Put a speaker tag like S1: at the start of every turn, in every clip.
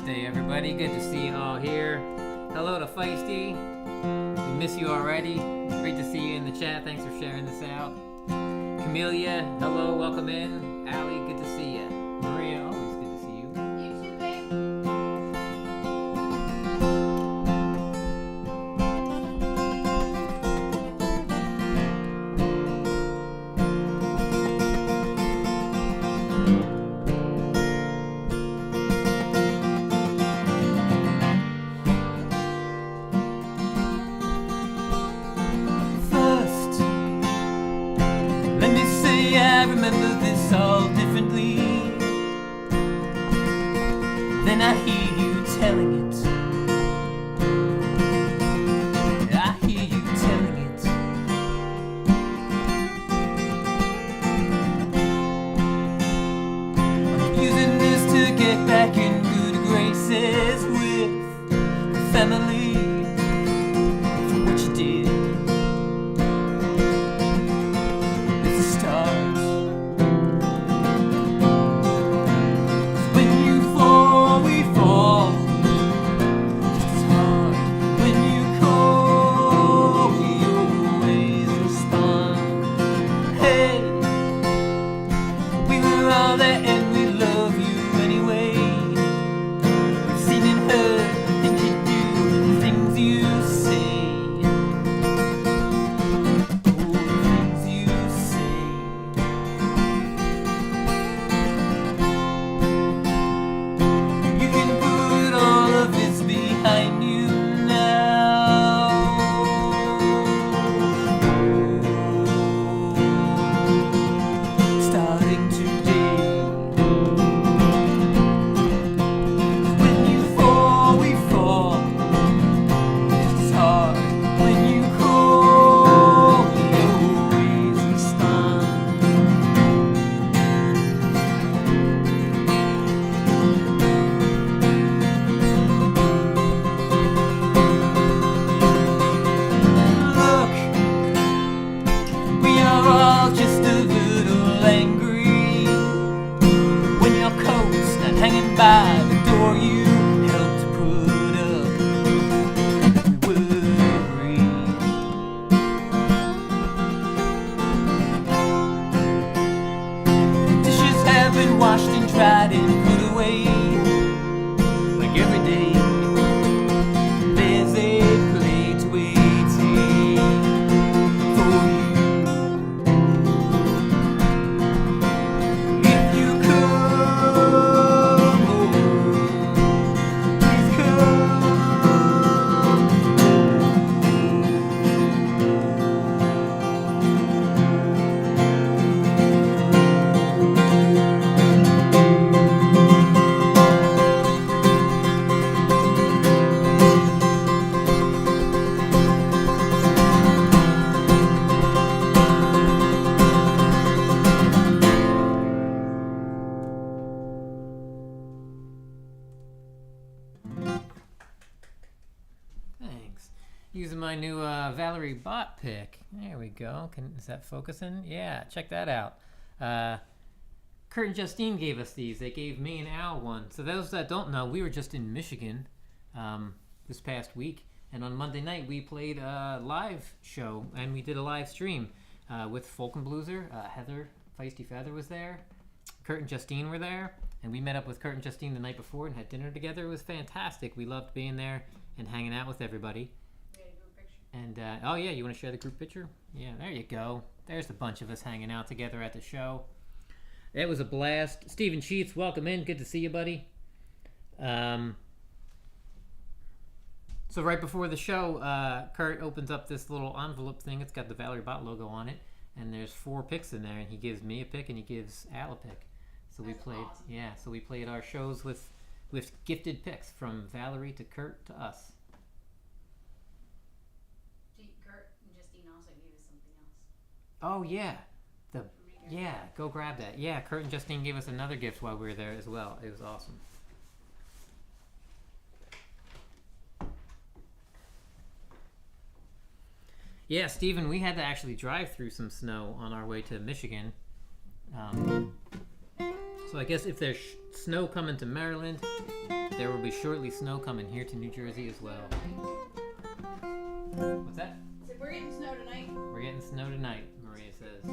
S1: Wednesday, everybody. Good to see you all here. Hello to Feisty. We miss you already. Great to see you in the chat. Thanks for sharing this out. Camellia, hello, welcome in. Allie, good to see you. Maria, always good to see you.
S2: You too, babe.
S1: I remember this all differently. Then I hear you telling it. I hear you telling it. I'm using this to get back in good graces with the family for what you did. It's a start. Using my new Valerie bot pick. There we go. Is that focusing? Yeah, check that out. Kurt and Justine gave us these. They gave me and Al one. So those that don't know, we were just in Michigan this past week. And on Monday night, we played a live show. And we did a live stream with Folk and Blueser. Heather, Feisty Feather was there. Kurt and Justine were there. And we met up with Kurt and Justine the night before and had dinner together. It was fantastic. We loved being there and hanging out with everybody. And, oh yeah, you want to share the group picture? Yeah, there you go. There's a bunch of us hanging out together at the show. It was a blast. Stephen Sheets, welcome in. Good to see you, buddy. So right before the show, Kurt opens up this little envelope thing. It's got the Valerie Bot logo on it. And there's 4 picks in there. And he gives me a pick and he gives Al a pick. So we played, awesome. Yeah, so we played our shows with gifted picks from Valerie to Kurt to us. Oh yeah, go grab that. Yeah, Kurt and Justine gave us another gift while we were there as well. It was awesome. Yeah, Steven, we had to actually drive through some snow on our way to Michigan. So I guess if there's snow coming to Maryland, there will be shortly snow coming here to New Jersey as well. What's that?
S2: So we're getting snow tonight.
S1: We're getting snow tonight, Maria says.
S2: We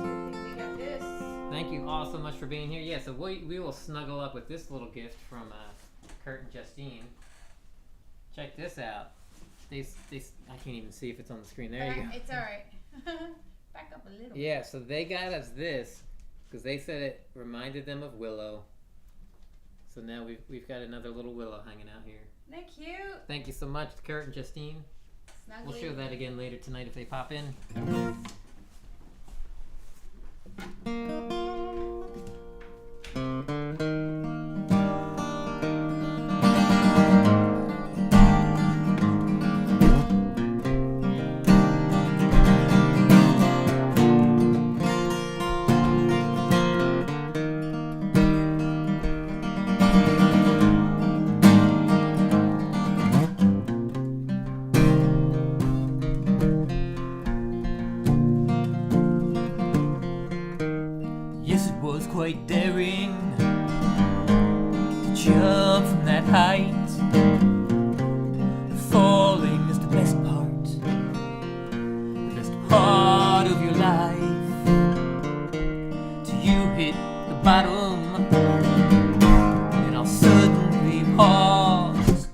S2: got this.
S1: Thank you all so much for being here. Yeah, so we will snuggle up with this little gift from Kurt and Justine. Check this out. I can't even see if it's on the screen. There you go.
S2: It's alright. Back up a little.
S1: Yeah, so they got us this because they said it reminded them of Willow. So now we've got another little Willow hanging out here.
S2: Isn't that cute?
S1: Thank you so much, Kurt and Justine.
S2: Snuggly.
S1: We'll show that again later tonight if they pop in. Quite daring to jump from that height. Falling is the best part of your life. Till you hit the bottom, and I'll suddenly pause.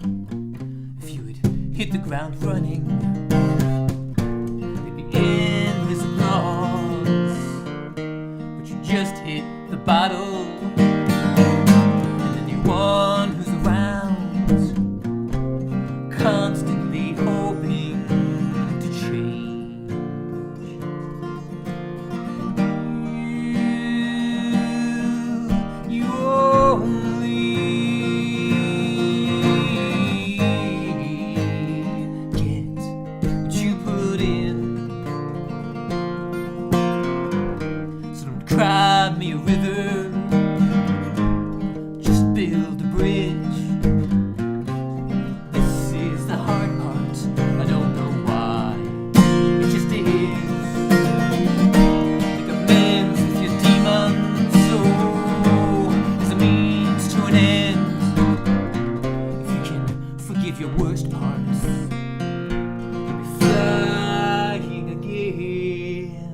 S1: If you had hit the ground running, there'd be endless applause. But you just hit the bottle, and then you're one who's around, constantly hoping to change. You only get what you put in. So don't cry me a river, just build a bridge. This is the hard part, I don't know why, it just is. Make amends with your demons, so as a means to an end. If you can forgive your worst parts, you'll be flying again.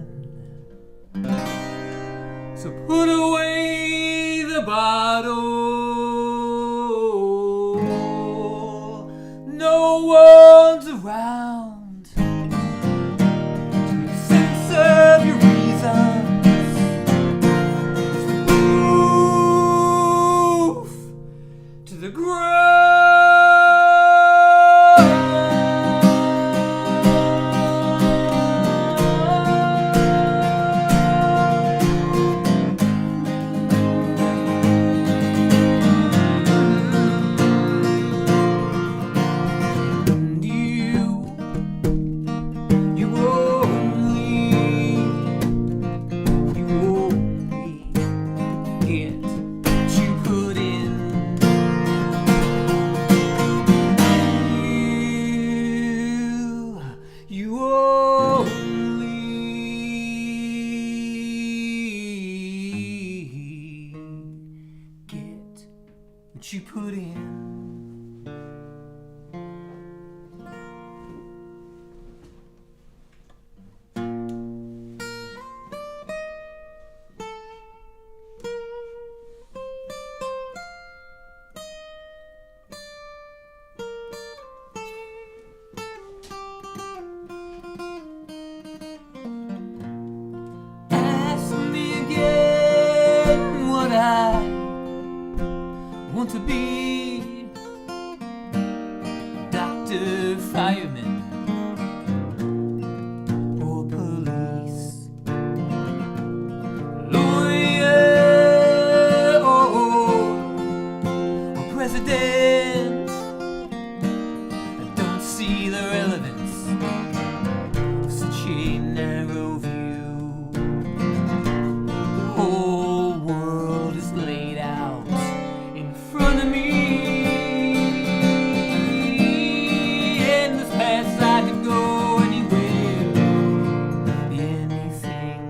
S1: So put away the bottle. No one's around to make sense of your reasons. Move to the ground. What you put in. Ask me again what I want to be. Doctor, fireman, or police, lawyer, or president. I don't see the relevance of such a narrow view. The whole world is laid out in front of me. In this past I could go anywhere, anything.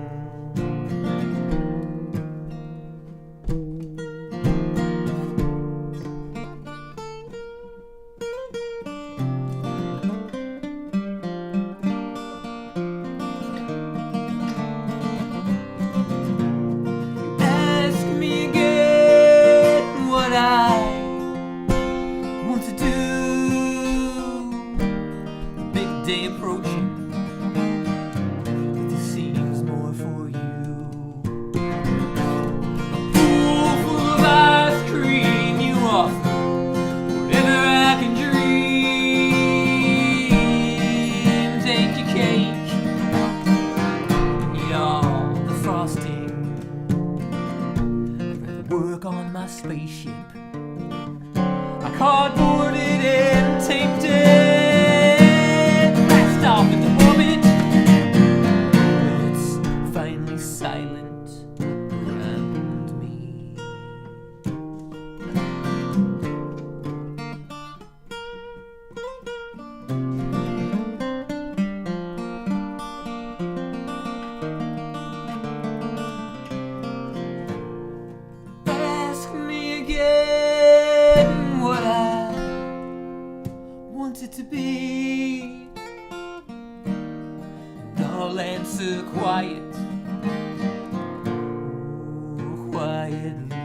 S1: spaceship. I cardboarded and taped it, blasted off into orbit. It's finally silent around me. Ask me again what I wanted to be, and I'll answer quiet, quietly.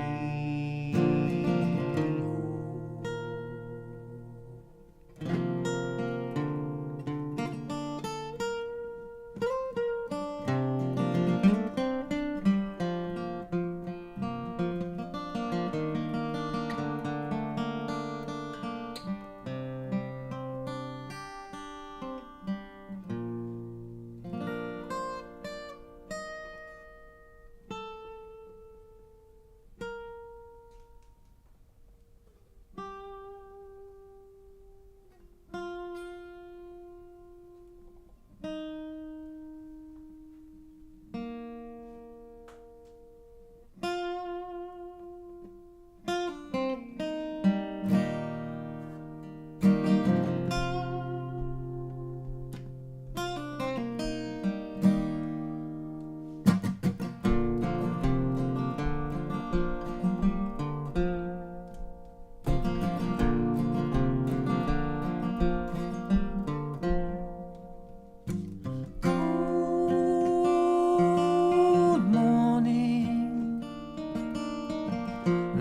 S1: Good morning,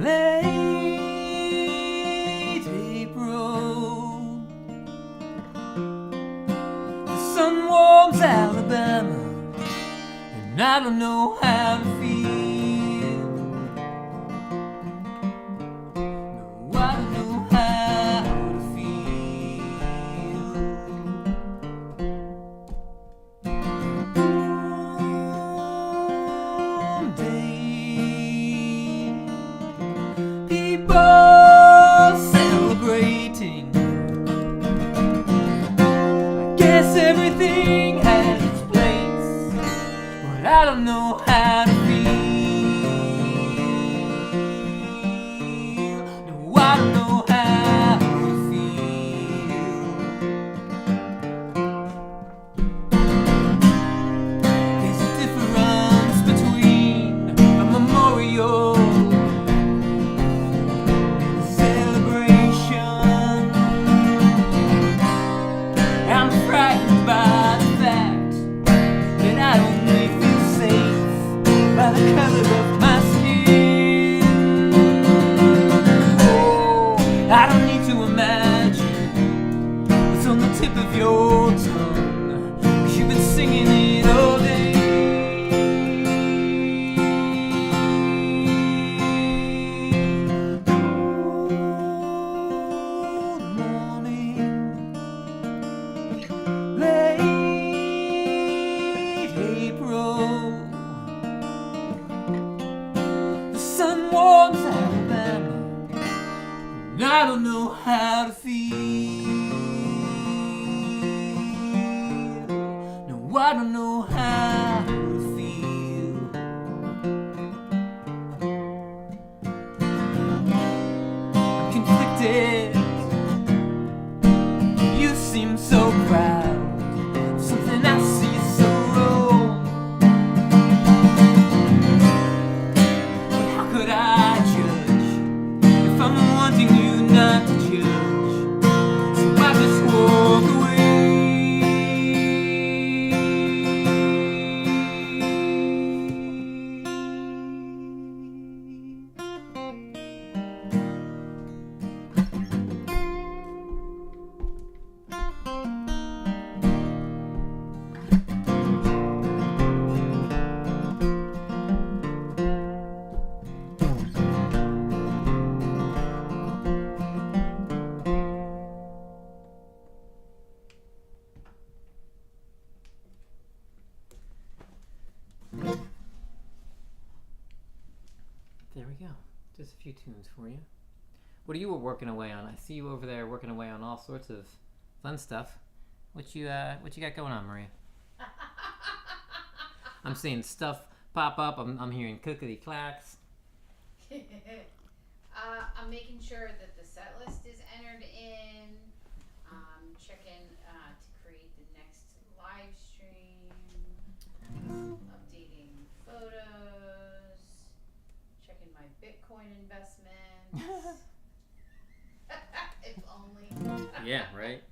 S1: late April. The sun warms Alabama, and I don't know how to feel. No, I don't know how to feel. Someday, people celebrating. I guess everything has its place, but I don't know how to feel. No, I don't know how to feel. There's a difference between a memorial and a celebration. I'm frightened by the fact that I only feel safe by the color of my skin. Oh, I don't need to imagine what's on the tip of your tongue, 'cause you've been singing it all day. Good morning, late April. The sun warms Alabama, and I don't know how to feel. No, I don't know how to feel. I'm conflicted. You seem so proud. Something I see is so wrong. But how could I judge if I'm wanting you not to judge? So I just walk away. There we go. Just a few tunes for you. What are you working away on? I see you over there working away on all sorts of fun stuff. What you got going on, Maria? I'm seeing stuff pop up. I'm hearing clickety clacks.
S2: I'm making sure that the set list is entered in. Checking to create the next live stream. Updating photos. Checking my Bitcoin investments. If only.
S1: Yeah, right.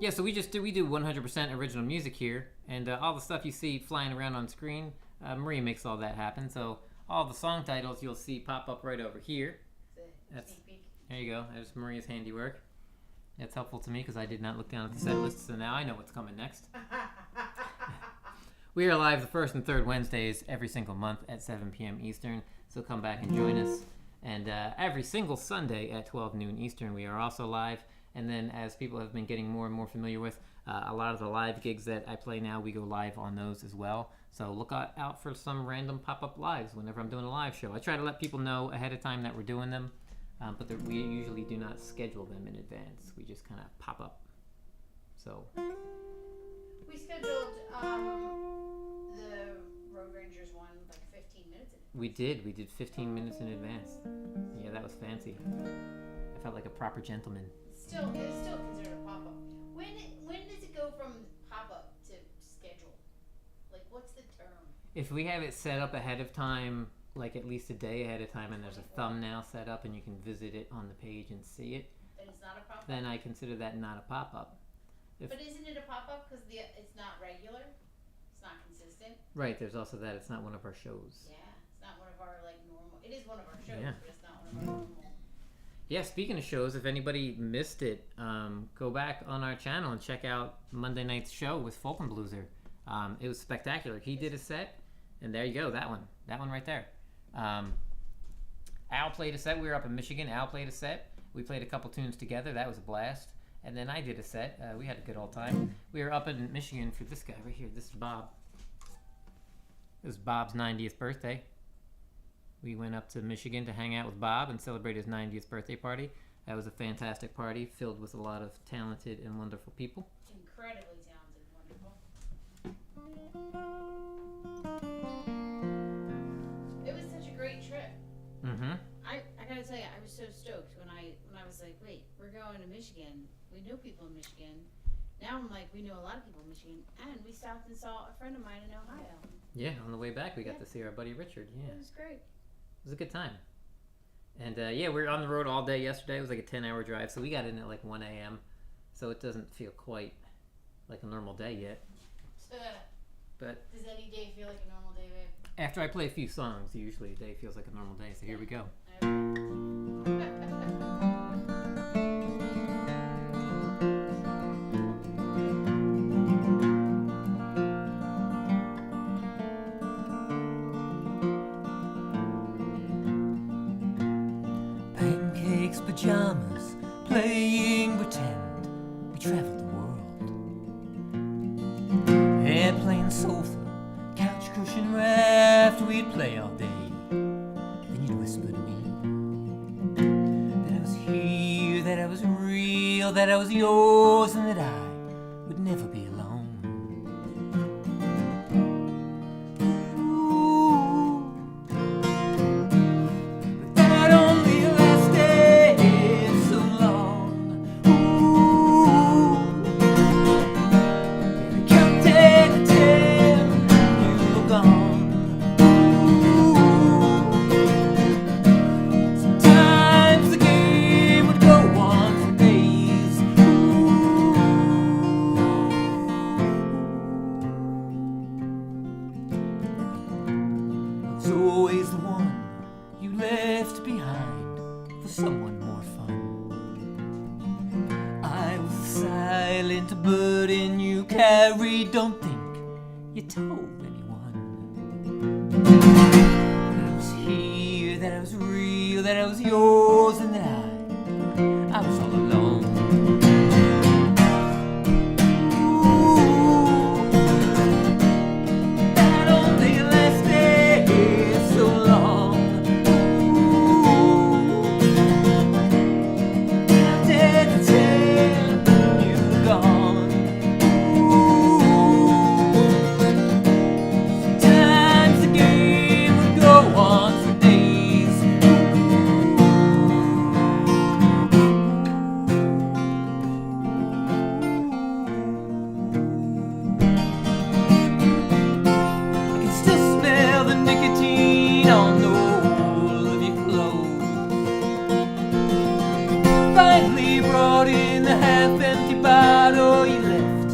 S1: Yeah, so we do 100% original music here, and all the stuff you see flying around on screen, Maria makes all that happen. So all the song titles you'll see pop up right over here. There you go. There's Maria's handiwork. That's helpful to me because I did not look down at the set list, so now I know what's coming next. We are live the first and third Wednesdays every single month at 7 p.m. Eastern, so come back and join us. And every single Sunday at 12 noon Eastern, we are also live. And then as people have been getting more and more familiar with, a lot of the live gigs that I play now, we go live on those as well. So look out for some random pop-up lives whenever I'm doing a live show. I try to let people know ahead of time that we're doing them, but we usually do not schedule them in advance. We just kind of pop up. So
S2: We scheduled the Road Rangers one like 15 minutes in advance.
S1: we did 15 minutes in advance. Yeah, that was fancy. I felt like a proper gentleman.
S2: It's still considered a pop-up. When does it go from pop-up to schedule? Like, what's the term?
S1: If we have it set up ahead of time, like at least a day ahead of time, and there's a thumbnail set up and you can visit it on the page and see it,
S2: Then it's not a pop-up?
S1: then I consider that not a pop-up.
S2: But isn't it a pop-up because it's not regular? It's not consistent?
S1: Right, there's also that it's not one of our shows.
S2: Yeah, it's not one of our, like, normal... It is one of our shows,
S1: Yeah.
S2: but it's not one of our normal...
S1: Yeah, speaking of shows, if anybody missed it, go back on our channel and check out Monday night's show with Folk and Blueser. It was spectacular. He did a set, and there you go, that one right there. Al played a set. We were up in Michigan. Al played a set. We played a couple tunes together. That was a blast. And then I did a set. We had a good old time. We were up in Michigan for this guy right here. This is Bob. It was Bob's 90th birthday. We went up to Michigan to hang out with Bob and celebrate his 90th birthday party. That was a fantastic party filled with a lot of talented and wonderful people.
S2: Incredibly talented, wonderful. It was such a great trip.
S1: Mm-hmm.
S2: I gotta tell you, I was so stoked when I was like, wait, we're going to Michigan. We know people in Michigan. Now I'm like, we know a lot of people in Michigan, and we stopped and saw a friend of mine in Ohio.
S1: Yeah, on the way back we got to see our buddy Richard. Yeah,
S2: It was great.
S1: it was a good time. And yeah, we were on the road all day yesterday. It was like a 10-hour drive, so we got in at like 1 a.m. So it doesn't feel quite like a normal day yet. But
S2: Does any day feel like a normal day, babe?
S1: after I play a few songs, usually a day feels like a normal day. So here we go.
S3: Pancakes, pajamas, playing pretend. We traveled the world. Airplane sofa, couch cushion raft. We'd play all day. Then you'd whisper to me that I was here, that I was real, that I was yours, and that I would never be alone. But that only lasted so long. And I counted to 10, you were gone. Sometimes the game would go on for days. I was always the one you left behind for someone more fun. I was the silent burden you carried. Don't think you told anyone that I was here, that I was real, that I was yours, and that I was all alone. That only lasted so long. brought in the half-empty bottle you left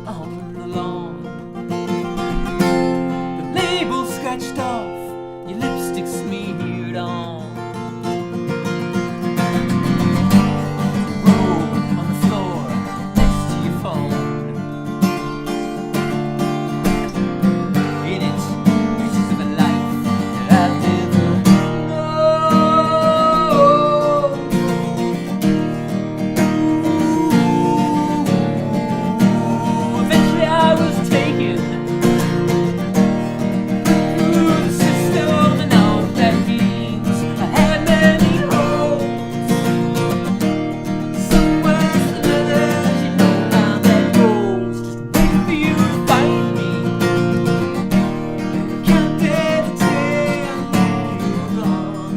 S3: on the lawn. The label scratched off, your lipstick smeared on. Roll on the floor next to your phone. In it, pieces of a life that I've never known. Eventually I was taken through the system, and all that means I had many holes. Somewhere in the letters, you know how that goes. Just waiting for you to find me. Can't bear to tell you're gone.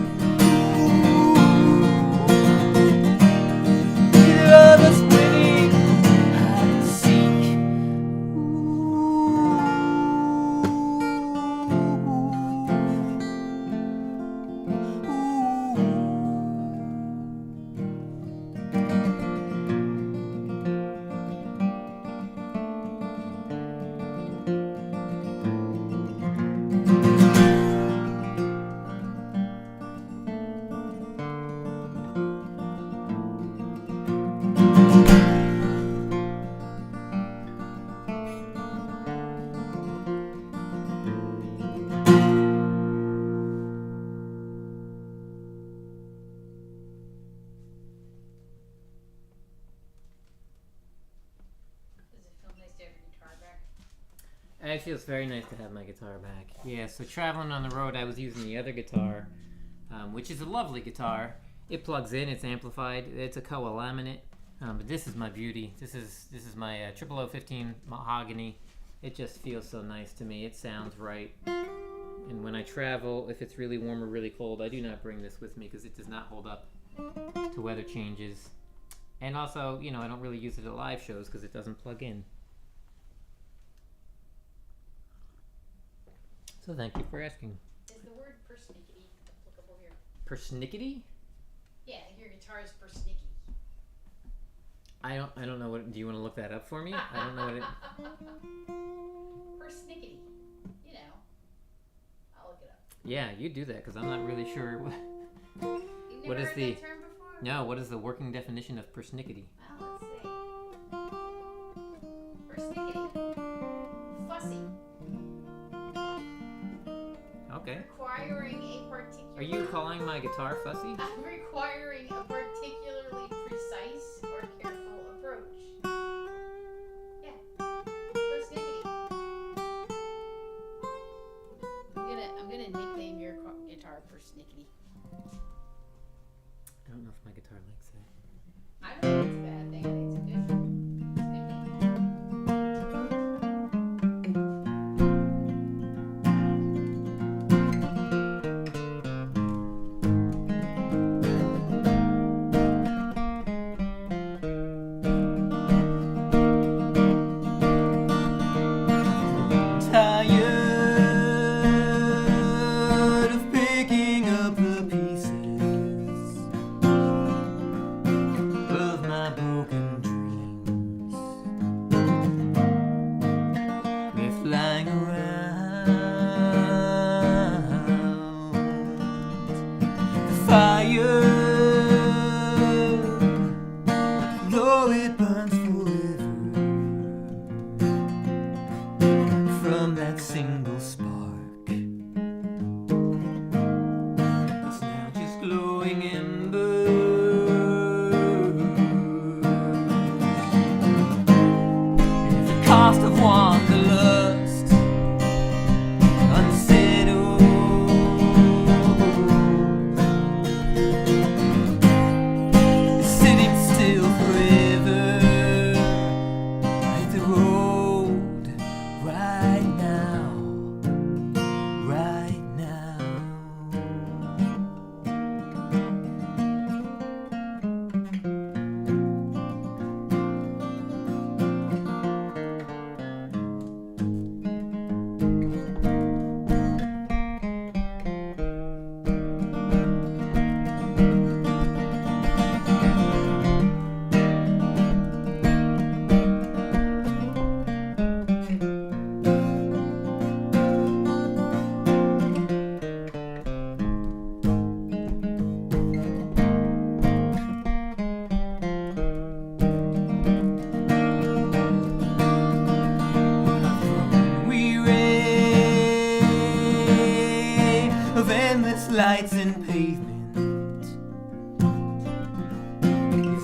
S3: Neither of us winning, hide and seek.
S2: Does it feel nice to have your guitar back?
S1: It feels very nice to have my guitar back. Yeah, so traveling on the road, I was using the other guitar, which is a lovely guitar. It plugs in, it's amplified, it's a Koa laminate, but this is my beauty. This is my 0015 mahogany. It just feels so nice to me. It sounds right. And when I travel, if it's really warm or really cold, I do not bring this with me because it does not hold up to weather changes. And also, you know, I don't really use it at live shows because it doesn't plug in. So thank you for asking.
S2: Is the word persnickety applicable here?
S1: Persnickety?
S2: Yeah, your guitar is persnicky.
S1: I don't know what. Do you want to look that up for me? I don't know what it.
S2: Persnickety. You know. I'll look it up.
S1: Yeah, you do that because I'm not really sure what.
S2: You've
S1: What
S2: never
S1: is
S2: heard
S1: the-
S2: that term before?
S1: No, what is the working definition of persnickety?
S2: Well, let's see. Persnickety. Fussy.
S1: Okay.
S2: Requiring a particular...
S1: Are you calling my guitar fussy?
S2: requiring a particularly precise or careful approach. Yeah. Persnickety. I'm gonna nickname your guitar Persnickety.
S1: I don't know if my guitar likes it.
S2: I don't think it's a bad thing. I think it's a good nickname.
S3: Tired of picking up the pieces of my broken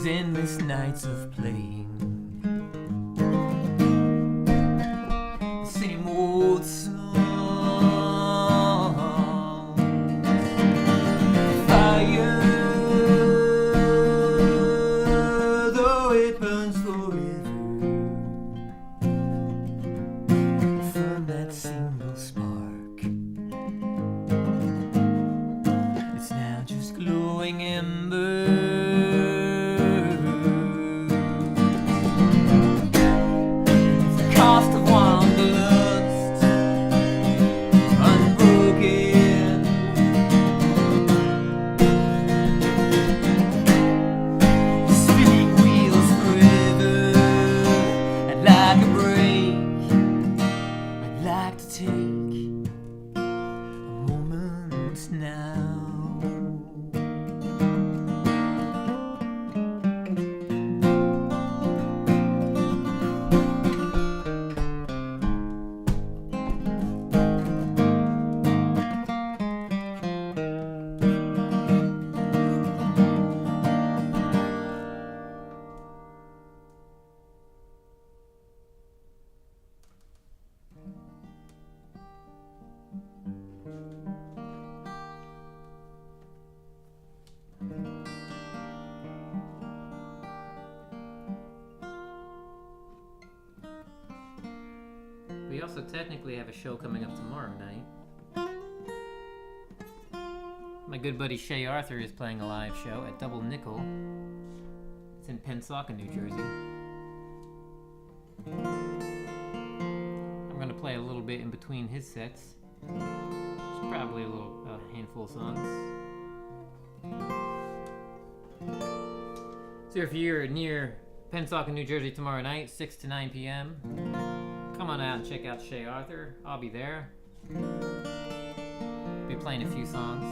S3: these endless nights of playing the same old song. Fire, though it burns forever from that single spark, it's now just glowing embers. It's the cost of wanderlust, unbroken. Spinning wheels forever. I'd like a break. I'd like to take a moment now.
S1: We also technically have a show coming up tomorrow night. My good buddy Shay Arthur is playing a live show at Double Nickel. It's in Pensacola, New Jersey. I'm gonna play a little bit in between his sets. Just probably a handful of songs. So if you're near Pensacola, New Jersey tomorrow night, 6 to 9 p.m., come on out and check out Shay Arthur. I'll be there. Be playing a few songs.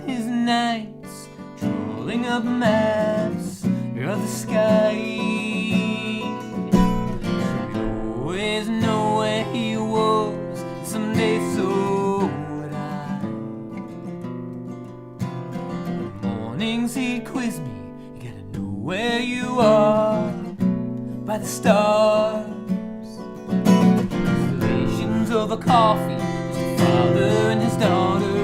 S3: His nights trolling up maps of the sky. We'd always know where he was someday, so would I. In the mornings he'd quiz me, you gotta know where you are by the stars. Constellations over coffee, just a father and his daughter.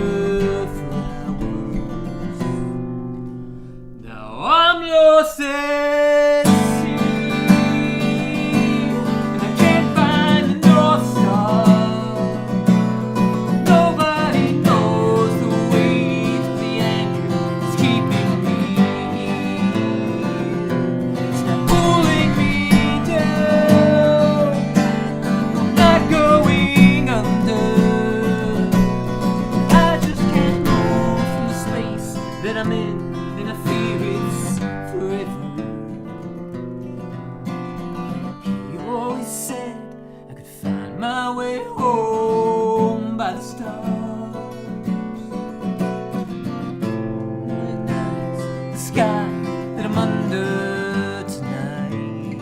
S3: I'm lost at sea, and I can't find the North Star. Nobody knows the way to the anchor that's keeping me here. It's not pulling me down, I'm not going under. I just can't move from the space that I'm in, and I fear it's forever. He always said I could find my way home by the stars. At night, the sky that I'm under tonight.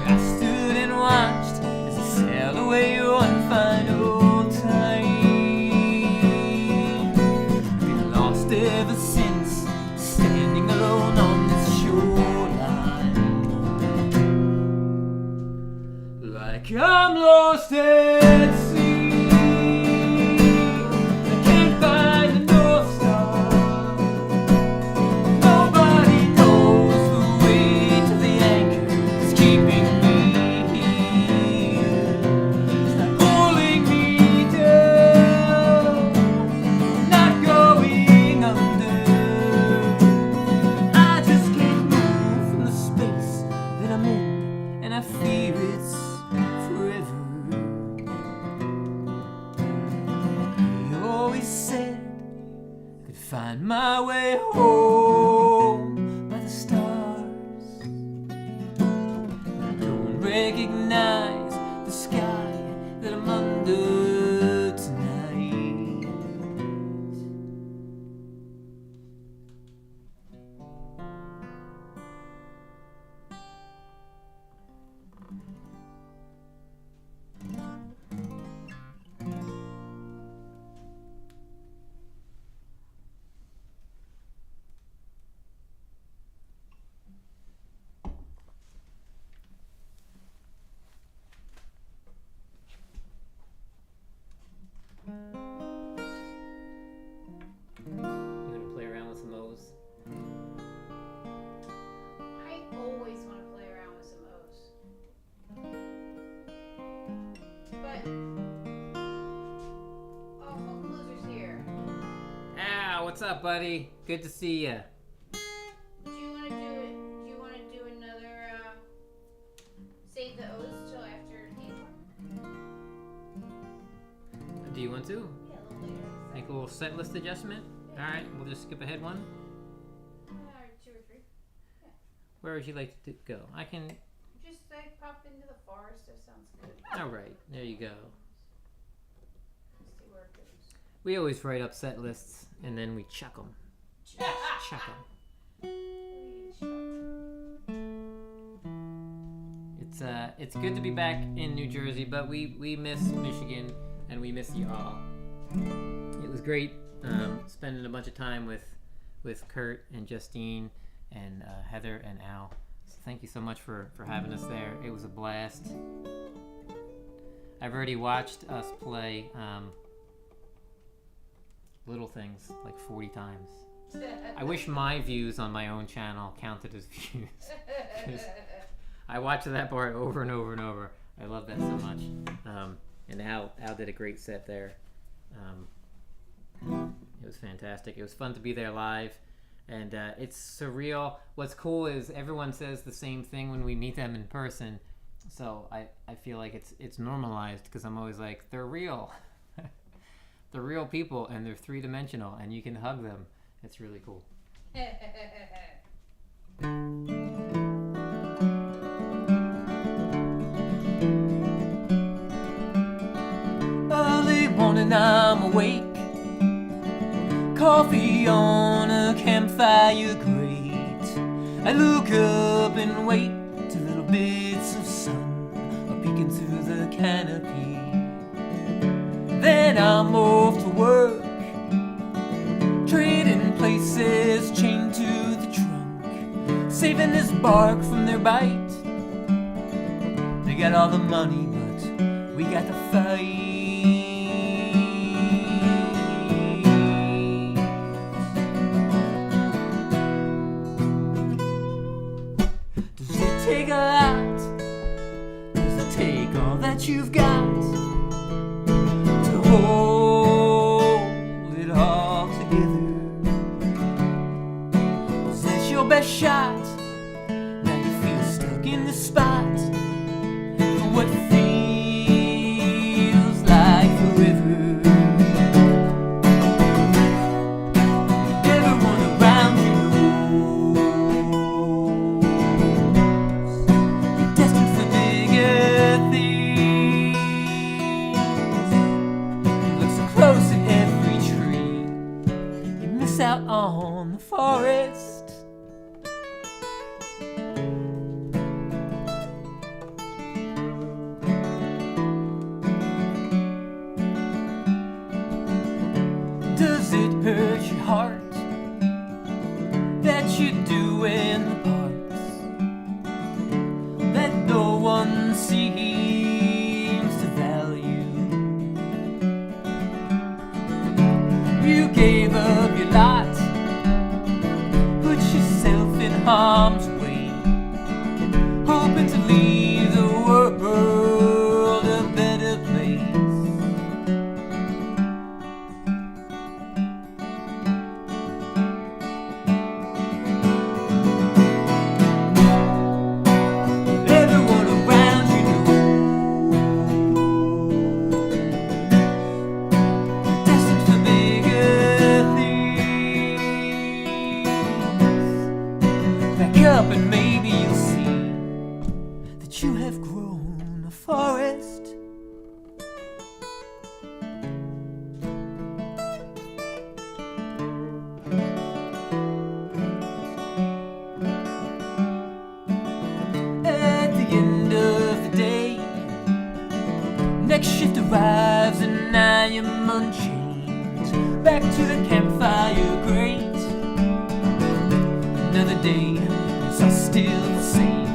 S3: I stood and watched as he sailed away one final time. Ever since, standing alone on this shoreline, like I'm lost at sea. I can't find the North Star. Nobody knows the way to the anchor that's keeping me here. It's like find my way home by the stars. I don't recognize the sky that I'm under tonight. You want to play around with some O's?
S2: I always want to play around with some O's. But oh, Hook Loser's here.
S1: Ah, what's up, buddy? Good to see ya.
S2: Do you want to do it? Do you want to do another save the O's till after April?
S1: Do you want to?
S2: Yeah, a little later.
S1: Make a little set list adjustment? Alright, we'll just skip ahead one.
S2: 2 or 3.
S1: Where would you like to go? I can...
S2: Just like pop into the forest. That sounds good.
S1: Alright, there you go.
S2: Let's see where it goes.
S1: We always write up set lists and then we chuck them. Chuck them. It's good to be back in New Jersey, but we miss Michigan and we miss you all. It was great spending a bunch of time with Kurt and Justine and Heather and Al. So thank you so much for having us there. It was a blast. I've already watched us play Little Things like 40 times. I wish my views on my own channel counted as views. 'Cause I watched that part over and over and over. I love that so much. And Al did a great set there. It was fantastic. It was fun to be there live. And it's surreal. What's cool is everyone says the same thing when we meet them in person. So I feel like it's normalized because I'm always like, they're real. They're real people and they're 3-dimensional and you can hug them. It's really cool. Early morning I'm awake, coffee on a campfire grate. I look up and wait till little bits of sun are peeking through the canopy. Then I'm off to work, trading places chained to the trunk, saving this bark from their bite. They got all the money, but we got the fight. Does it take a lot? Does it take all that you've got to hold it all together? Is this your best shot? Now you feel stuck in the spot for what feels like forever. Everyone around you knows you're destined for bigger things.
S3: the forest. At the end of the day, next shift arrives and I am unchained. Back to the campfire grate. Another day, it's all still the same.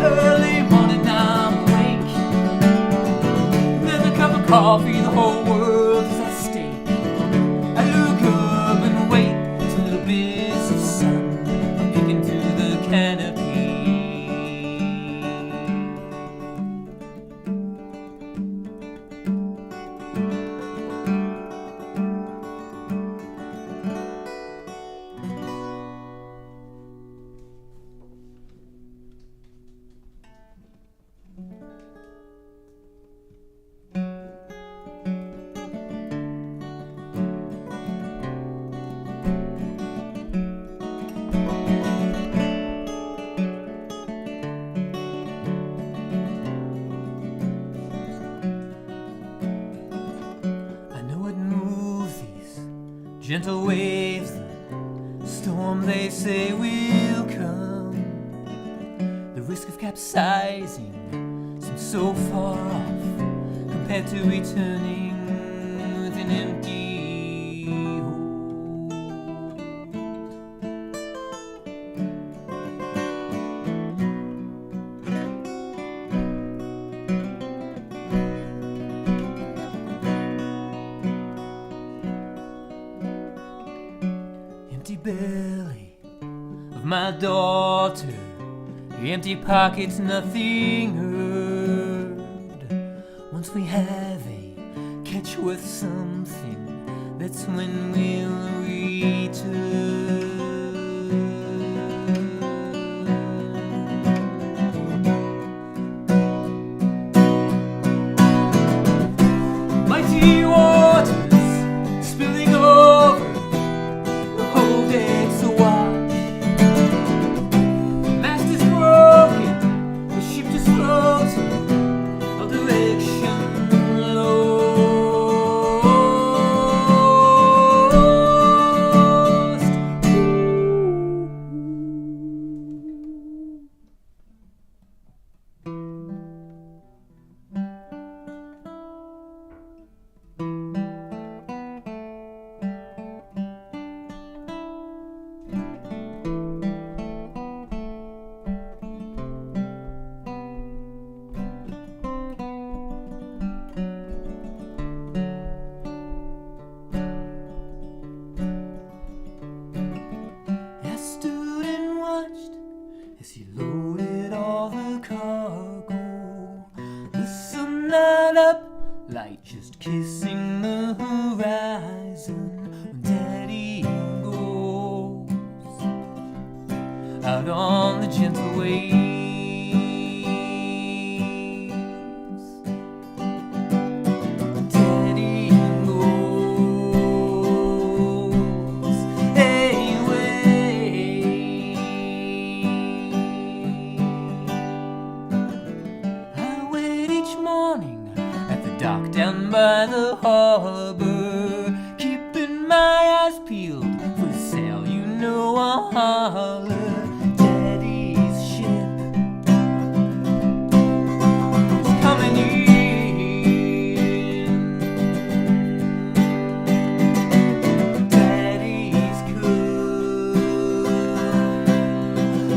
S3: Early morning, I'm awake. Another cup of coffee, the whole world is at stake. I look up and wait till little bits of sun are peeking through the canopy. Gentle waves, the storm they say will come. The risk of capsizing seems so far off compared to returning with an empty hold. Empty belly of my daughter, empty pockets, nothing heard. Once we have a catch with something, that's when we'll return. Mighty waters spilling over, the whole deck's awash. Mast is broken, the ship just floating, our direction lost. I stood and watched as he loaded all the cargo. The sun light up, light just kissing the horizon. When Daddy goes out on the gentle waves. Daddy goes away. I wait each morning at the dock down by the harbor, keeping my eyes peeled for the sail, you know I'll holler. Daddy's ship is coming in. Daddy's come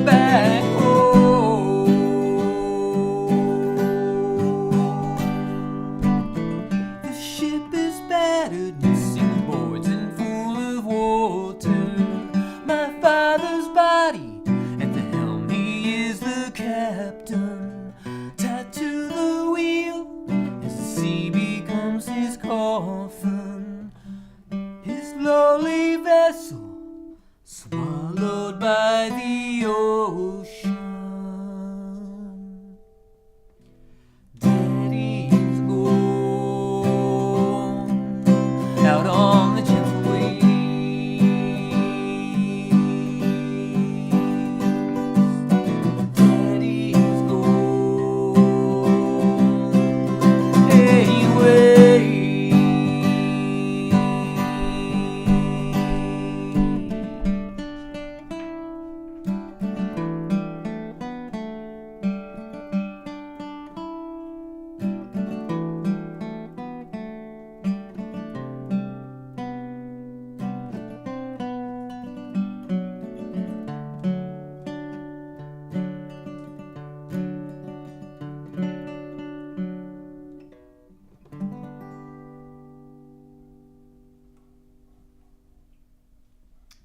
S3: back home. The ship is back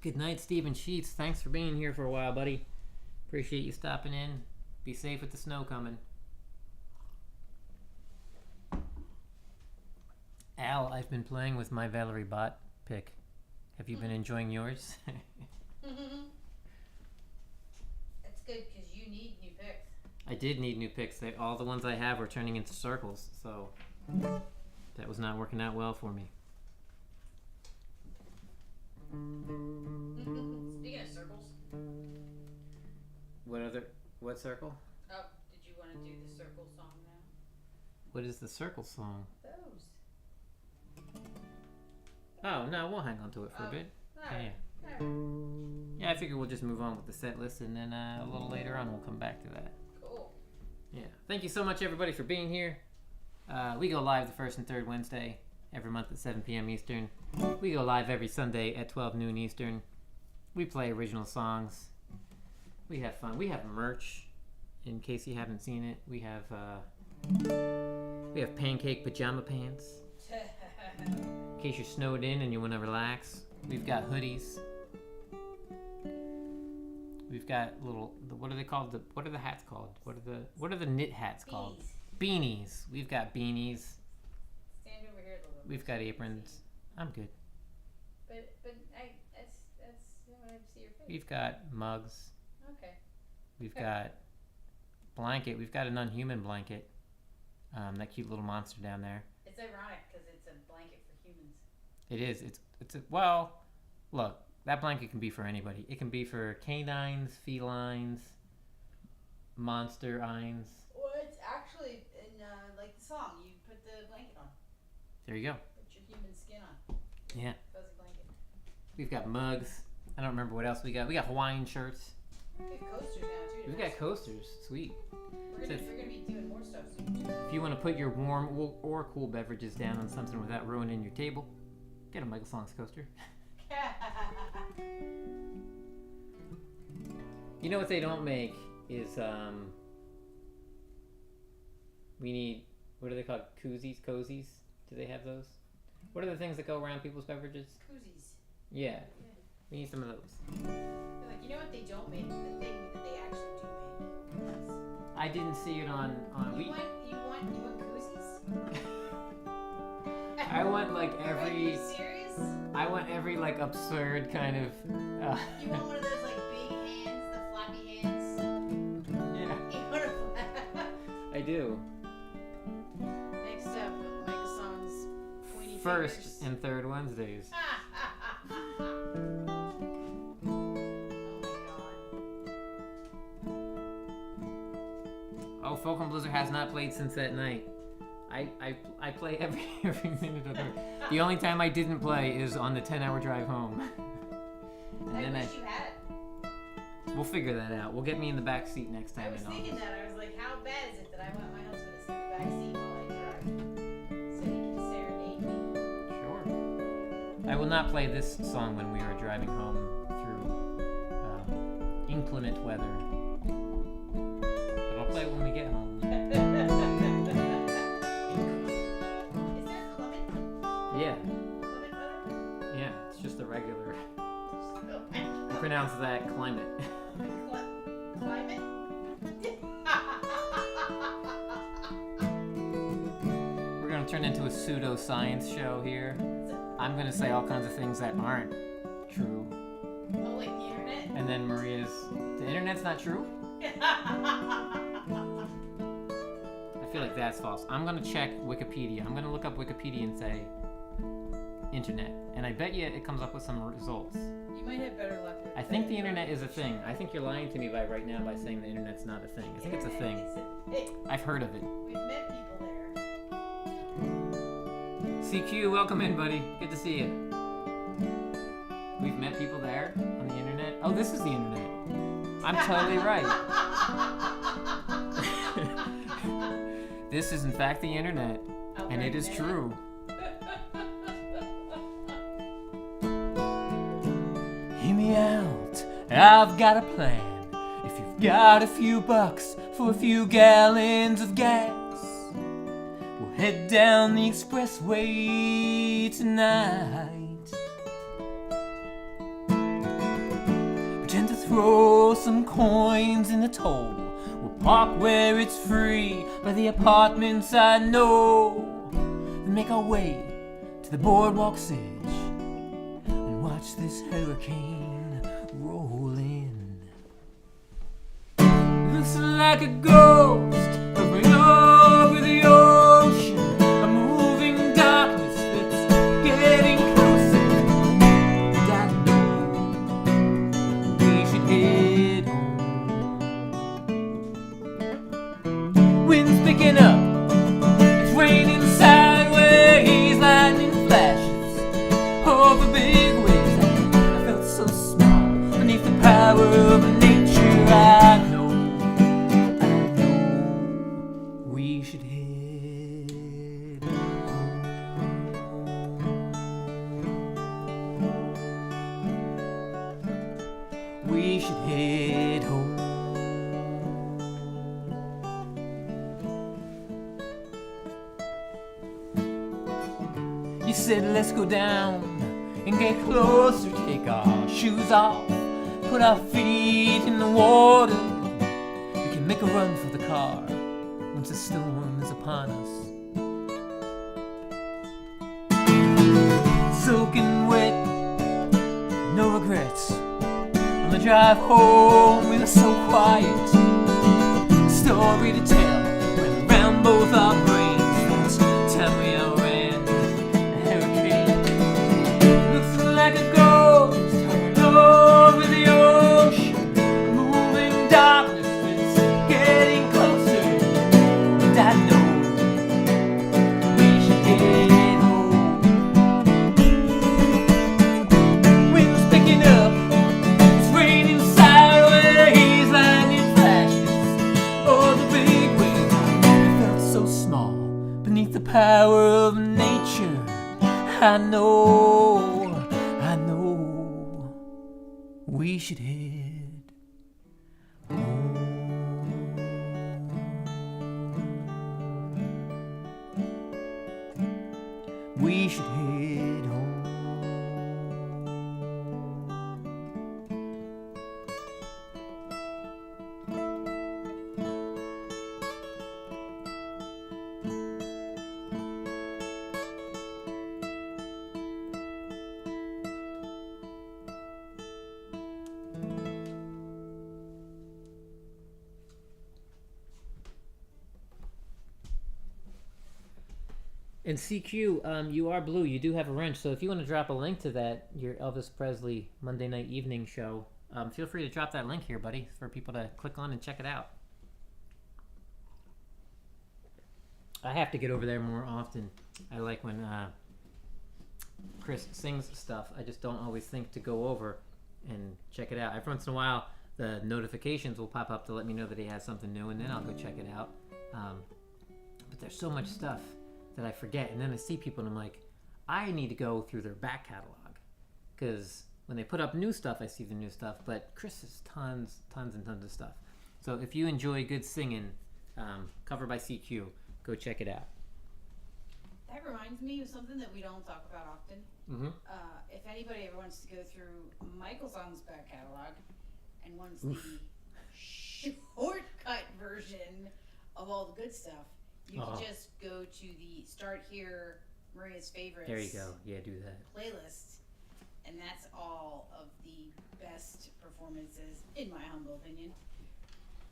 S1: Good night, Stephen Sheets. Thanks for being here for a while, buddy. Appreciate you stopping in. Be safe with the snow coming. Al, I've been playing with my Valerie bot pick. Have you been enjoying yours?
S2: That's good because you need new picks.
S1: I did need new picks. All the ones I have were turning into circles, so that was not working out well for me.
S2: Speaking of circles.
S1: What circle?
S2: Oh, did you want to do the circle song now?
S1: What is the circle song?
S2: Those.
S1: Oh, no, we'll hang on to it for a bit.
S2: Alright.
S1: Yeah, I figure we'll just move on with the set list, and then a little later on we'll come back to that.
S2: Cool.
S1: Yeah. Thank you so much, everybody, for being here. We go live the first and third Wednesday every month at 7 p.m. Eastern. We go live every Sunday at 12 noon Eastern. We play original songs. We have fun. We have merch, in case you haven't seen it. We have pancake pajama pants. In case you're snowed in and you want to relax. We've got hoodies. We've got what are they called? What are the hats called? What are the knit hats called? Beanies. We've got beanies.
S2: Stand over here a little bit.
S1: We've got aprons. I'm good.
S2: But that's when I see your face.
S1: We've got mugs.
S2: Okay.
S1: We've got blanket. We've got an unhuman blanket. That cute little monster down there.
S2: It's ironic because it's a blanket for humans.
S1: It is. Well, look, that blanket can be for anybody. It can be for canines, felines, monster-ines.
S2: Well, it's actually in like the song. You put the blanket on.
S1: There you go.
S2: Put your human skin on.
S1: Yeah.
S2: Fuzzy blanket.
S1: We've got mugs. I don't remember what else we got. We got Hawaiian shirts.
S2: We have coasters now too.
S1: We've got coasters. Sweet.
S2: We're gonna be doing more stuff soon too.
S1: If you want to put your warm or cool beverages down on something without ruining your table, get a MichaelSongs coaster. You know what they don't make is we need, what are they called? Koozies? Cozies? Do they have those? What are the things that go around people's beverages?
S2: Koozies.
S1: Yeah. We need some of those.
S2: They're like, you know what they don't make? The thing that they actually do make. Yes.
S1: I didn't see it on
S2: You want koozies?
S1: I want like
S2: Are
S1: every
S2: you serious?
S1: I want every like absurd kind of
S2: You want one of those like big hands, the flappy hands?
S1: yeah.
S2: You want
S1: I do.
S2: Next up with MichaelSongs pointy
S1: First
S2: fingers.
S1: and third Wednesdays. Oh, Falcon Blizzard has not played since that night. I play every minute of it. The only time I didn't play is on the 10-hour drive home. And
S2: I
S1: then
S2: wish you had it.
S1: we'll figure that out. We'll get me in the back seat next time.
S2: I was thinking that. I was like, how bad is it that I want my husband to sit in the back seat while I drive? So he can serenade me.
S1: Sure. I will not play this song when we are driving home through inclement weather. But I'll play it when we get home.
S2: Is there clement?
S1: Yeah.
S2: Clement weather?
S1: Yeah, it's just a regular. You pronounce that climate.
S2: Climate?
S1: We're gonna turn into a pseudo-science show here. I'm gonna say all kinds of things that aren't true.
S2: Oh, like the internet?
S1: And then Maria's, the internet's not true? I feel like that's false. I'm gonna check Wikipedia. I'm gonna look up Wikipedia and say internet. And I bet you it comes up with some results.
S2: You might have better luck with
S1: I think the internet is a thing. I think you're lying to me right now by saying the internet's not a thing. I think it's a thing.
S2: Hey,
S1: I've heard of it.
S2: we've met people there.
S1: CQ, welcome in, buddy. Good to see you. We've met people there on the internet. Oh, this is the internet. I'm totally right. This is in fact the internet, and it is true. Hear me out, I've got a plan. If you've got a few bucks for a few gallons of gas, we'll head down the expressway tonight.
S3: throw some coins in the toll. We'll park where it's free by the apartments I know. Then make our way to the boardwalk's edge and watch this hurricane roll in. Looks like a ghost hovering over the ocean, a moving darkness that's getting closer. And I know we should head home. Wind's picking up, it's raining sideways, lightning flashes over big waves. I felt so small beneath the power of nature. I know we should head home. We should head home. You said let's go down and get closer, take our shoes off, put our feet in the water. We can make a run for the car once the storm is upon us. Soaking wet, no regrets. On the drive home we were so quiet. Story to tell went around both our brains. Time we outran a hurricane. Looks like a ghost hovering over the ocean, a moving darkness is getting closer. And I know we should head home. Wind's picking up, it's raining sideways, lightning flashes over the big waves. I felt so small beneath the power of nature. I know we should head home. We should head home.
S1: And CQ, you are blue. You do have a wrench, so if you want to drop a link to that, your Elvis Presley Monday night evening show, feel free to drop that link here, buddy, for people to click on and check it out. I have to get over there more often. I like when Chris sings stuff. I just don't always think to go over and check it out. Every once in a while, the notifications will pop up to let me know that he has something new, and then I'll go check it out. But there's so much stuff that I forget, and then I see people and I'm like, I need to go through their back catalog, because when they put up new stuff, I see the new stuff, but Chris has tons and tons of stuff. So if you enjoy good singing, covered by CQ, go check it out.
S2: That reminds me of something that we don't talk about often.
S1: Mm-hmm.
S2: If anybody ever wants to go through MichaelSongs back catalog and wants
S1: Oof.
S2: the shortcut version of all the good stuff, you can just go to the Start Here, Maria's Favorites.
S1: There you go. Yeah, do that.
S2: Playlist, and that's all of the best performances, in my humble opinion.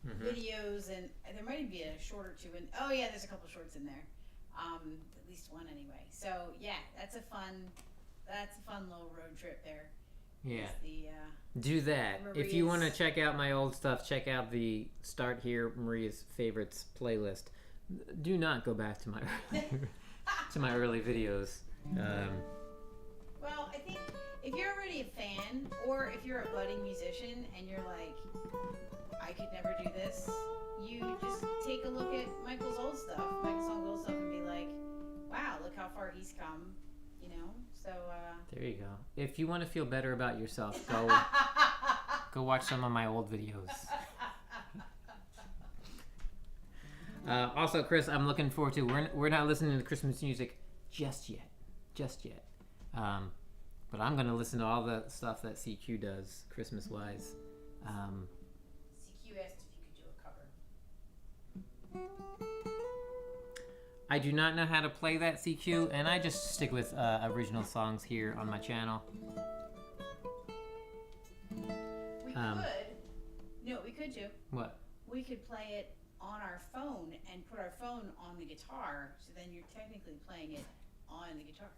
S1: Mm-hmm.
S2: Videos, and there might be a short or two. And oh yeah, there's a couple shorts in there. At least one anyway. So yeah, that's a fun little road trip there.
S1: Yeah.
S2: The,
S1: do that.
S2: Maria's...
S1: If you want to check out my old stuff, check out the Start Here, Maria's Favorites playlist. Do not go back to my to my early videos.
S2: Well, I think if you're already a fan, or if you're a budding musician and you're like, I could never do this, you just take a look at Michael's old stuff, Michael's old stuff, and be like, wow, look how far he's come, you know? So,
S1: there you go. If you want to feel better about yourself, go watch some of my old videos. Also, Chris, I'm looking forward to, we're not listening to Christmas music just yet. But I'm going to listen to all the stuff that CQ does Christmas-wise.
S2: CQ asked if you could do a cover.
S1: I do not know how to play that CQ, and I just stick with original songs here on my channel.
S2: We could. You know what we could do?
S1: What?
S2: We could play it on our phone and put our phone on the guitar, so then you're technically playing it on the guitar.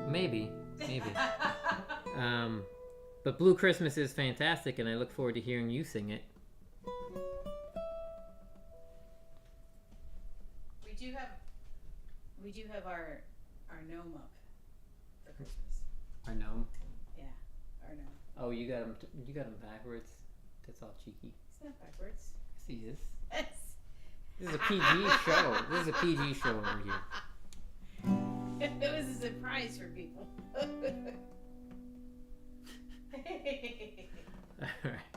S1: Maybe. But Blue Christmas is fantastic, and I look forward to hearing you sing it.
S2: We do have our gnome up for Christmas.
S1: Our gnome.
S2: Yeah, our gnome.
S1: Oh, you got him backwards. That's all cheeky.
S2: It's not backwards.
S1: Yes, he is.
S2: Yes.
S1: This is a PG show. This is a PG show over here.
S2: It was a surprise for people.
S1: All right.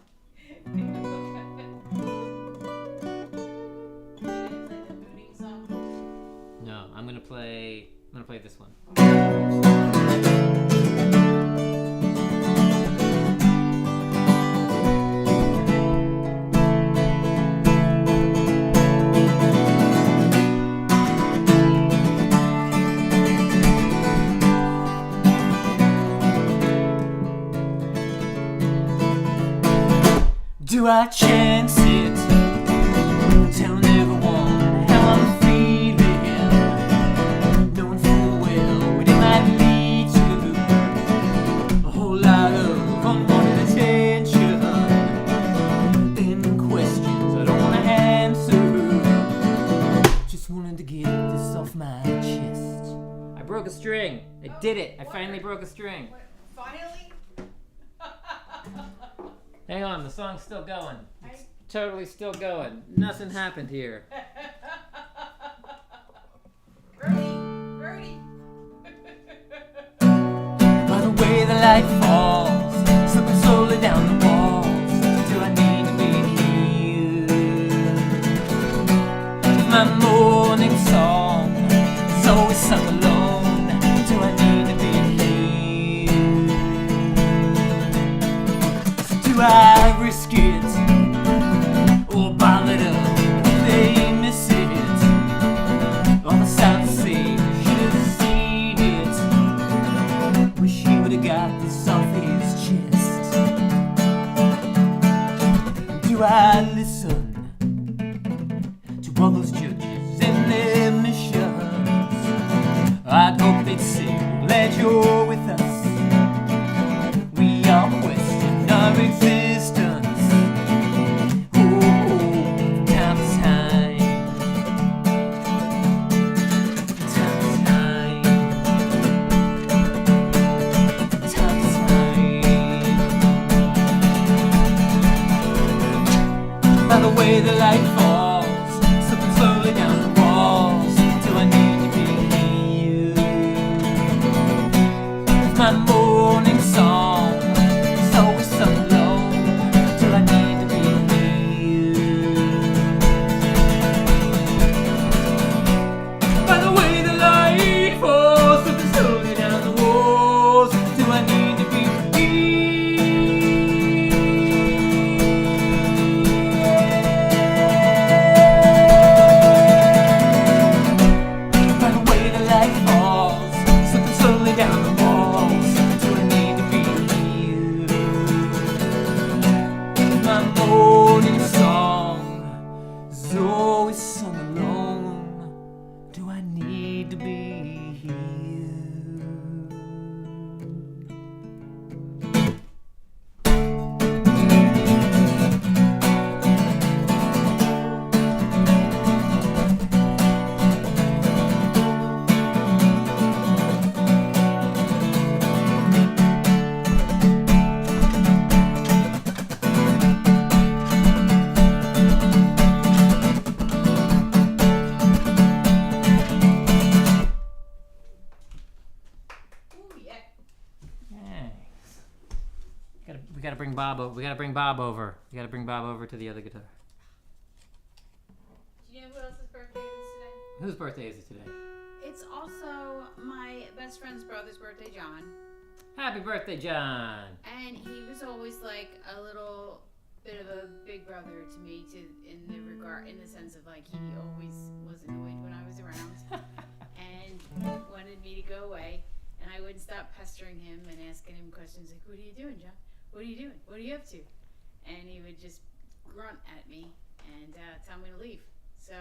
S1: No, I'm gonna play this one.
S3: Do I chance it? Telling everyone how I'm feeling, knowing full well what it might lead to a whole lot of unwanted attention and questions I don't want to answer. Just wanted to get this off my chest.
S1: I broke a string. I did it. I finally broke a string.
S2: Finally?
S1: Hang on, the song's still going. It's totally still going. Nothing happened here.
S2: Brody.
S3: By the way the light falls, slipping slowly down the walls, do I need to be here? My morning song is always sung alone, do I need to be here? So do I risk it, or bottle it up when they miss it? On the south sea, should have seen it. Wish he would have got this off his chest. Do I listen to all those judges and their missions? I'd hope they'd say, glad you're with us. We all question our existence. Oh, time is high. Time is high. Time is high. By the way the light falls, slipping slowly down the walls, do I need to be here? My morning song is always sung alone, do I need to be here? By the way the light falls, slipping slowly down the walls, do I need to be here? By the way the light falls, slipping slowly down the walls, do I need to be here? My morning song is always sung alone, do I need to be here?
S2: Ooh, yeah.
S1: Thanks. We gotta bring Bob over. We gotta bring Bob over. We gotta bring Bob over to the other guitar.
S2: Do you know who else's birthday is today?
S1: Whose birthday is it today?
S2: It's also my best friend's brother's birthday, John.
S1: Happy birthday, John.
S2: And he was always like a little bit of a big brother to me, in the sense of like he always was annoyed when I was around and wanted me to go away, and I wouldn't stop pestering him and asking him questions like, "What are you doing, John? What are you doing? What are you up to?" And he would just grunt at me and tell me to leave. So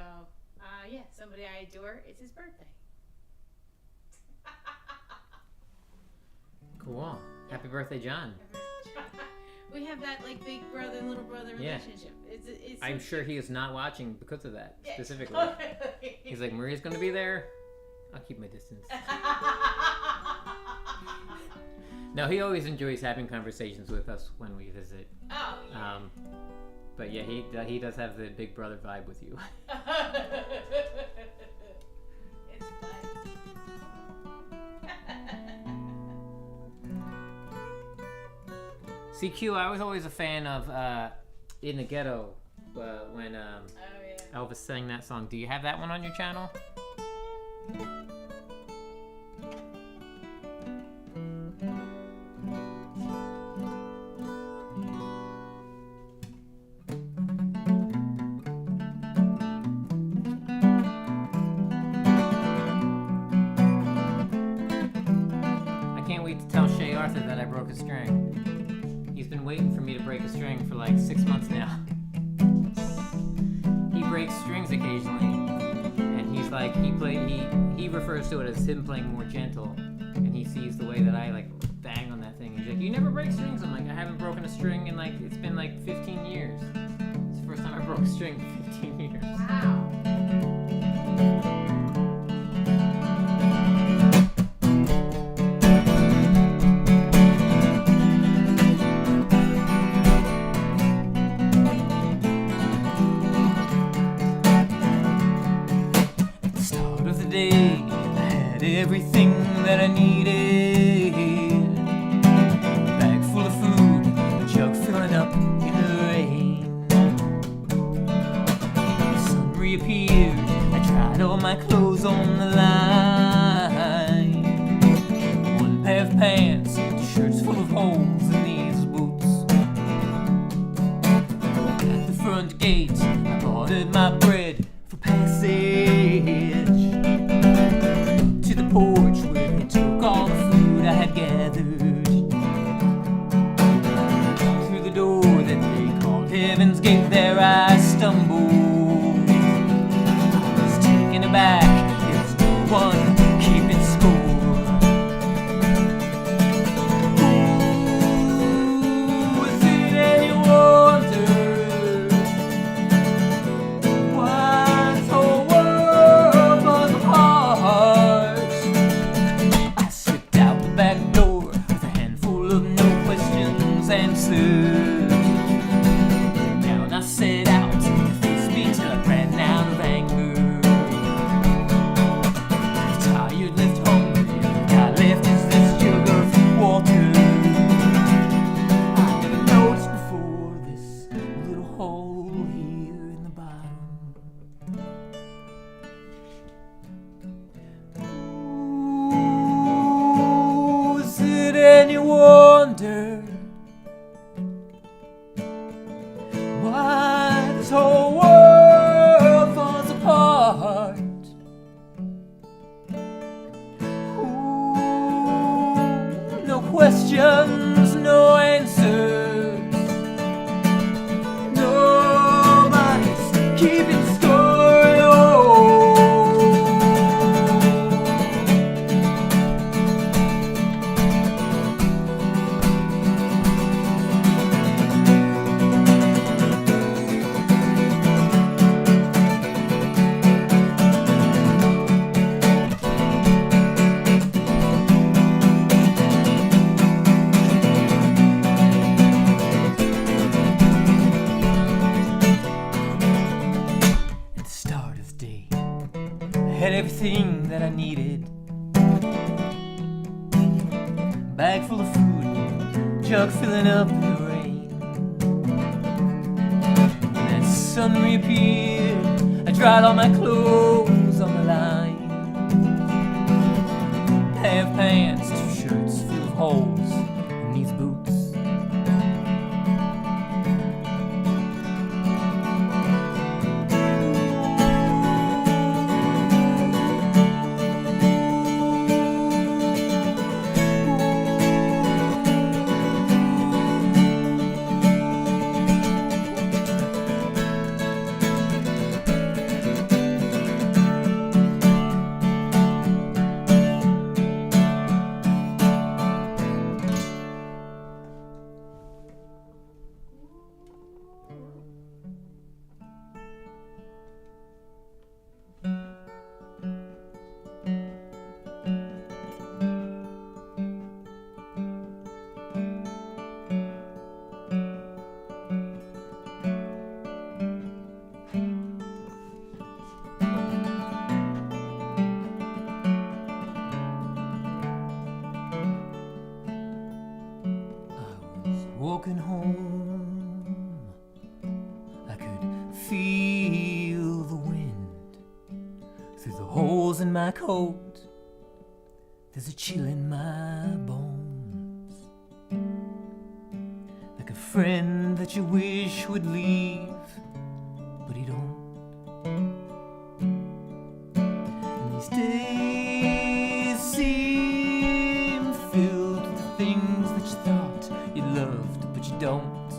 S2: yeah, somebody I adore. It's his birthday.
S1: Cool. Happy birthday, John.
S2: We have that like big brother little brother relationship. It's
S1: I'm sure he is not watching because of that specifically. He's like, Maria's gonna be there. I'll keep my distance. No, he always enjoys having conversations with us when we visit.
S2: Oh yeah.
S1: But yeah, he does have the big brother vibe with you.
S2: It's fun.
S1: CQ, I was always a fan of In the Ghetto when Elvis sang that song. Do you have that one on your channel? I can't wait to tell Shay Arthur that I broke a string. He's been waiting for me to break a string for like 6 months now. He breaks strings occasionally, and he's like, he refers to it as him playing more gentle, and he sees the way that I like bang on that thing. He's like, "You never break strings?" I'm like, "I haven't broken a string in like, it's been like 15 years. It's the first time I broke a string in 15 years.
S2: Wow.
S3: Everything that I needed. A bag full of food, a jug filling up in the rain. The sun reappeared, I tried all my clothes on the line. One pair of pants, shirts full of holes in these boots. At the front gate, I ordered my bread for passage. Porch where they took all the food I had gathered. Through the door that they called Heaven's Gate, there I stumbled. I was taken aback, there was no one keeping score. Ooh, was it any wonder why this whole world falls apart? Back door with a handful of no questions answered. Down I set out to face me till I ran out of anger. Tired, left hungry, I left is this jug of water. I never noticed before this little hole here in the bottom. And you wonder why this whole world falls apart. Ooh, no questions, no answers. Nobody's keeping score. Oh. Had everything that I needed. Bag full of food, jug filling up in the rain. When that sun reappeared, I dried all my clothes on the line. Pair of pants, 2 shirts full of holes Through the holes in my coat, there's a chill in my bones, like a friend that you wish would leave, but he don't. And these days seem filled with the things that you thought you loved, but you don't.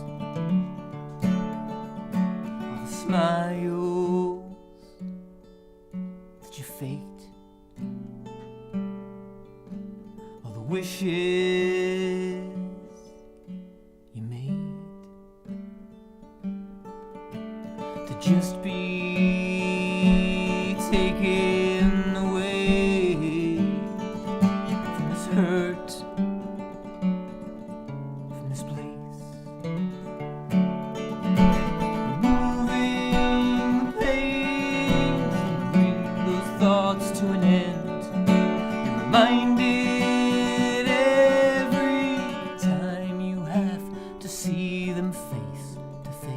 S3: All the smiles that you faked, all the wishes you made to just be taken away from this hurt, from this place. Removing the pain to bring those thoughts to an end. You're reminded every time you have to see them face to face.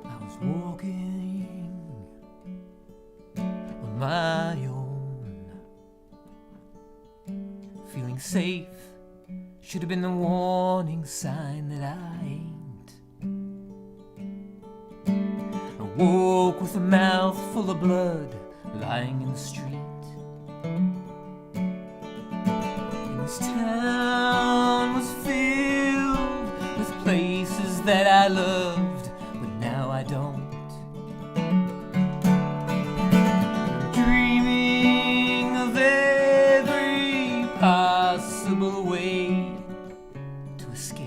S3: I was walking on my own, feeling safe. Should have been the warning sign that I ain't. I woke with a mouth full of blood, lying in the street. And this town was filled with places that I loved, but now I don't. I'm dreaming of every possible way to escape.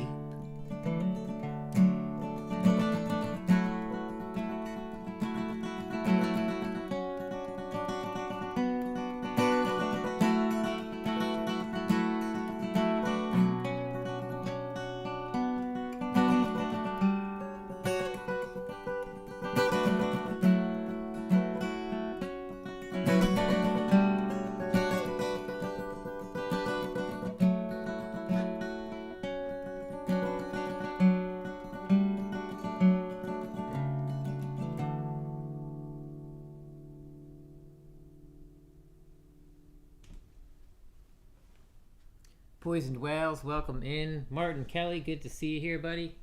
S1: Poisoned Whales, welcome in. Martin Kelly, good to see you here, buddy.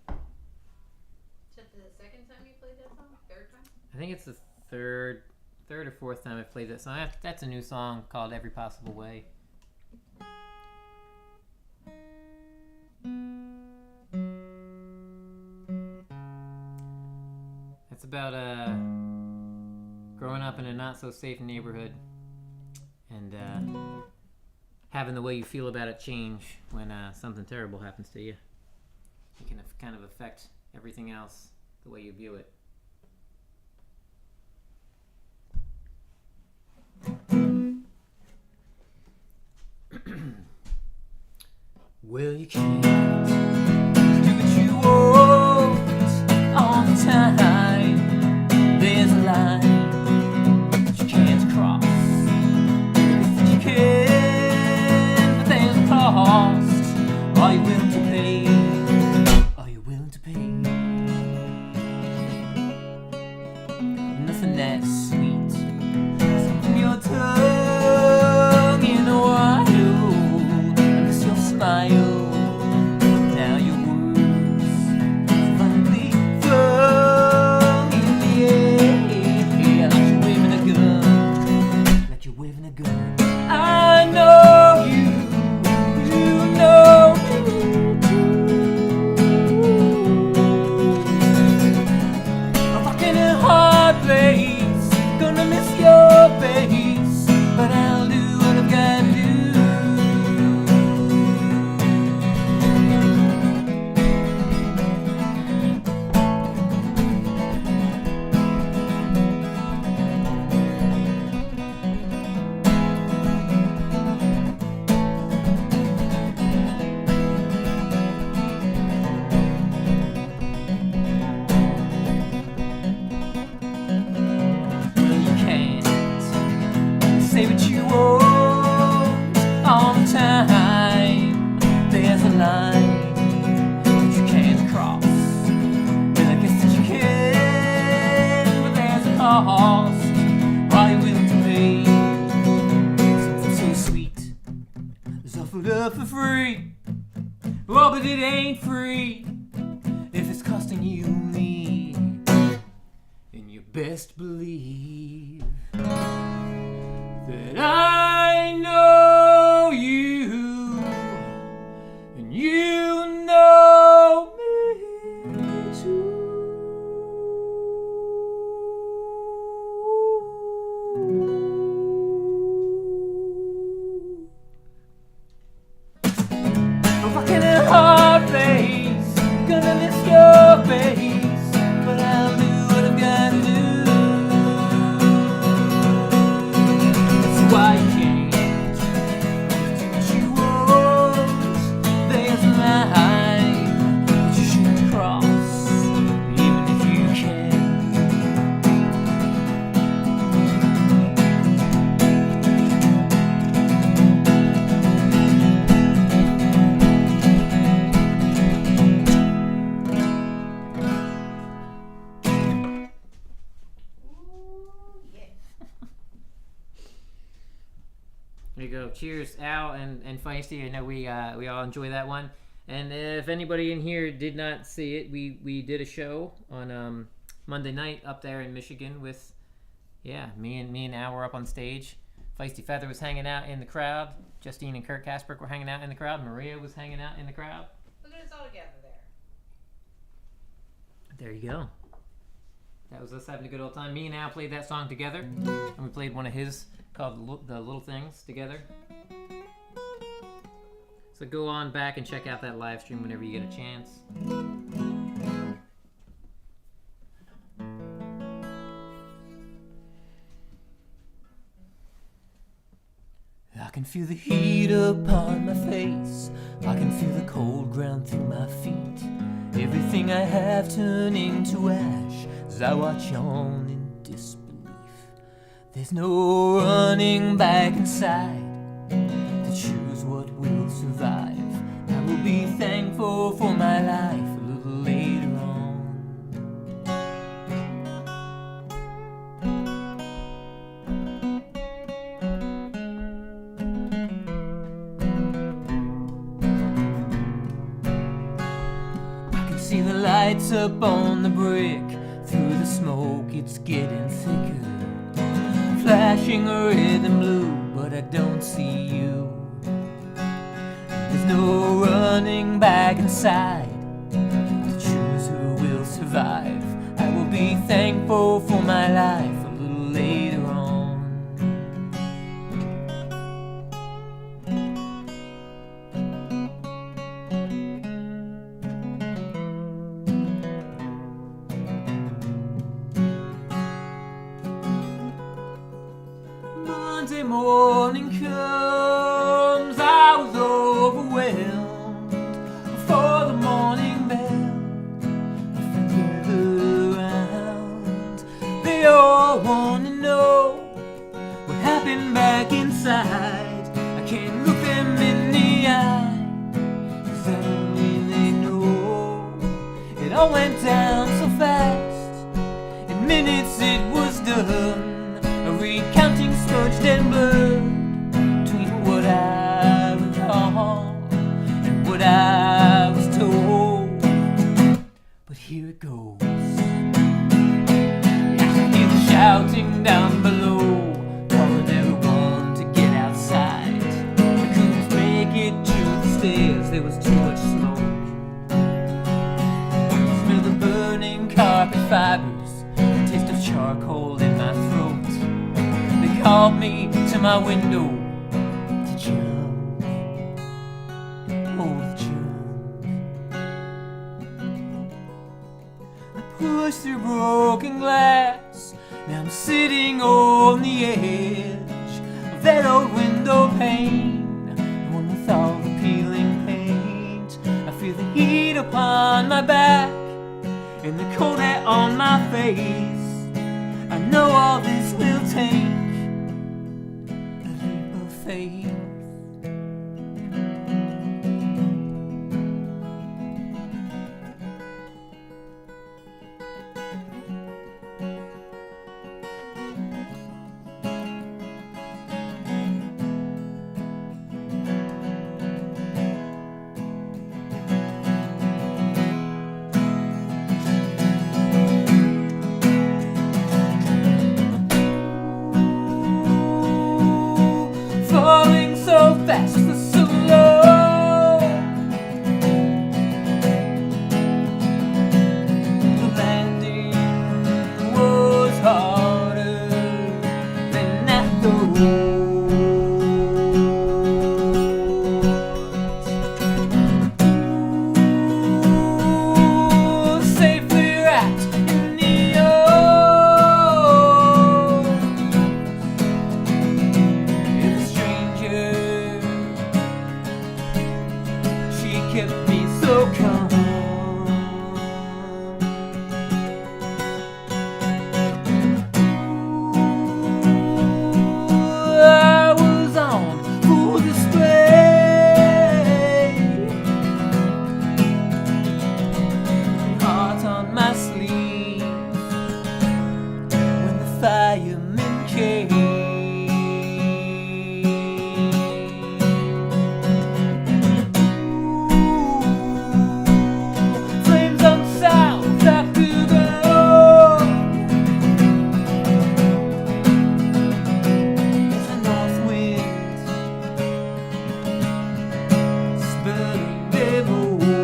S2: Is that the second time you played that song? Third time?
S1: I think it's the third or fourth time I've played that song. That's a new song called Every Possible Way. It's about growing up in a not so safe neighborhood and having the way you feel about it change when something terrible happens to you. It can kind of affect everything else, the way you view it.
S3: Well, you can't do what you want all the time. There's a line that you can't cross. You can, but there's a cost. Are you willing to pay? Are you willing to pay? Nothing that sweet from your tongue in a while. I miss your smile. Now free. Oh, but it ain't free if it's costing you me. And you best believe that I know you, and you know me too. Rockin' a hard place, gonna miss your face, but I'll do what I've gotta do. That's why you can't do what you want. There's a line that you shouldn't cross, even if you can.
S2: Ooh, yeah.
S1: There you go. Cheers, Al and Feisty. I know we all enjoy that one. And if anybody in here did not see it, we did a show on Monday night up there in Michigan with me and Al were up on stage. Feisty Feather was hanging out in the crowd. Justine and Kurt Kasperk were hanging out in the crowd. Maria was hanging out in the crowd.
S2: Look at us all together there.
S1: There you go. That was us having a good old time. Me and Al played that song together, and we played one of his called The Little Things together. So go on back and check out that live stream whenever you get a chance.
S3: I can feel the heat upon my face. I can feel the cold ground through my feet. Everything I have turning to ash as I watch on in disbelief. There's no running back inside to choose what will survive. I will be thankful for my life a little later on. See the lights up on the brick. Through the smoke it's getting thicker, flashing red and blue, but I don't see you. There's no running back inside to choose who will survive. I will be thankful for my life a little later on. Monday morning comes, I was overwhelmed before the morning bell. My friends gathered around, they all want to know what happened back inside. I can't look them in the eye, 'cause I don't really know. It all went down so fast, in minutes it was done. A recounting smudged and blurred between what I recall and what I was told. But here it goes. I can hear the shouting down below, calling everyone to get outside. I couldn't make it to the stairs, there was too much smoke. I smell the burning carpet fibers, the taste of charcoal in my throat. Called me to my window to jump, oh to jump. I pushed through broken glass, now I'm sitting on the edge of that old window pane, the one with all the peeling paint. I feel the heat upon my back and the cold air on my face. I know all this will take faith. so come. I was on full display, heart on my sleeve when the firemen came. Flames on South Africa, there's a north wind spurring them on.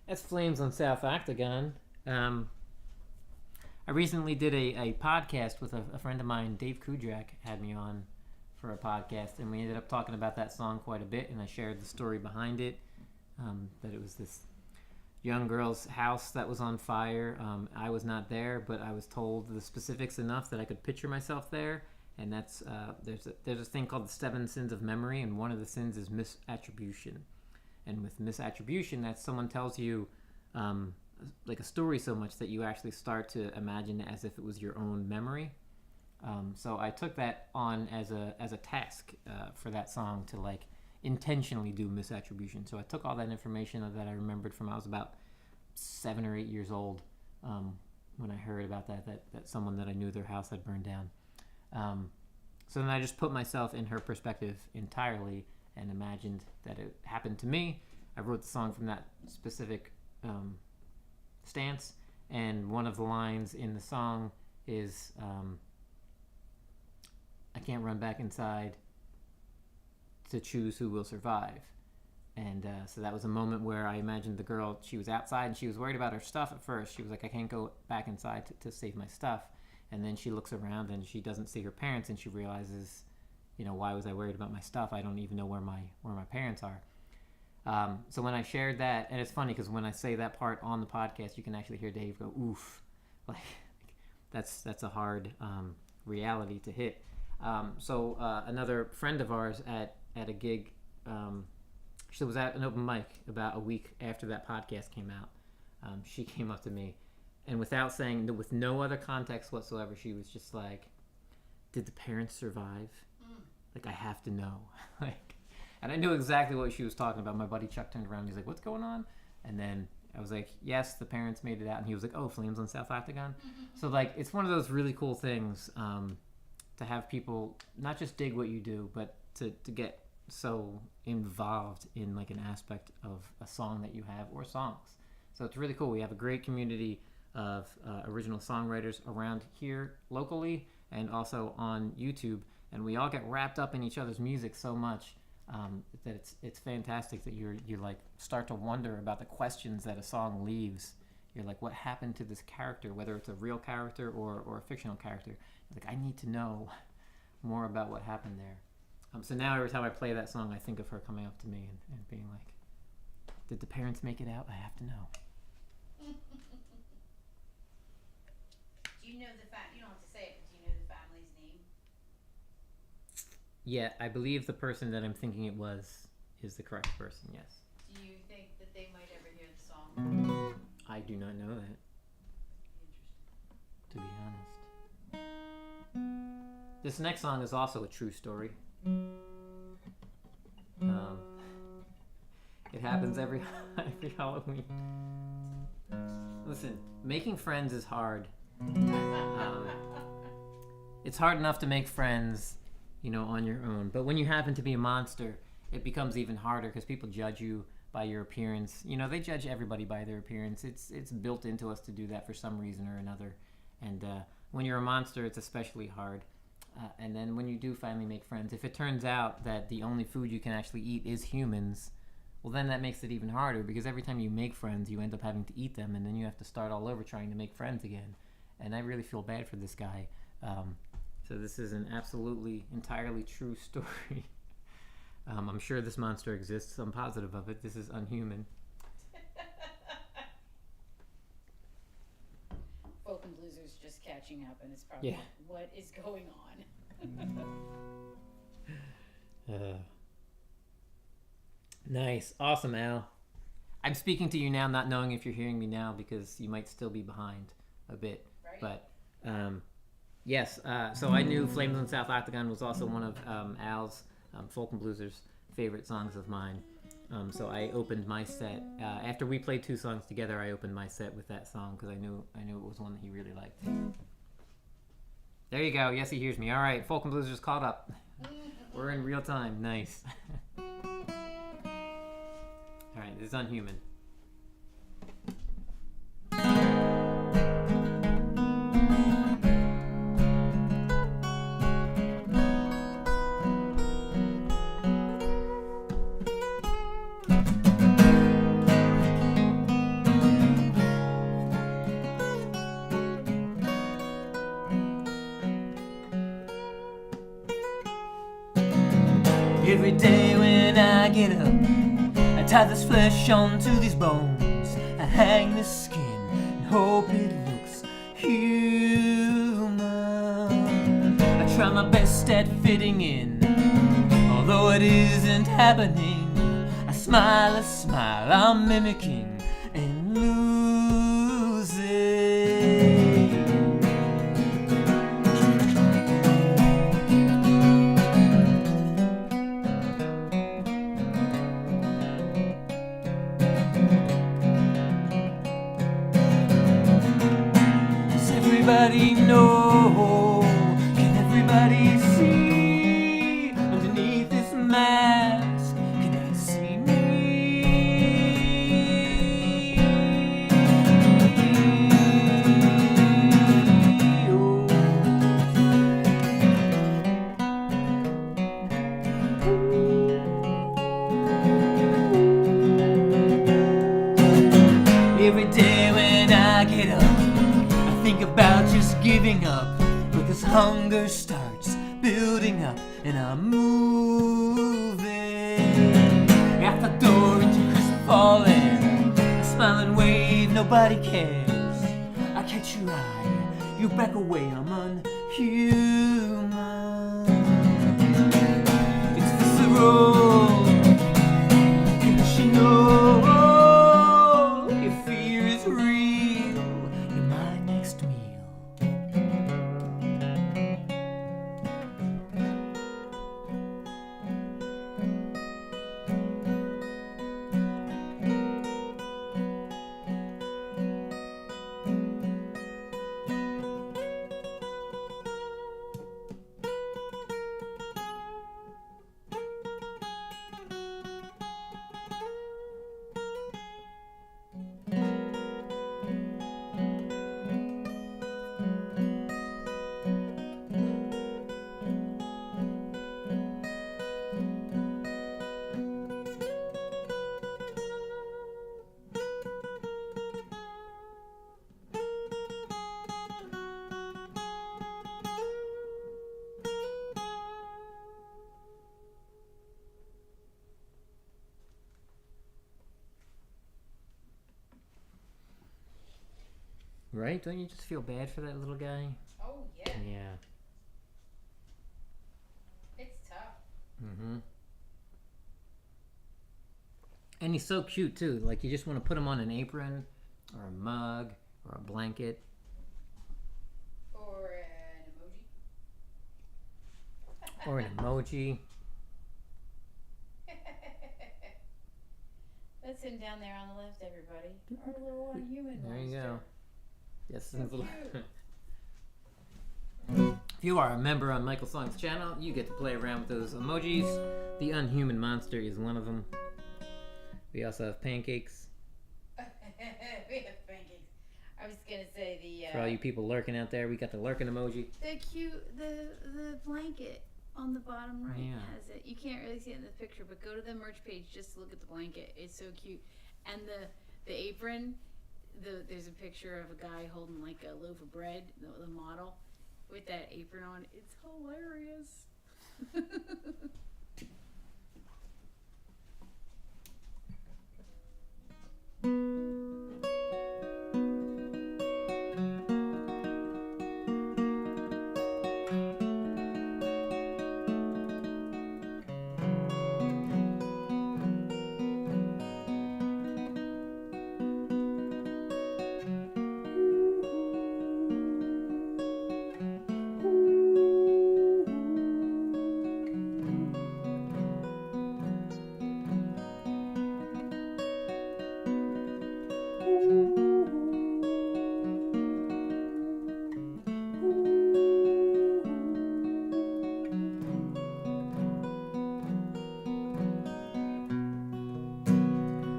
S1: That's Flames on South Octagon. I recently did a podcast with a friend of mine, Dave Kudrak, had me on for a podcast, and we ended up talking about that song quite a bit, and I shared the story behind it, that it was this young girl's house that was on fire. I was not there, but I was told the specifics enough that I could picture myself there, and that's there's a thing called the 7 sins of memory, and one of the sins is misattribution. And with misattribution, that's someone tells you like a story so much that you actually start to imagine it as if it was your own memory. So I took that on as a task for that song to like intentionally do misattribution. So I took all that information that I remembered from I was about 7 or 8 years old when I heard about that someone that I knew their house had burned down. So then I just put myself in her perspective entirely and imagined that it happened to me. I wrote the song from that specific stance, and one of the lines in the song is, I can't run back inside to choose who will survive. And so that was a moment where I imagined the girl, she was outside and she was worried about her stuff at first. She was like, I can't go back inside to save my stuff. And then she looks around and she doesn't see her parents, and she realizes, you know, why was I worried about my stuff? I don't even know where my parents are. So when I shared that, and it's funny because when I say that part on the podcast, you can actually hear Dave go, oof. Like, that's a hard reality to hit. So another friend of ours at a gig, she was at an open mic about a week after that podcast came out. She came up to me, and without saying, with no other context whatsoever, she was just like, did the parents survive? Like, I have to know. Like, and I knew exactly what she was talking about. My buddy Chuck turned around and he's like, what's going on? And then I was like, yes, the parents made it out. And he was like, oh, Flames on South Octagon. So, like, it's one of those really cool things to have people not just dig what you do, but to get so involved in, like, an aspect of a song that you have or songs. So it's really cool. We have a great community of original songwriters around here locally and also on YouTube. And we all get wrapped up in each other's music so much that it's fantastic that you're like start to wonder about the questions that a song leaves. You're like, what happened to this character, whether it's a real character or a fictional character? You're like, I need to know more about what happened there. So now every time I play that song, I think of her coming up to me and being like, did the parents make it out? I have to know.
S2: Do you know you don't have to say it, but do you know the family's name?
S1: Yeah, I believe the person that I'm thinking it was is the correct person, yes.
S2: Do you think that they might ever hear the song?
S1: I do not know that, to be honest. This next song is also a true story. It happens every Halloween. Listen, making friends is hard. It's hard enough to make friends, you know, on your own. But when you happen to be a monster, it becomes even harder because people judge you by your appearance. You know, they judge everybody by their appearance. It's built into us to do that for some reason or another. And when you're a monster, it's especially hard. And then when you do finally make friends, if it turns out that the only food you can actually eat is humans, well, then that makes it even harder, because every time you make friends, you end up having to eat them, and then you have to start all over trying to make friends again. And I really feel bad for this guy. So this is an absolutely, entirely true story. I'm sure this monster exists. I'm positive of it. This is unhuman.
S2: Folk and Bluesers just catching up, and it's probably what is going on.
S1: Nice. Awesome, Al. I'm speaking to you now, not knowing if you're hearing me now, because you might still be behind a bit.
S2: Right.
S1: But yes, so I knew Flames on South Octagon was also one of Al's Folk and Bluesers' favorite songs of mine. So I opened my set after we played 2 songs together. I opened my set with that song because I knew it was one that he really liked. There you go. Yes, he hears me. All right, Folk and Bluesers caught up. We're in real time. Nice. All right, this is Unhuman.
S3: Every day when I get up, I tie this flesh onto these bones. I hang this skin and hope it looks human. I try my best at fitting in, although it isn't happening. I smile a smile I'm mimicking and losing. Everybody know? Can everybody see underneath this mask? Can they see me? Every day when I get up, think about just giving up, but this hunger starts building up and I'm moving. At the door into crisp fall air, I smile and wave, nobody cares. I catch your eye, you back away, I'm unhuman. It's visceral, cause you know your fear is real. You're my next meal.
S1: Right? Don't you just feel bad for that little guy?
S2: Oh yeah,
S1: Yeah.
S2: it's tough.
S1: Mm-hmm. And he's so cute too. Like you just want to put him on an apron, or a mug, or a blanket.
S2: Or an emoji.
S1: Or an emoji.
S2: That's him down there on the left, everybody. Our little unhuman
S1: There you
S2: monster.
S1: go. Yes,
S2: So
S1: little.
S2: cute.
S1: If you are a member on MichaelSongs channel, you get to play around with those emojis. The unhuman monster is one of them. We also have pancakes.
S2: We have pancakes. I was gonna say the
S1: For all you people lurking out there, we got the lurking emoji.
S2: The blanket on the bottom right
S1: Yeah.
S2: has it. You can't really see it in the picture, but go to the merch page just to look at the blanket. It's so cute. And the apron, there's a picture of a guy holding like a loaf of bread, the model, with that apron on. It's hilarious.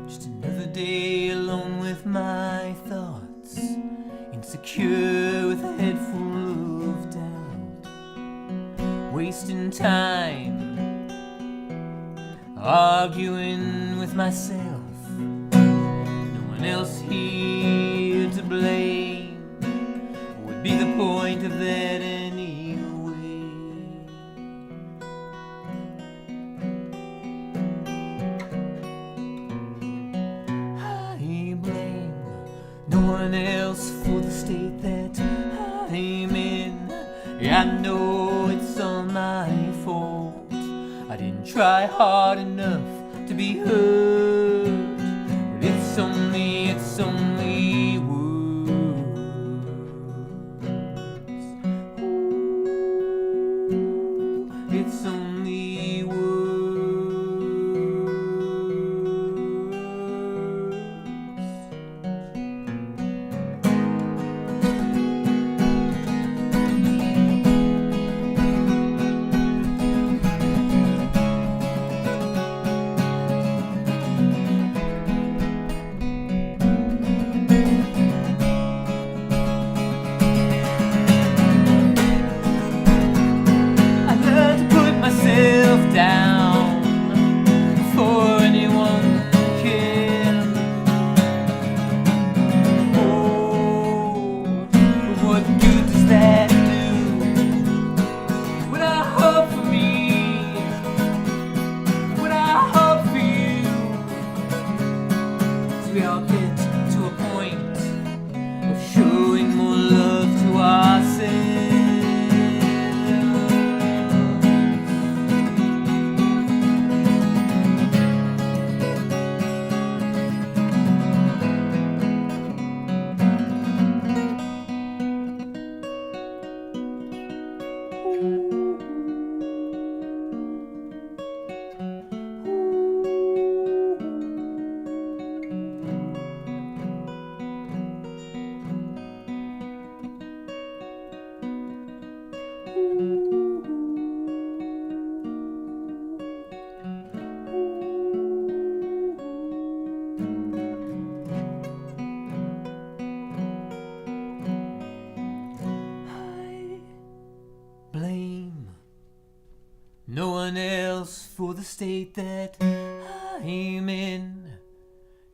S3: Just another day alone with my thoughts, insecure with a head full of doubt, wasting time, arguing with myself. No one else here to blame. What would be the point of that anyway? I blame no one else for the state that I'm in. Yeah, I know it's all my fault. I didn't try hard enough to be heard, but it's only words. Ooh, it's only words. I learned to put myself down before anyone can. Oh, but what good does that do? What I hope for me, what I hope for you, is we all get to a point of showing more love to ourselves. I blame no one else for the state that I'm in.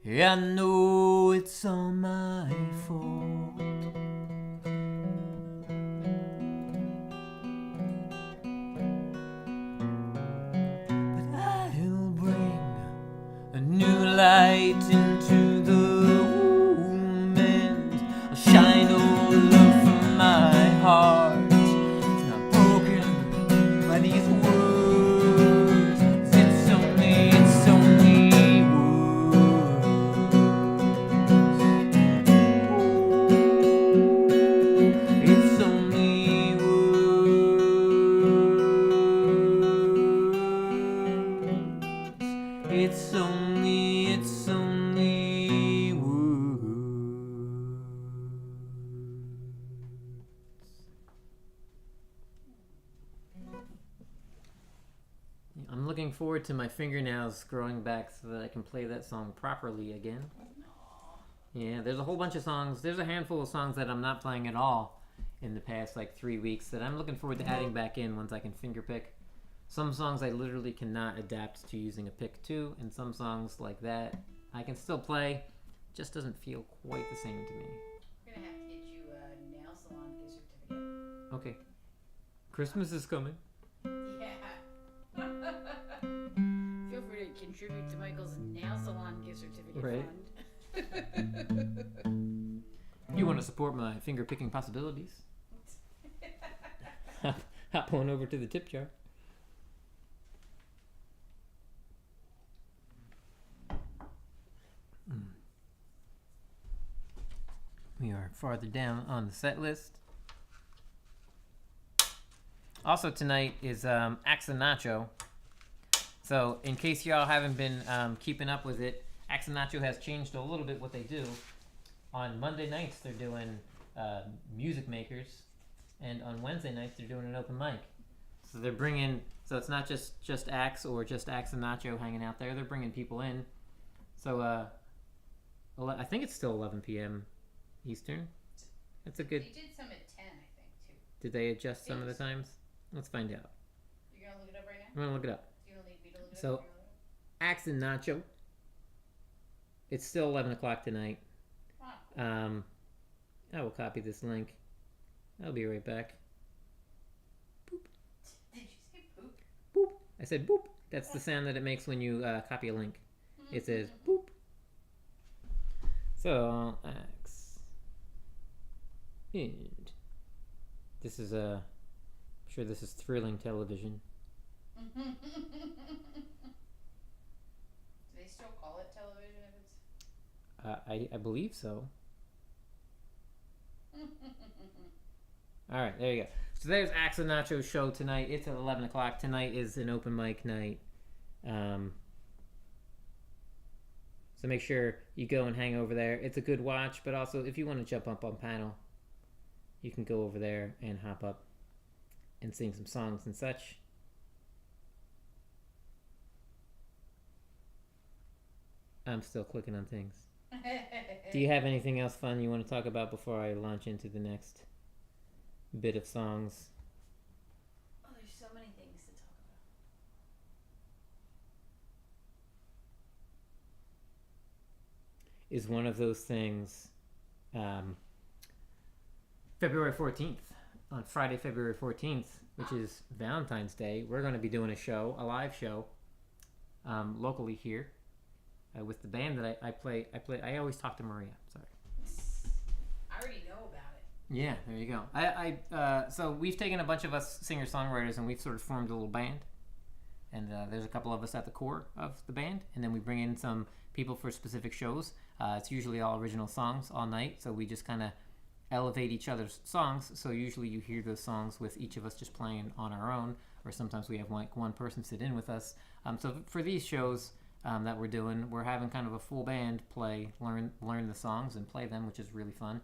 S3: Yeah, I know it's all my fault. But I'll bring a new light into the room, and I'll shine all love from my heart. It's not broken by these words. It's only words. It's only words. It's only words.
S1: I'm looking forward to my fingernails growing back so that I can play that song properly again. Yeah, there's a whole bunch of songs. There's a handful of songs that I'm not playing at all in the past like 3 weeks that I'm looking forward to adding back in once I can finger pick. Some songs I literally cannot adapt to using a pick to, and some songs like that I can still play. Just doesn't feel quite the same to me.
S2: We're gonna have to get you a nail salon gift certificate.
S1: Okay. Christmas is coming.
S2: Yeah. Feel free to contribute to Michael's nail salon gift certificate
S1: Right.
S2: fund.
S1: You want to support my finger picking possibilities? Hop on over to the tip jar. We are farther down on the set list. Also tonight is Axe and Nacho. So in case y'all haven't been keeping up with it, Axe and Nacho has changed a little bit what they do. On Monday nights they're doing music makers, and on Wednesday nights they're doing an open mic. So they're bringing, so it's not just Axe or just Axe and Nacho hanging out there. They're bringing people in. So I think it's still 11 p.m. Eastern. That's a good.
S2: They did some at 10, I think, too.
S1: Did they adjust some of the times? Let's find out.
S2: You're gonna look it up right now?
S1: I'm gonna look it up.
S2: You don't need me to look it
S1: So-
S2: up?
S1: Axe and Nacho. It's still 11 o'clock tonight.
S2: Wow.
S1: I will copy this link. I'll be right back.
S2: Did you say poop?
S1: Boop. I said boop. That's the sound that it makes when you copy a link. It says boop. So, Axe. And this is I'm sure this is thrilling television.
S2: Do they still call it television if it's...
S1: I believe so. Alright, there you go. So there's Axe and Nacho's show tonight. It's at 11 o'clock. Tonight is an open mic night. So make sure you go and hang over there. It's a good watch, but also if you want to jump up on panel, you can go over there and hop up and sing some songs and such. I'm still clicking on things. Do you have anything else fun you want to talk about before I launch into the next bit of songs?
S2: Oh, there's so many things to talk about.
S1: Is one of those things February 14th, on Friday, February 14th, which is Valentine's Day, we're going to be doing a show, a live show, locally here, with the band that I play. I always talk to Maria. Sorry.
S2: I already know about it.
S1: Yeah, there you go. So we've taken a bunch of us singer-songwriters and we've sort of formed a little band. And there's a couple of us at the core of the band, and then we bring in some people for specific shows. It's usually all original songs all night, so we just kind of elevate each other's songs. So usually you hear those songs with each of us just playing on our own, or sometimes we have like one person sit in with us. So for these shows that we're doing, we're having kind of a full band play, learn the songs and play them, which is really fun.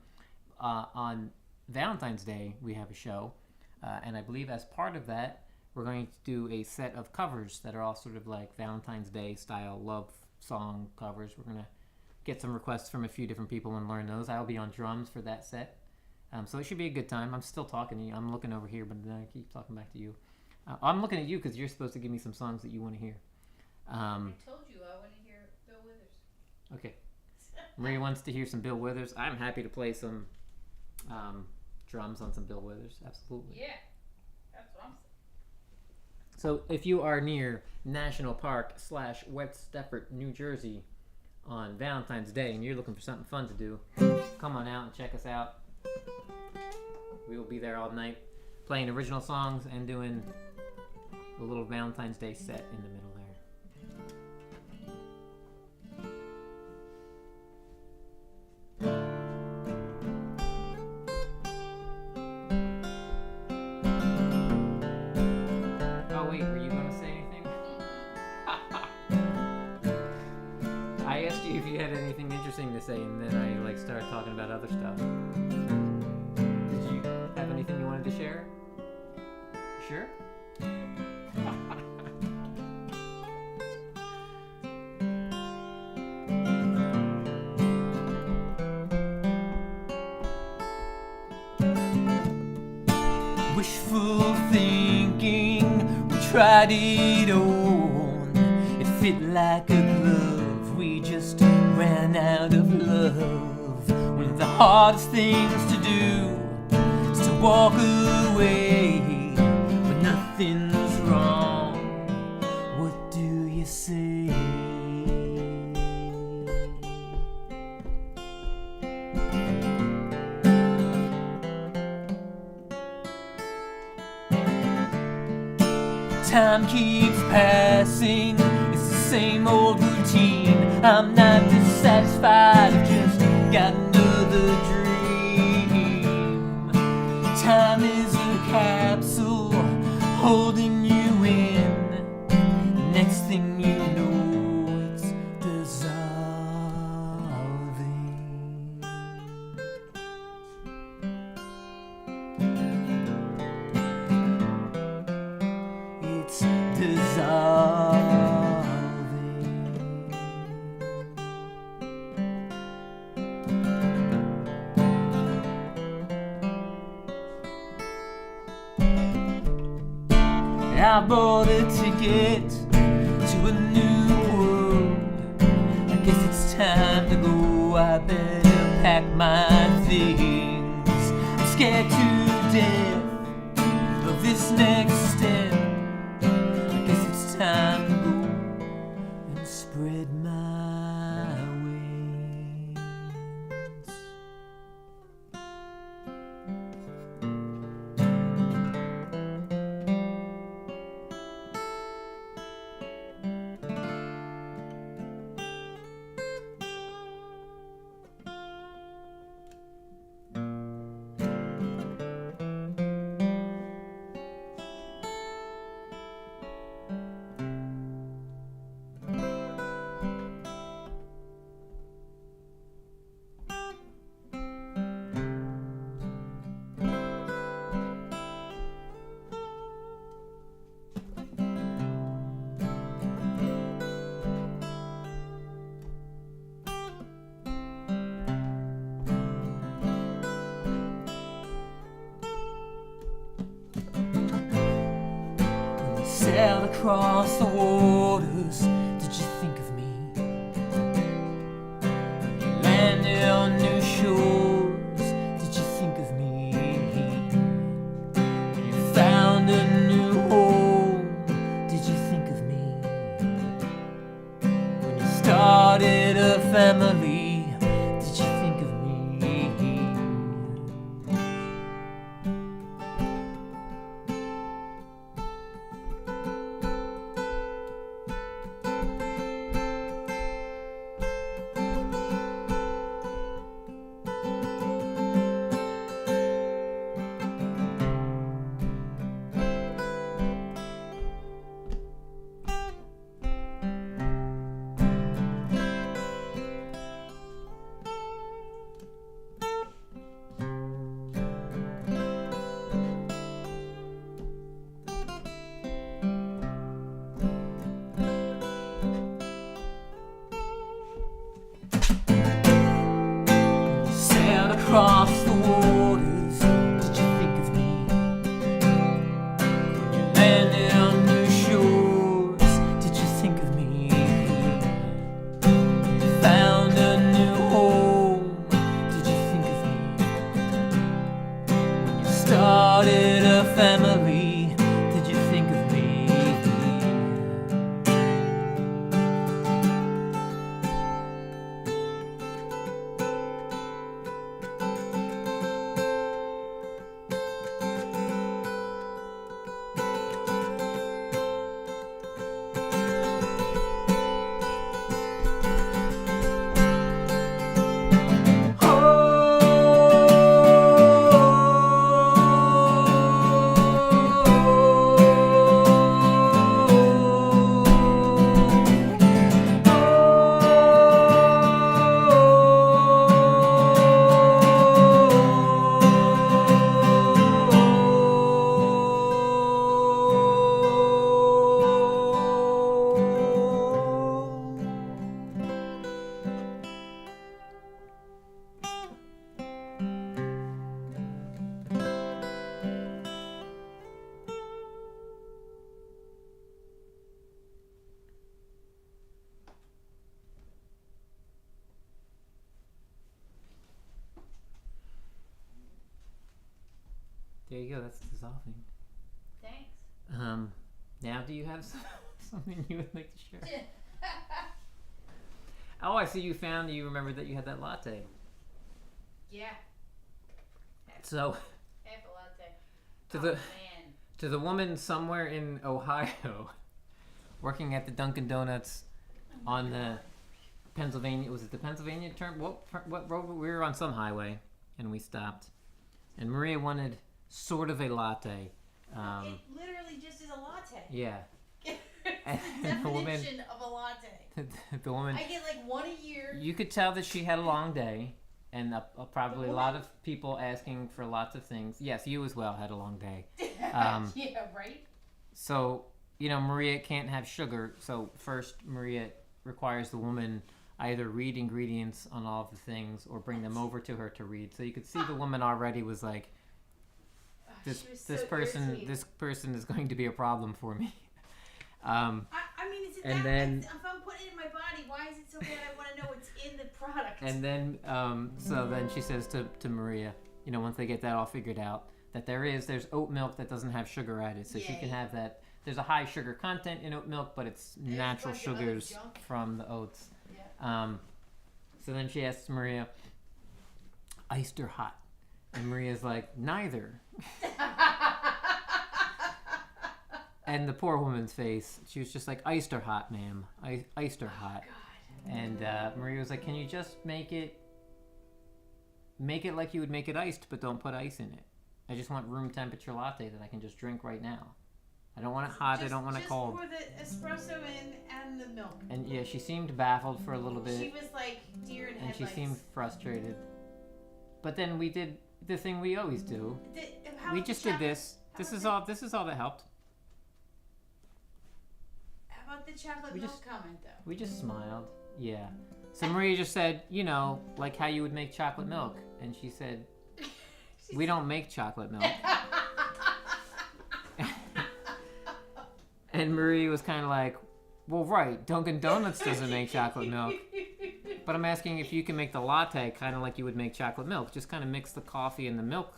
S1: On Valentine's Day, we have a show, and I believe as part of that, we're going to do a set of covers that are all sort of like Valentine's Day style love song covers. We're going to get some requests from a few different people and learn those. I'll be on drums for that set. So it should be a good time. I'm still talking to you. I'm looking over here, but then I keep talking back to you. I'm looking at you because you're supposed to give me some songs that you want to hear.
S2: I told you I want to hear Bill Withers.
S1: Okay. Maria wants to hear some Bill Withers. I'm happy to play some drums on some Bill Withers. Absolutely.
S2: Yeah, that's what I'm saying.
S1: So if you are near National Park / Weds Dec, New Jersey on Valentine's Day and you're looking for something fun to do, come on out and check us out. We will be there all night playing original songs and doing a little Valentine's Day set in the middle there. Oh wait, were you going to say anything? I asked you if you had anything interesting to say, and then I started talking about other stuff. Did you have anything you wanted to share? Sure?
S3: thinking we tried it on. It fit like a glove, we just ran out of love. One of the hardest things to do is to walk away when nothing's wrong. What do you say? Time keeps passing, it's the same old routine. I'm not dissatisfied, I've just got another dream. Time is a capsule holding you in. Next thing you know, it's dissolving. It's dissolving. I bought a ticket to a new world. I guess it's time to go, I better pack my things. I'm scared to death of this next step. I guess it's time to go and spread my wings. Sailed across the waters, did you think of me? You landed on new shores, did you think of me? You found a new home, did you think of me? When you started a family, did you think of me?
S1: there you go. That's dissolving.
S2: Thanks.
S1: Now do you have something you would like to share? Oh, I see you remembered that you had that latte.
S2: Yeah.
S1: So,
S2: Half a latte.
S1: to
S2: Man.
S1: the woman somewhere in Ohio working at the Dunkin' Donuts on the Pennsylvania, was it the Pennsylvania turn? What road? We were on some highway and we stopped. And Maria wanted sort of a latte.
S2: It literally just is a latte.
S1: Yeah.
S2: Definition of a latte.
S1: The woman.
S2: I get like one a year.
S1: You could tell that she had a long day, and probably a lot of people asking for lots of things. Yes, you as well had a long day.
S2: Yeah, right?
S1: So, Maria can't have sugar. So first, Maria requires the woman either read ingredients on all of the things or bring them over to her to read. So you could see the woman already was like, this person is going to be a problem for me.
S2: I mean, is it
S1: and
S2: that?
S1: then,
S2: if I'm putting it in my body, why is it so bad? I want to know what's in the product.
S1: And then, so then she says to Maria, once they get that all figured out, that there's oat milk that doesn't have sugar added, so she can have that. There's a high sugar content in oat milk, but it's natural sugars from the oats. Yeah. So then she asks Maria, iced or hot? And Maria's like, neither. And the poor woman's face, she was just like, iced or hot, ma'am? Iced or hot? God. And Maria was like, can you just make it like you would make it iced, but don't put ice in it? I just want room temperature latte that I can just drink right now. I don't want it hot, I don't want it cold.
S2: Just pour the espresso in and the milk.
S1: And yeah, she seemed baffled for a little bit.
S2: She was like deer in headlights.
S1: And she seemed frustrated. But then we did the thing we always do. We just did this. This is all that helped.
S2: How about the chocolate milk comment, though?
S1: We just smiled. Yeah. So Maria just said, like how you would make chocolate milk. And she said, we don't make chocolate milk. And Maria was kind of like, well, right, Dunkin' Donuts doesn't make chocolate milk. But I'm asking if you can make the latte kind of like you would make chocolate milk. Just kind of mix the coffee and the milk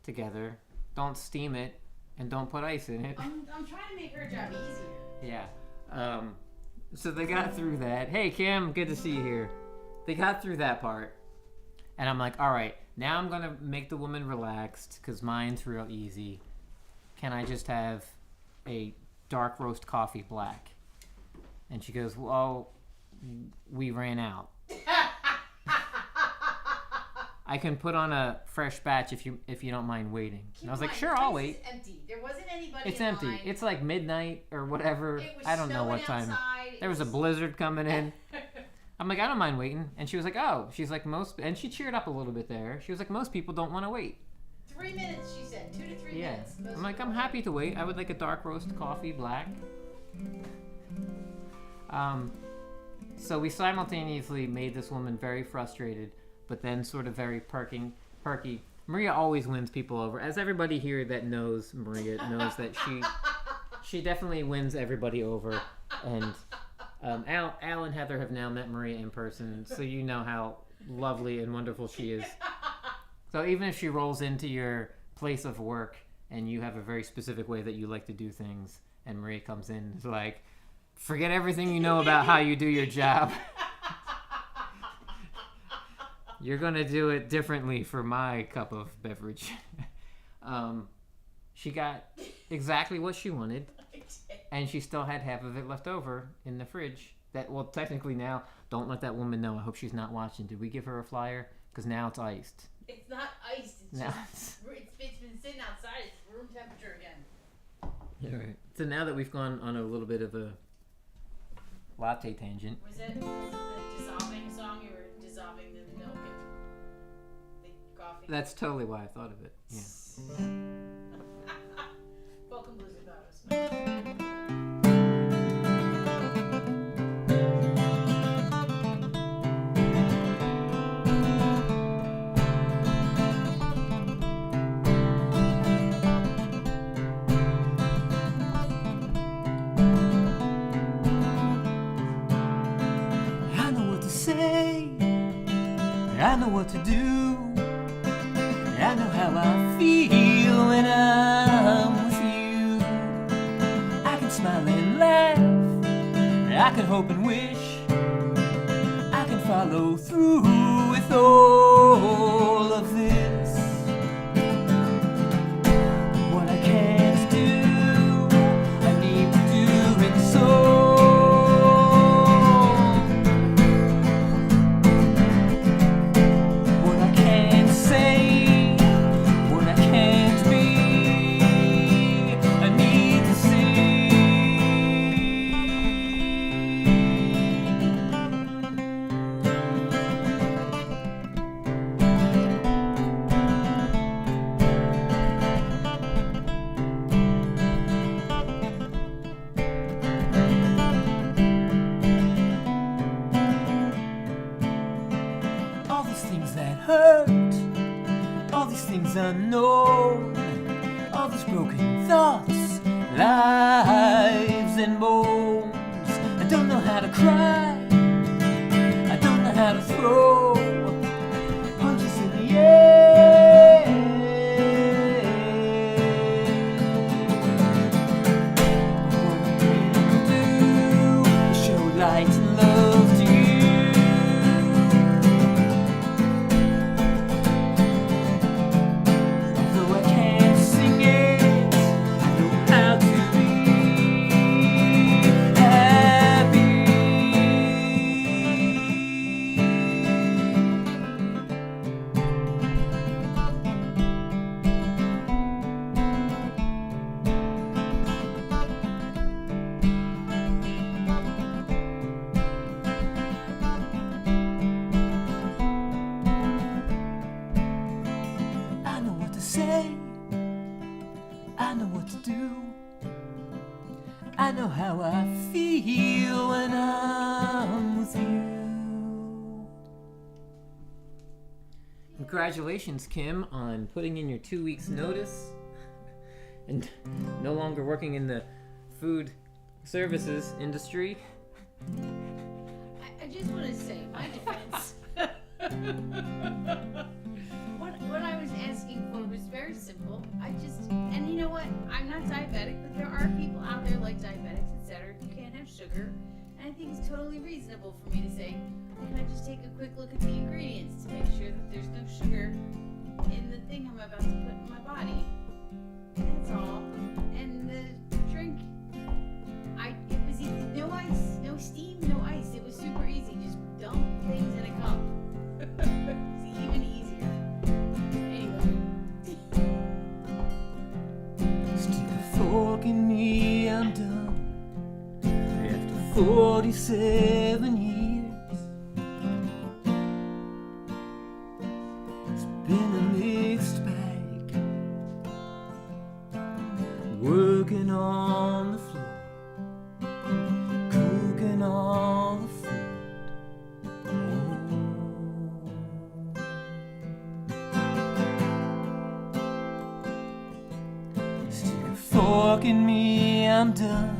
S1: together. Don't steam it, and don't put ice in it.
S2: I'm trying to make her job easier.
S1: Yeah. So they got through that. Hey, Kim, good to see you here. They got through that part. And I'm like, all right, now I'm going to make the woman relaxed because mine's real easy. Can I just have a dark roast coffee black? And she goes, well, we ran out. I can put on a fresh batch if you don't mind waiting. And I was like, sure, I'll wait.
S2: It's empty. There wasn't anybody.
S1: It's empty.
S2: Line.
S1: It's like midnight or whatever. I don't know what time.
S2: Outside.
S1: There was a blizzard coming in. I'm like, I don't mind waiting. And she was like, oh. She's like, and she cheered up a little bit there. She was like, most people don't want to wait.
S2: 3 minutes, she said. 2 to 3 minutes.
S1: Yeah. I'm like, I'm happy to wait. I would like a dark roast coffee black. So we simultaneously made this woman very frustrated, but then sort of very perky. Maria always wins people over. As everybody here that knows Maria knows that she definitely wins everybody over. And Al and Heather have now met Maria in person, so you know how lovely and wonderful she is. So even if she rolls into your place of work and you have a very specific way that you like to do things, and Maria comes in and is like, forget everything you know about how you do your job. You're going to do it differently for my cup of beverage. She got exactly what she wanted, and she still had half of it left over in the fridge. Technically now, don't let that woman know. I hope she's not watching. Did we give her a flyer? Because now it's iced.
S2: It's not iced. It's been sitting outside. It's room temperature again.
S1: All right. So now that we've gone on a little bit of a latte tangent.
S2: Was it the dissolving song? You were dissolving the milk and the coffee?
S1: That's totally why I thought of it. Yeah.
S2: Welcome, Blues and Photos.
S3: I know what to do. I know how I feel when I can hope and wish I can follow through with all of this. What I can't do, I need to do in song. What I can't say, what I can't be, I need to see. All these things that hurt, all these things unknown, all these broken thoughts, lives and bones. I don't know how to cry, I don't know how to throw punches in the air. What I can do is show light and love to you. Although I can't sing it, I know how to be happy. I know what to say, I know what to do, I know how I feel when I'm with you. Congratulations, Kim, on putting in your 2 weeks notice and no longer working in the food services industry.
S2: I just want to say, my defense. What I was asking for was very simple. And you know what? I'm not diabetic, but there are people out there like diabetics, etc., who can't have sugar. And I think it's totally reasonable for me to say, can I just take a quick look at the ingredients to make sure that there's no sugar in the thing I'm about to put in my body? That's all. And the drink, it was no ice, no steam, no ice. It was super easy. Just dump things in a cup. It's even easier. Anyway.
S3: Stick a fork in me, I'm done. After 47 years, it's been a mixed bag. Working on the floor, cooking all the food. Stick a fork in me, I'm done.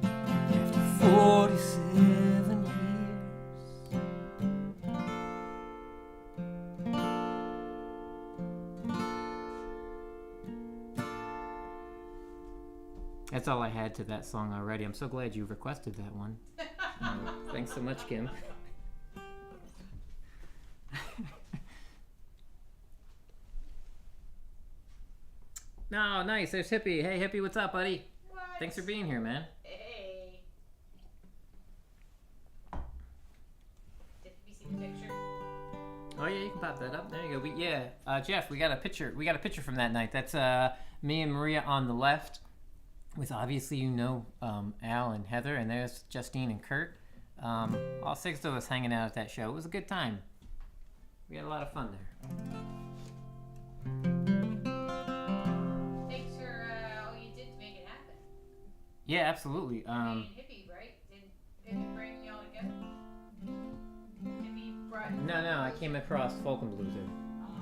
S3: After 47 years. That's all I had to that song already. I'm so glad you requested that one. Thanks so much, Kim. No, nice. There's Hippie. Hey, Hippie, what's up, buddy?
S2: What?
S3: Thanks for being here, man.
S2: Hey. Did you see the picture?
S3: Oh yeah, you can pop that up. There you go. Jeff, we got a picture. We got a picture from that night. That's me and Maria on the left, with obviously Al and Heather, and there's Justine and Kurt. All 6 of us hanging out at that show. It was a good time. We had a lot of fun there.
S2: Thanks for all you did to make it happen.
S3: Yeah, absolutely.
S2: Hippie, right? Did Hippie bring y'all together? Hippie brought.
S3: No, I came across Folk and Blueser.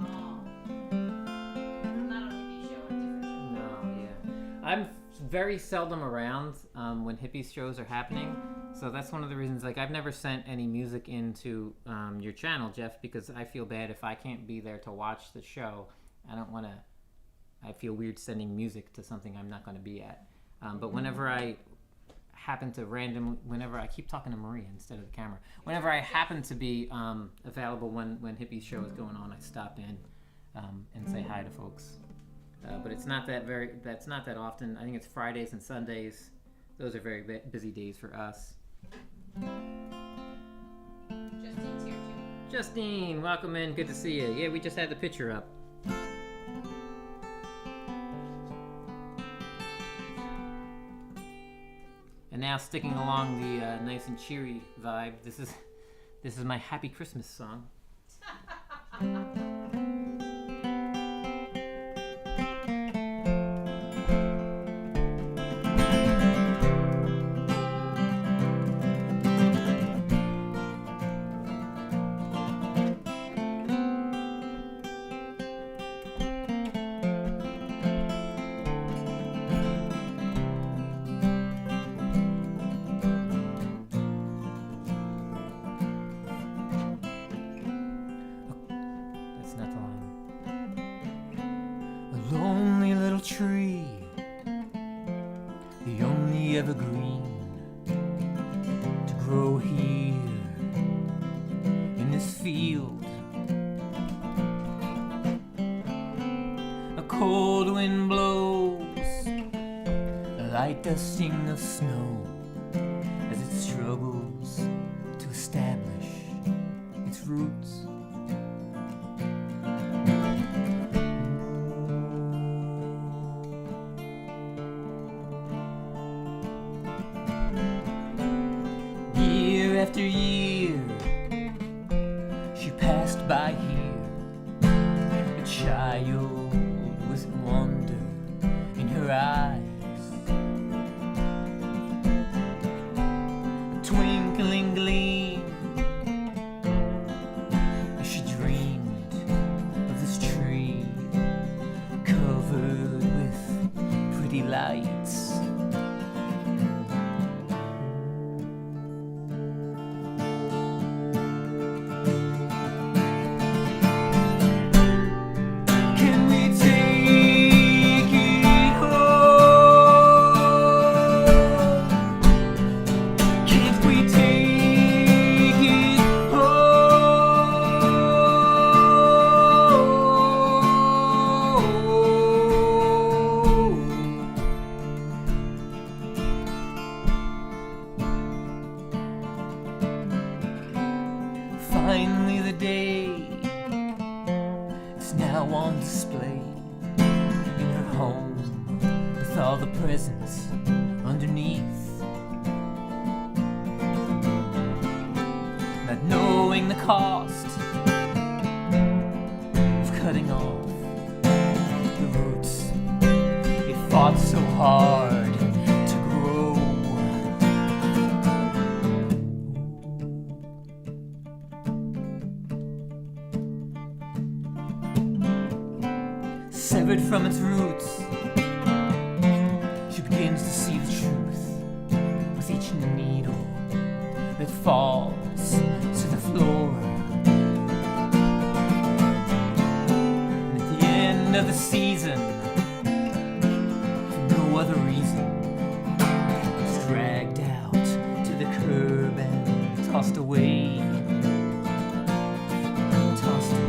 S2: Oh. I'm not on Hippie show, on a different show.
S3: No, yeah. I'm very seldom around when Hippie shows are happening. So that's one of the reasons, like, I've never sent any music into your channel, Jeff, because I feel bad if I can't be there to watch the show. I feel weird sending music to something I'm not going to be at. But whenever I
S1: happen to whenever I keep talking to Maria instead of the camera, whenever I happen to be available when Hippie's show is going on, I stop in and say hi to folks. But it's not that's not that often. I think it's Fridays and Sundays. Those are very busy days for us.
S2: Justine's here too.
S1: Justine, welcome in. Good to see you. Yeah, we just had the picture up. And now, sticking along the nice and cheery vibe, this is my Happy Christmas song. Lonely little tree, the only evergreen to grow here in this field. A cold wind blows, a light dusting of snow as it struggles to establish its roots. After year, she passed by here, a child with wonder in her eyes, a twinkling gleam as she dreamed of this tree covered with pretty lights. Finally the day is now on display in her home with all the presents underneath. Not knowing the cost of cutting off the roots it fought so hard to grow. Severed from its roots, she begins to see the truth with each needle that falls to the floor. And at the end of the season, for no other reason, it's dragged out to the curb and tossed away. Tossed away.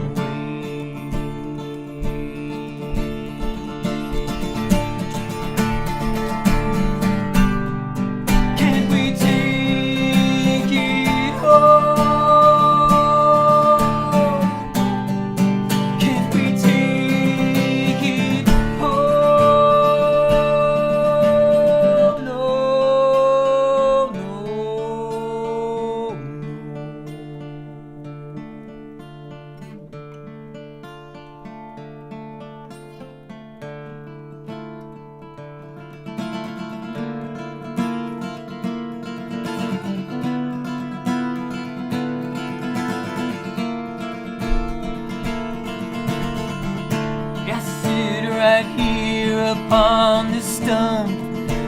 S1: Right here upon this stump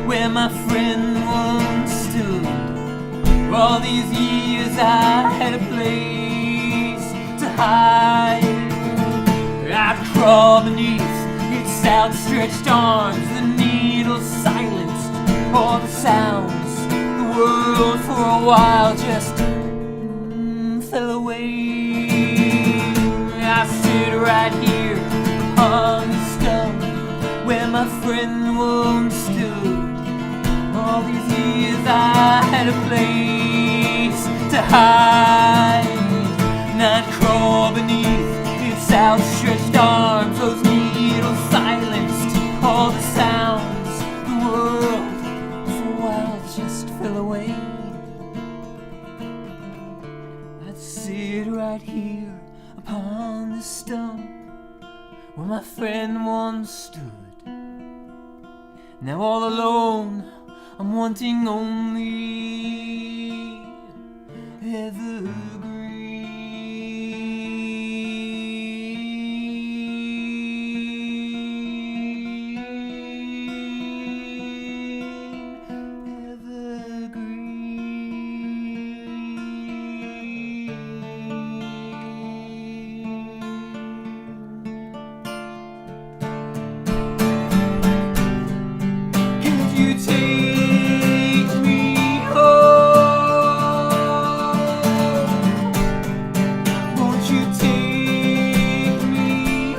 S1: where my friend once stood. For all these years I had a place to hide. I'd crawl beneath outstretched arms, the needle silenced, all the sounds
S3: world for a while just fell away. I sit right here on the stump where my friend once stood. All these years I had a place to hide, and I'd crawl beneath its outstretched arms. Those needles silenced all the sounds. The world for a while just fell away. I'd sit right here upon the stump where my friend once stood. Now all alone, I'm wanting only evergreen. You take me home. Won't you take me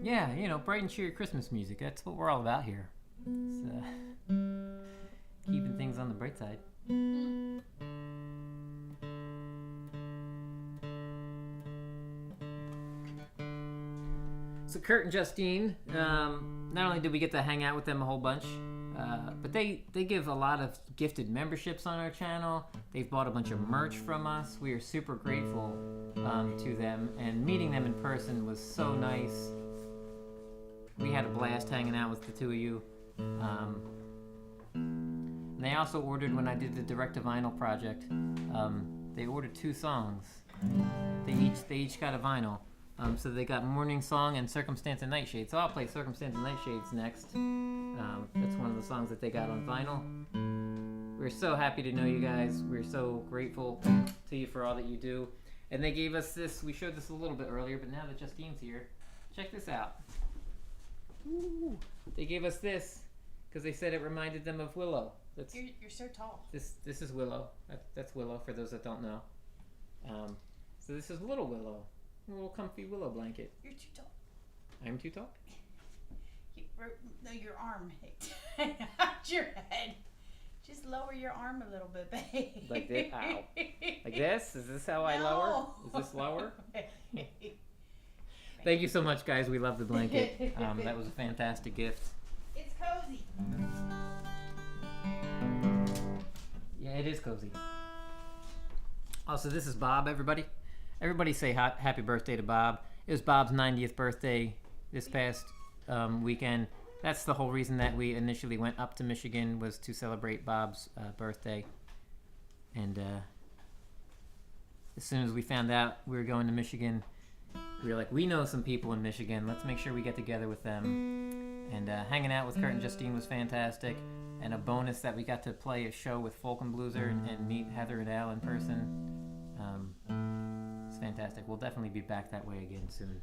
S3: Yeah, you know, bright and cheery Christmas music. That's what we're all about here. It's, keeping things on the bright side. So Kurt and Justine, not only did we get to hang out with them a whole bunch, but they give a lot of gifted memberships on our channel. They've bought a bunch of merch from us. We are super grateful to them, and meeting them in person was so nice. We had a blast hanging out with the two of you. And they also ordered, when I did the direct-to-vinyl project, they ordered 2 songs. They each got a vinyl. So they got Morning Song and Circumstance and Nightshade. So I'll play Circumstance and Nightshades next. That's one of the songs that they got on vinyl. We're so happy to know you guys. We're so grateful to you for all that you do. And they gave us this. We showed this a little bit earlier, but now that Justine's here, check this out. Ooh. They gave us this because they said it reminded them of Willow.
S2: You're so tall.
S3: This is Willow. That's Willow for those that don't know. So this is Little Willow. A little comfy willow blanket.
S2: You're too tall.
S3: I'm too tall?
S2: No, your arm. Not your head. Just lower your arm a little bit, babe.
S3: Like this? Ow. Like this? Is this how I lower? Is this lower? Thank you so much, guys. We love the blanket. That was a fantastic gift.
S2: It's cozy.
S3: Yeah, it is cozy. Also, this is Bob, everybody. Everybody say happy birthday to Bob. It was Bob's 90th birthday this past weekend. That's the whole reason that we initially went up to Michigan, was to celebrate Bob's birthday. And as soon as we found out we were going to Michigan, we were like, we know some people in Michigan. Let's make sure we get together with them. And hanging out with Kurt and Justine was fantastic. And a bonus that we got to play a show with Folk and Blueser and meet Heather and Al in person. It's fantastic. We'll definitely be back that way again soon.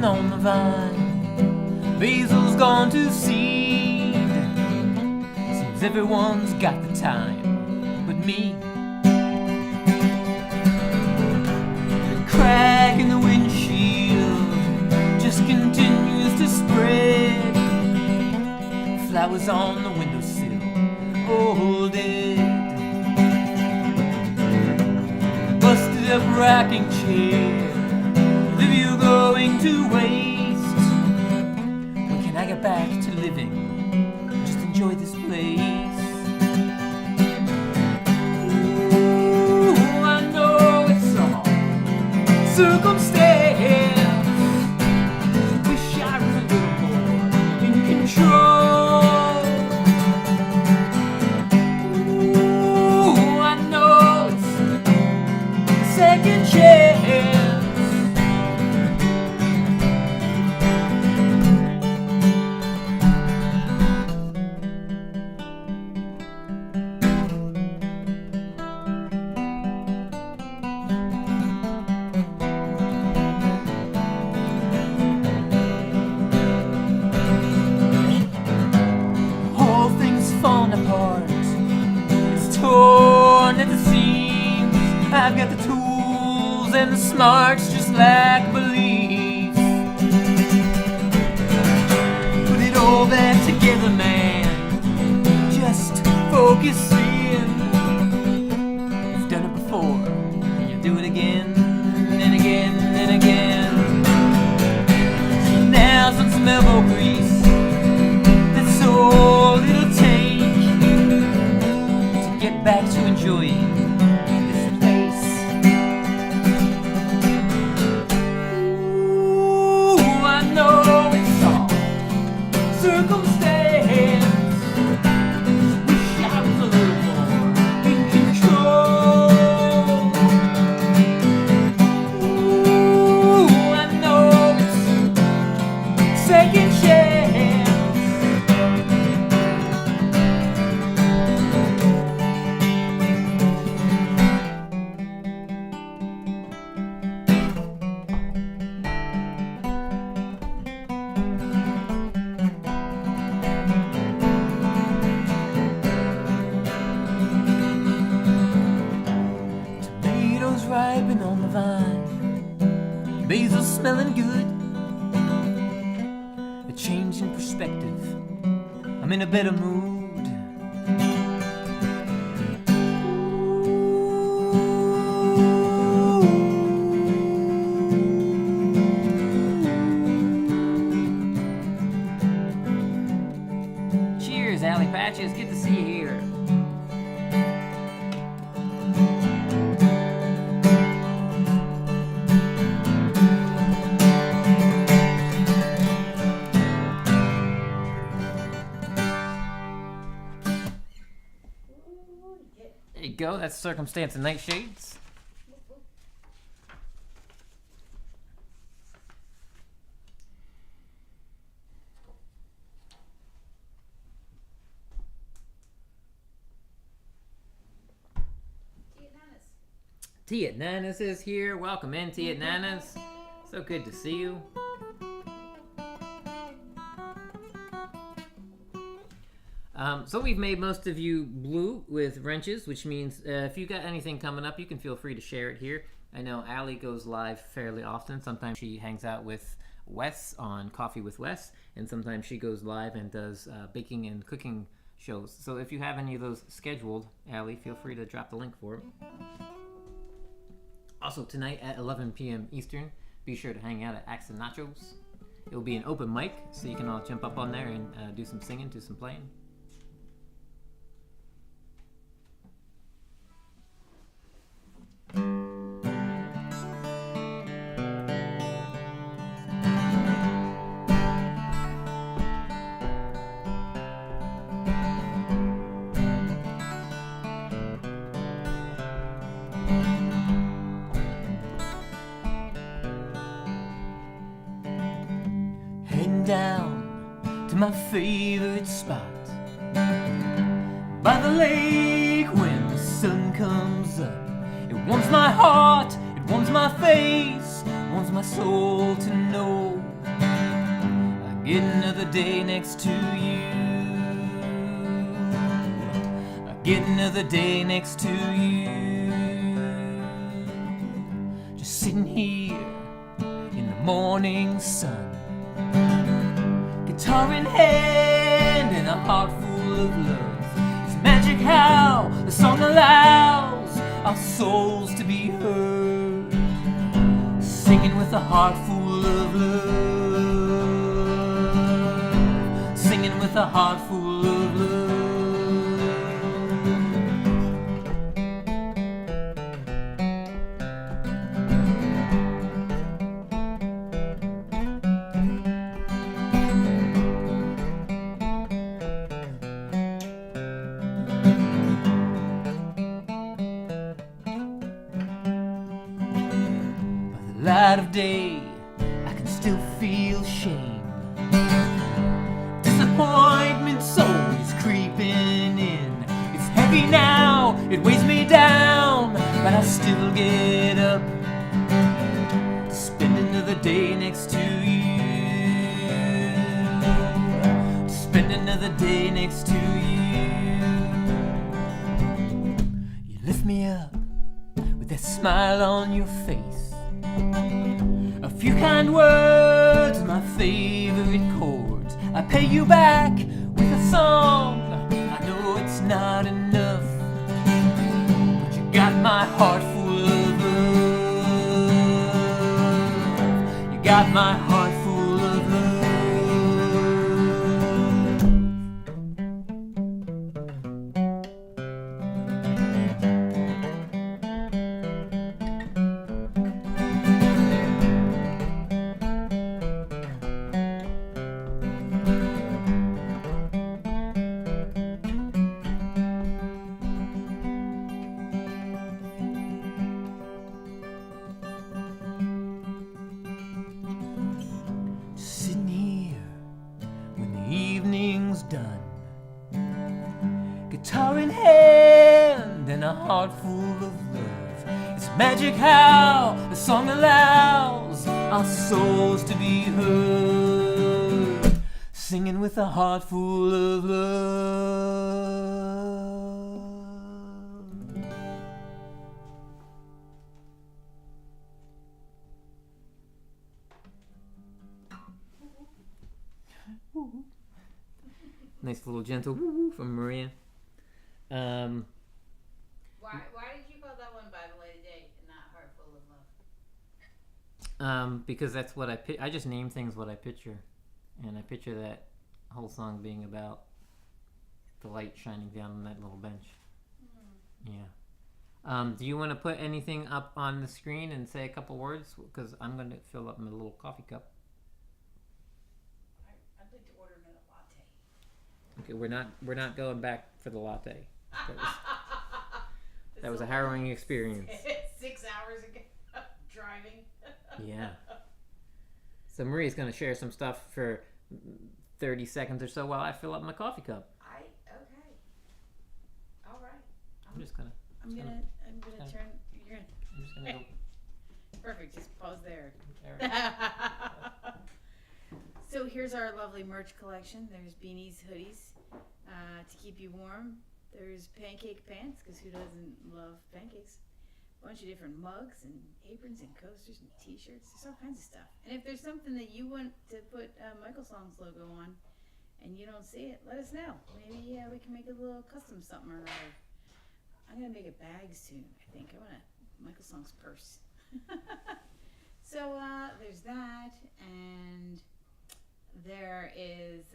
S3: On the vine, basil's gone to seed. Seems everyone's got the time but me. The crack in the I was on the windowsill, holding busted up rocking chair, the view going to waste. When can I get back to living? Just enjoy this place. Ooh, I know it's all circumstance. Wish I was a little more in control. Ooh, I know it's a second chance. All things falling apart, it's torn at the seams. I've got the tools and the smarts, just lack belief. Put it all back together, man, just focus in. You've done it before, and you'll do it again, and again, and again. So now's on some elbow grease, that's all it'll take to get back to enjoying this place. Ooh, I know it's all circumstance. Wish I was a little more in control. Ooh, I know it's second chance. Tomatoes ripen on the vine, basil smelling good. A change in perspective, I'm in a better mood. Cheers, Alley Patches. Good to see you here. There you go. That's Circumstance and Nightshades. T at Nanas is here. Welcome in, T at Nanas. So good to see you. So we've made most of you blue with wrenches, which means if you got anything coming up, you can feel free to share it here. I know Allie goes live fairly often. Sometimes she hangs out with Wes on Coffee with Wes, and sometimes she goes live and does baking and cooking shows. So if you have any of those scheduled, Allie, feel free to drop the link for it. Also tonight at 11 p.m. Eastern, be sure to hang out at Axe and Nachos. It will be an open mic, so you can all jump up on there and do some singing, do some playing. Heading down to my favorite spot by the lake when the sun comes up. It warms my heart, it warms my face, it warms my soul to know I get another day next to you. I get another day next to you. Just sitting here in the morning sun, guitar in hand and a heart souls to be heard, singing with a heart full of love, singing with a heart full of love. Light of day, I can still feel shame. Disappointment's always creeping in. It's heavy now, it weighs me down, but I still get up to spend another day next to you, to spend another day next to you. You lift me up with that smile on your face. A few kind words, my favorite chords. I pay you back with a song. I know it's not enough, but you got my heart full of love. You got my heart full of love. Sitting here when the evening's done, guitar in hand and a heart full of love. It's magic how the song allows our souls to be heard, singing with a heart full of love. Nice little gentle woo-woo from Maria.
S2: Why did you call that one By the Light of Day and not Heart Full of Love?
S1: Because that's what I just name things what I picture, and I picture that whole song being about the light shining down on that little bench. Yeah. Do you want to put anything up on the screen and say a couple words? Because I'm going to fill up my little coffee cup.
S2: I'd like to order another latte.
S1: Okay, we're not going back for the latte. That was a harrowing experience.
S2: 6 hours ago, driving.
S1: Yeah. So Maria's going to share some stuff for 30 seconds or so while I fill up my coffee cup.
S2: Okay. All right.
S1: I'm just gonna
S2: turn. You're gonna.
S1: I'm just gonna go.
S2: Perfect. Just pause there.
S1: There.
S2: So here's our lovely merch collection. There's beanies, hoodies, to keep you warm. There's pancake pants, because who doesn't love pancakes? A bunch of different mugs and aprons and coasters and t-shirts. There's all kinds of stuff. And if there's something that you want to put MichaelSongs logo on and you don't see it, let us know. Maybe we can make a little custom something or other. I'm going to make a bag soon, I think. I want a MichaelSongs purse. So there's that, and there is,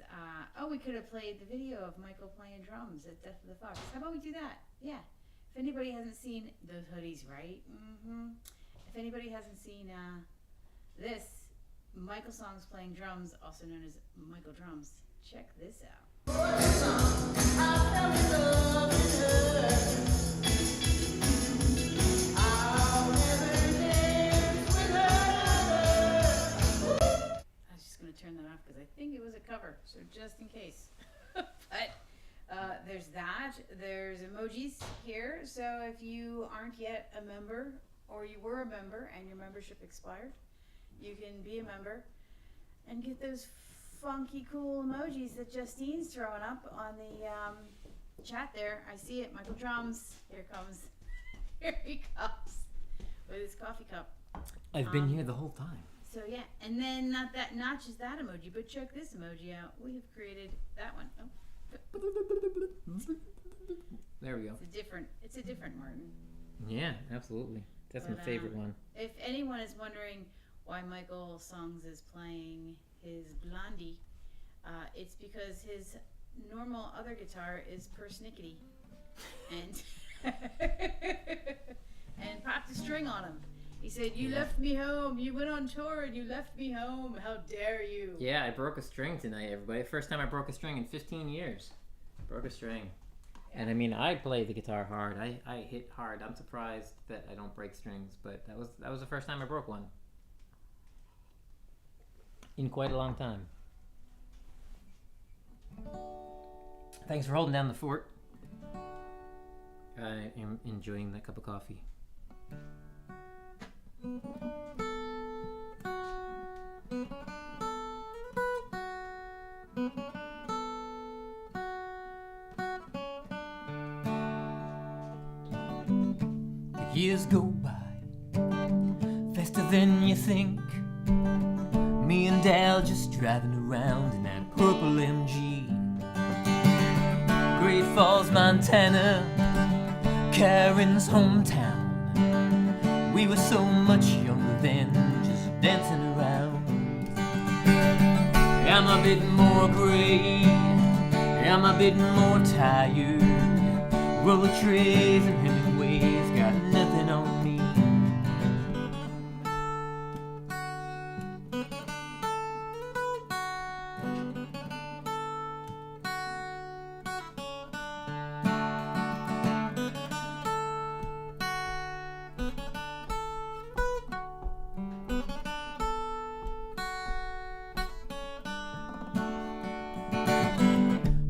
S2: we could have played the video of Michael playing drums at Death of the Fox. How about we do that? Yeah. If anybody hasn't seen those hoodies, right? If anybody hasn't seen this, MichaelSongs playing drums, also known as Michael Drums, check this out. Turn that off because I think it was a cover, so just in case. But there's that. There's emojis here, so if you aren't yet a member, or you were a member and your membership expired, you can be a member and get those funky cool emojis that Justine's throwing up on the chat there. I see it. Michael Drums. Here comes. Here he comes with his coffee cup.
S1: I've been here the whole time.
S2: So yeah, and then not just that emoji, but check this emoji out. We have created that one. Oh.
S1: There we go.
S2: It's a different Martin.
S1: Yeah, absolutely. That's my
S2: But,
S1: favorite one.
S2: If anyone is wondering why MichaelSongs is playing his Blondie, it's because his normal other guitar is persnickety, and and popped a string on him. He said, "You left me home. You went on tour and you left me home. How dare you?"
S1: Yeah, I broke a string tonight, everybody. First time I broke a string in 15 years. Broke a string.
S2: Yeah.
S1: And I mean, I play the guitar hard. I hit hard. I'm surprised that I don't break strings, but that was the first time I broke one. In quite a long time. Thanks for holding down the fort. I am enjoying that cup of coffee. The years go by faster than you think. Me and Dal just driving around in that purple MG. Great Falls, Montana, Karen's hometown. We were so much younger then, just dancing around. I'm a bit more gray, I'm a bit more tired. Roller trays and Hemingway's got nothing on me.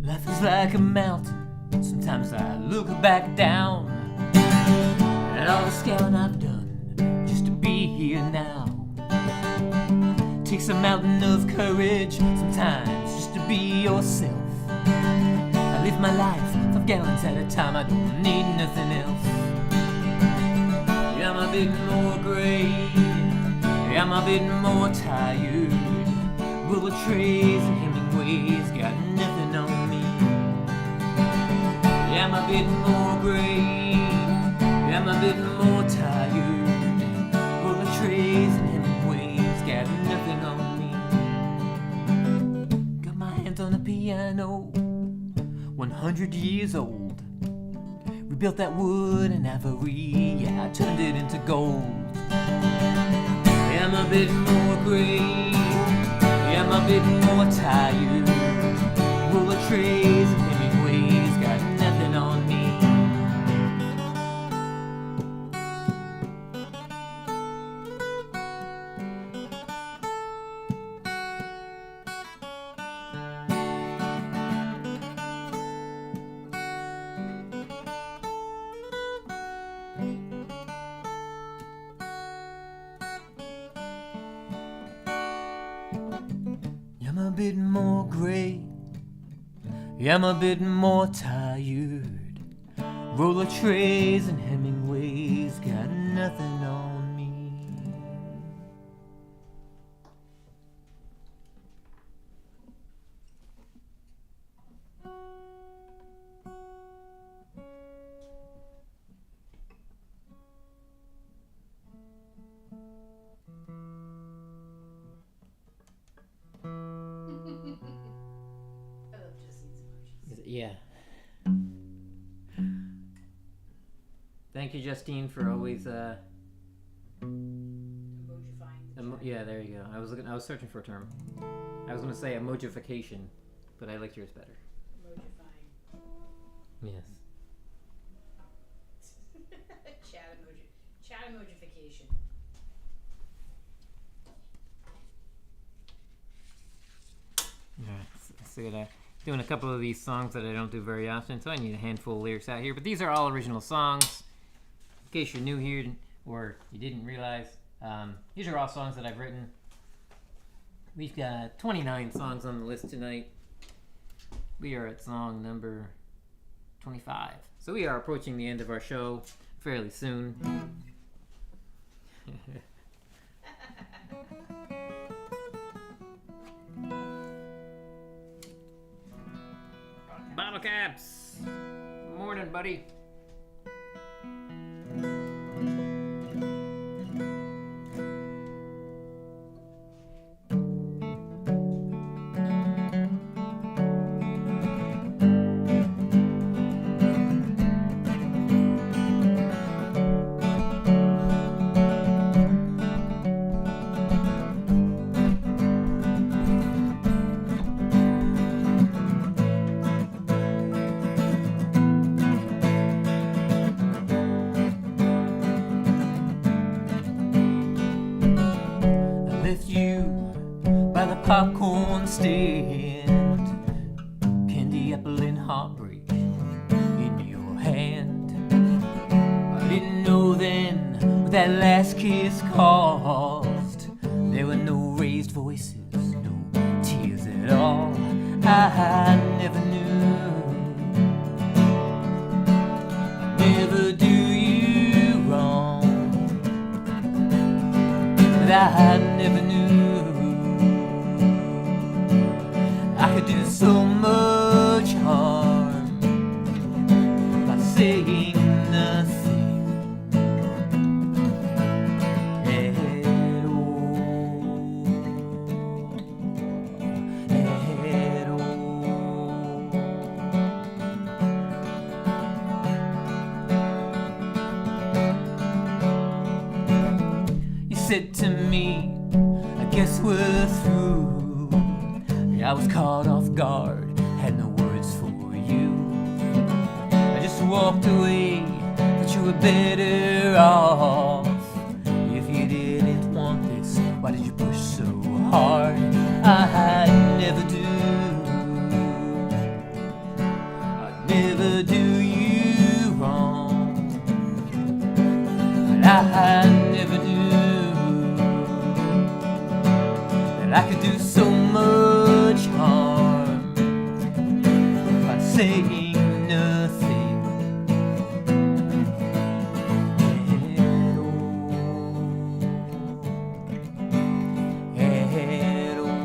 S1: Life is like a mountain. Sometimes I look back down at all the scouting I've done just to be here now. Takes a mountain of courage sometimes just to be yourself. I live my life 5 gallons at a time. I don't need nothing else. Yeah, I'm a bit more gray. Yeah, I'm a bit more tired. Roller trays and Hemingway's got nothing on me. Yeah, I'm a bit more gray. Yeah, I'm a bit more tired. Roller trays and Hemingway's got nothing on me. Got my hands on a piano, 100 years old. We built that wood in Avery. Yeah, I turned it into gold. Yeah, I'm a bit more gray. Yeah, I'm a bit more tired. Roller trays and Hemingway's got nothing on me. I'm a bit more gray. Yeah, I'm a bit more tired. Roller trays and Hemingway's got nothing on me.
S2: I love Justine's emojis.
S1: Yeah. Thank you, Justine, for always
S2: Emojifying the chat.
S1: yeah, there you go. I was searching for a term. I was gonna say emojification, but I liked yours better.
S2: Emojifying.
S1: Yes.
S2: Chat emoji. Chat emojification.
S1: Yeah. So doing a couple of these songs that I don't do very often, so I need a handful of lyrics out here. But these are all original songs. In case you're new here or you didn't realize, these are all songs that I've written. We've got 29 songs on the list tonight. We are at song number 25. So we are approaching the end of our show fairly soon. Bottle caps. Morning, buddy.
S3: left you by the popcorn stand, candy apple and heartbreak in your hand. I didn't know then what that last kiss caused. There were no raised voices, no tears at all. I never knew. I never do you wrong, but I never knew I could do so much harm by saying nothing at all. At all. You said to me, I guess we're through. I was caught off guard, had no words for you. I just walked away, but you were better off. If you didn't want this, why did you push so hard? I never do. I'd never do you wrong, but I never knew that I could do so much harm by saying nothing at all. At all.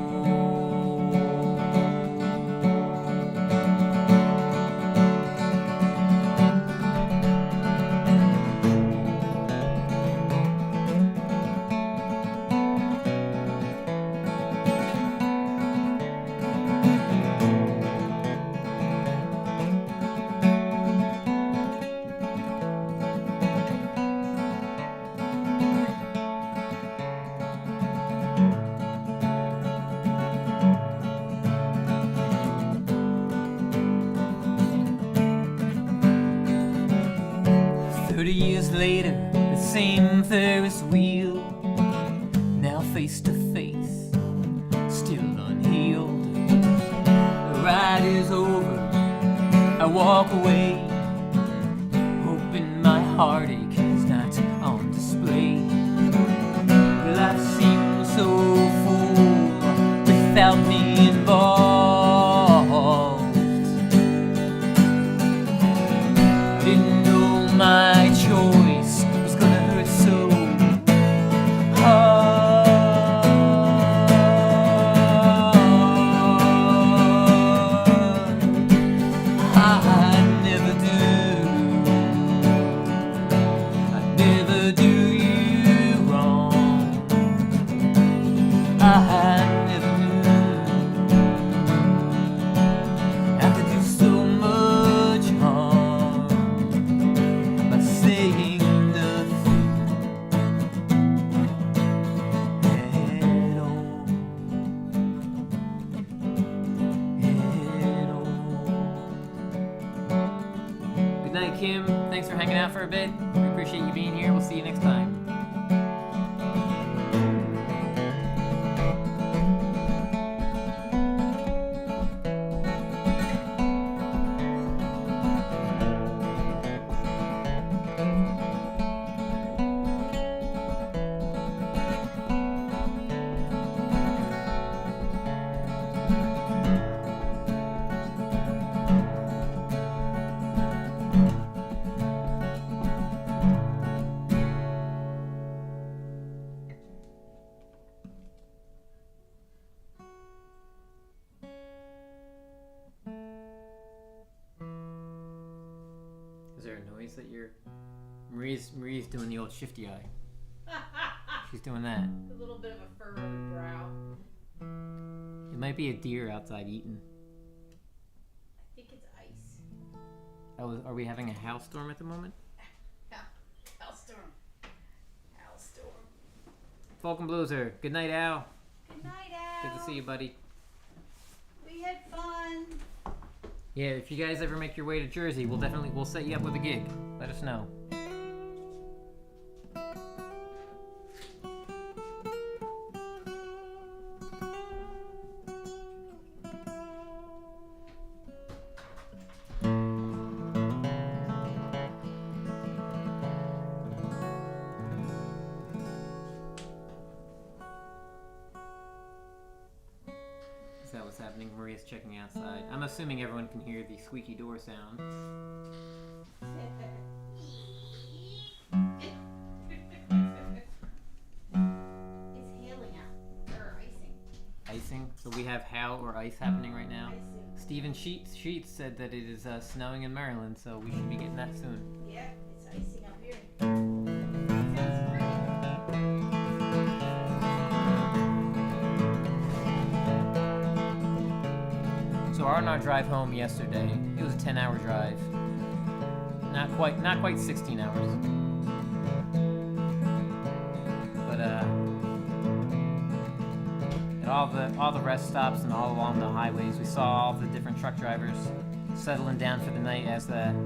S3: 30 years later, the same Ferris wheel, now face to face, still unhealed. The ride is over, I walk away, hoping my heartache is not on display. Life seems so full without me involved. Didn't know my choice was gonna hurt so hard. I never do. I never do you wrong. I never knew I could do so much harm by saying nothing at all. At all. Good night, Kim. Thanks for hanging out for a bit. We appreciate you being here. We'll see you next time. Is there a noise that you're... Marie's doing the old shifty eye. She's doing that.
S2: A little bit of a furrowed brow.
S1: It might be a deer outside eating.
S2: I think it's ice.
S1: Are we having a hailstorm at the moment?
S2: Hailstorm. Hailstorm.
S1: Falcon Blueser. Good night, Al.
S2: Good night, Al.
S1: Good to see you, buddy.
S2: We had fun.
S1: Yeah, if you guys ever make your way to Jersey, we'll set you up with a gig. Let us know. what's happening. Maria's checking outside. I'm assuming everyone can hear the squeaky door sound.
S2: It's hailing out. Or icing.
S1: Icing. So we have hail or ice happening right now.
S2: Icing.
S1: Stephen Sheets said that it is snowing in Maryland, so we should be getting that soon.
S2: Yeah, it's icing up here. Sounds great.
S1: So on our drive home yesterday, it was a 10-hour drive. Not quite 16 hours. But at all the rest stops and all along the highways, we saw all the different truck drivers settling down for the night as that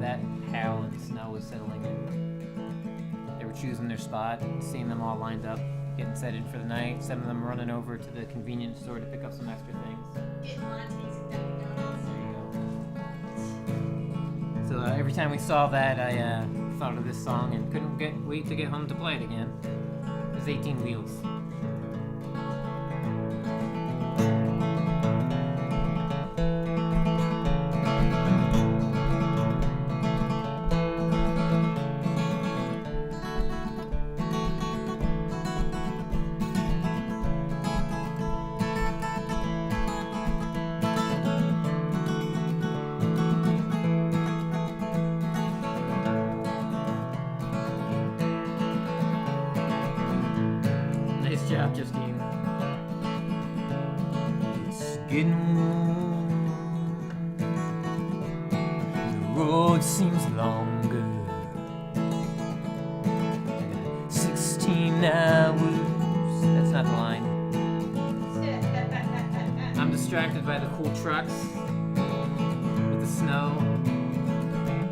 S1: hail and snow was settling in. They were choosing their spot, seeing them all lined up, getting set in for the night. Some of them running over to the convenience store to pick up some extra things.
S2: Getting lattes and Dunkin' Donuts.
S1: There you go. So every time we saw that, I thought of this song and couldn't wait to get home to play it again. It was 18 Wheels. Nice job, Justine.
S3: It's getting warm. The road seems longer. 16 hours.
S1: That's not the line. I'm distracted by the cool trucks with the snow.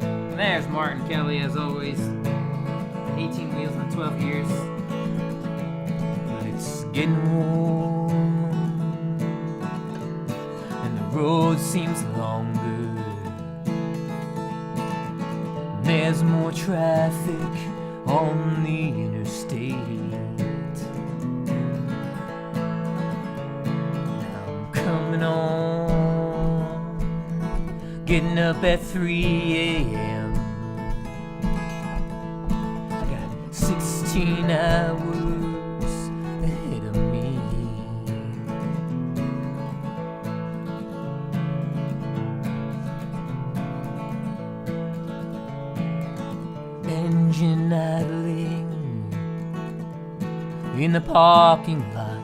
S1: And there's Martin Kelly, as always. 18 wheels and 12 gears.
S3: It's getting warm, and the road seems longer. There's more traffic on the interstate. Now I'm coming on, getting up at 3 a.m. I got 16 hours ahead of me. Engine idling in the parking lot.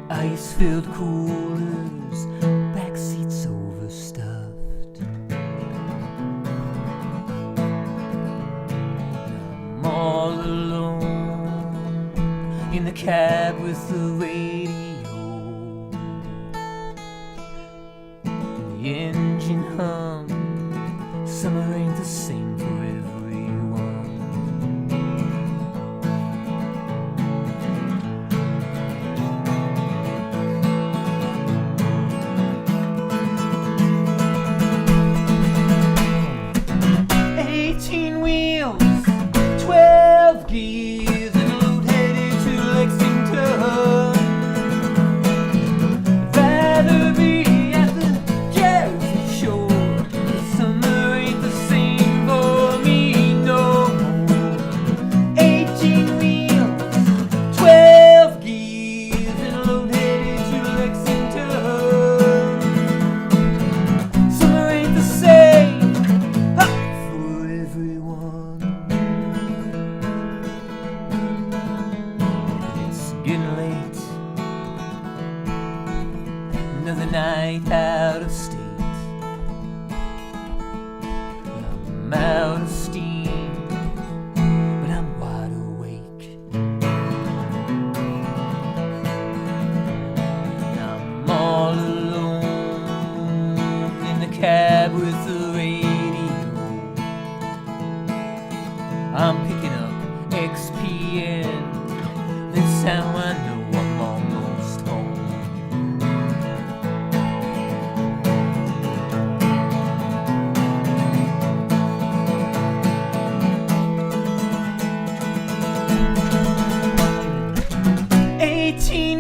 S3: Ice-filled coolers, back seats overstuffed. I'm all alone in the cab with the radio. And the engine hum. Summer ain't the same for everyone. 18 wheels, 12 gears, and a load headed to Lexington. I'd rather be at the Jersey Shore. The summer ain't the same for me no more. 18 wheels, 12 gears, and a load headed to Lexington. Summer ain't the same for everyone. It's getting late. Another night out of state. I'm out of steam, but I'm wide awake. I'm all alone in the cab with the radio. I'm picking up XPN. That's how I know I'm almost home.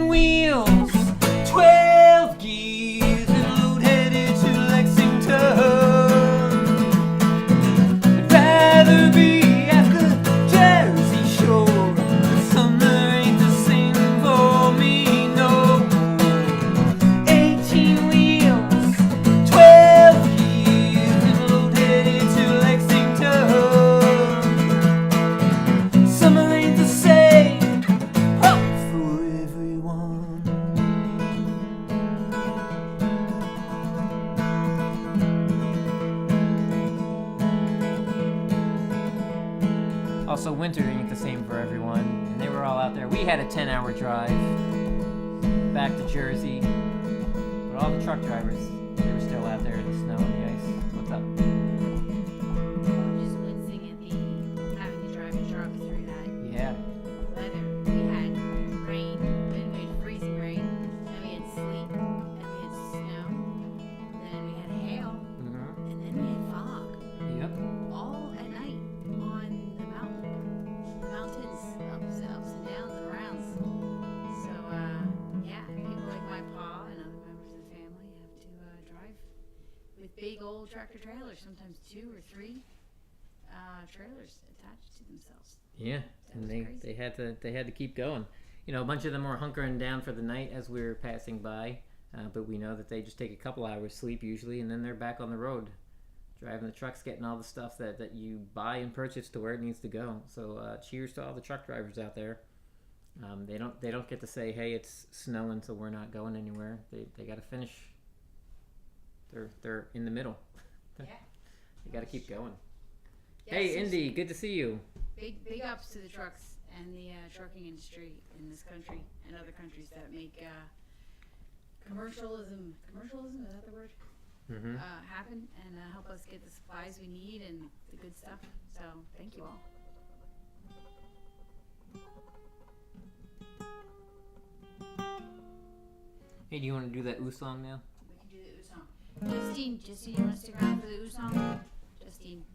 S3: Wheels,
S1: Also, winter ain't the same for everyone, and they were all out there. We had a 10-hour drive back to Jersey, but all the truck drivers, they were still out there in the snow and the ice. What's up?
S2: I'm just wincing at the having to drive a truck through that
S1: Yeah.
S2: weather. We had rain, then we had freezing rain, then we had sleet, then we had snow, then we had hail,
S1: Mm-hmm.
S2: and then we had fog.
S1: Yep.
S2: All at night on the mountains, ups and downs and arounds. So, yeah, people like my pa and other members of the family have to drive with big old tractor trailers, sometimes 2 or 3 trailers attached to themselves.
S1: Yeah, and they had to keep going. You know, a bunch of them were hunkering down for the night as we were passing by, but we know that they just take a couple hours sleep usually, and then they're back on the road, driving the trucks, getting all the stuff that you buy and purchase to where it needs to go. So cheers to all the truck drivers out there. They don't get to say, hey, it's snowing, so we're not going anywhere. They got to finish. They're in the middle.
S2: Yeah.
S1: They got to keep going.
S2: Yes,
S1: Hey,
S2: there's
S1: Indy, good to see you.
S2: Big ups to the trucks and the trucking industry in this country and other countries that make commercialism, is that the word?
S1: Mm-hmm.
S2: Happen and help us get the supplies we need and the good stuff. So thank you all.
S1: Hey, do you want to do that ooh song now?
S2: We can do the ooh song. Justine, you want to stick around for the ooh song? Justine.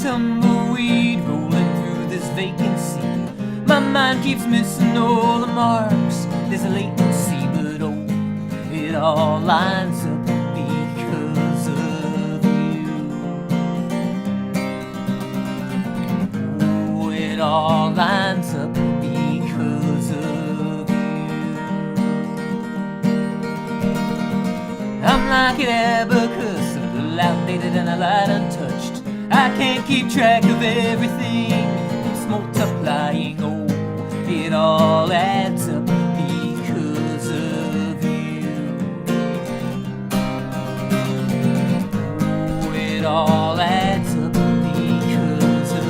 S3: Tumbleweed rolling through this vacancy. My mind keeps missing all the marks. There's a latency, but oh, it all lines up because of you. Oh, it all lines up because of you. I'm like an abacus, a little outdated and a light untouched. I can't keep track of everything. It's multiplying. Oh, it all adds up because of you. Oh, it all adds up because of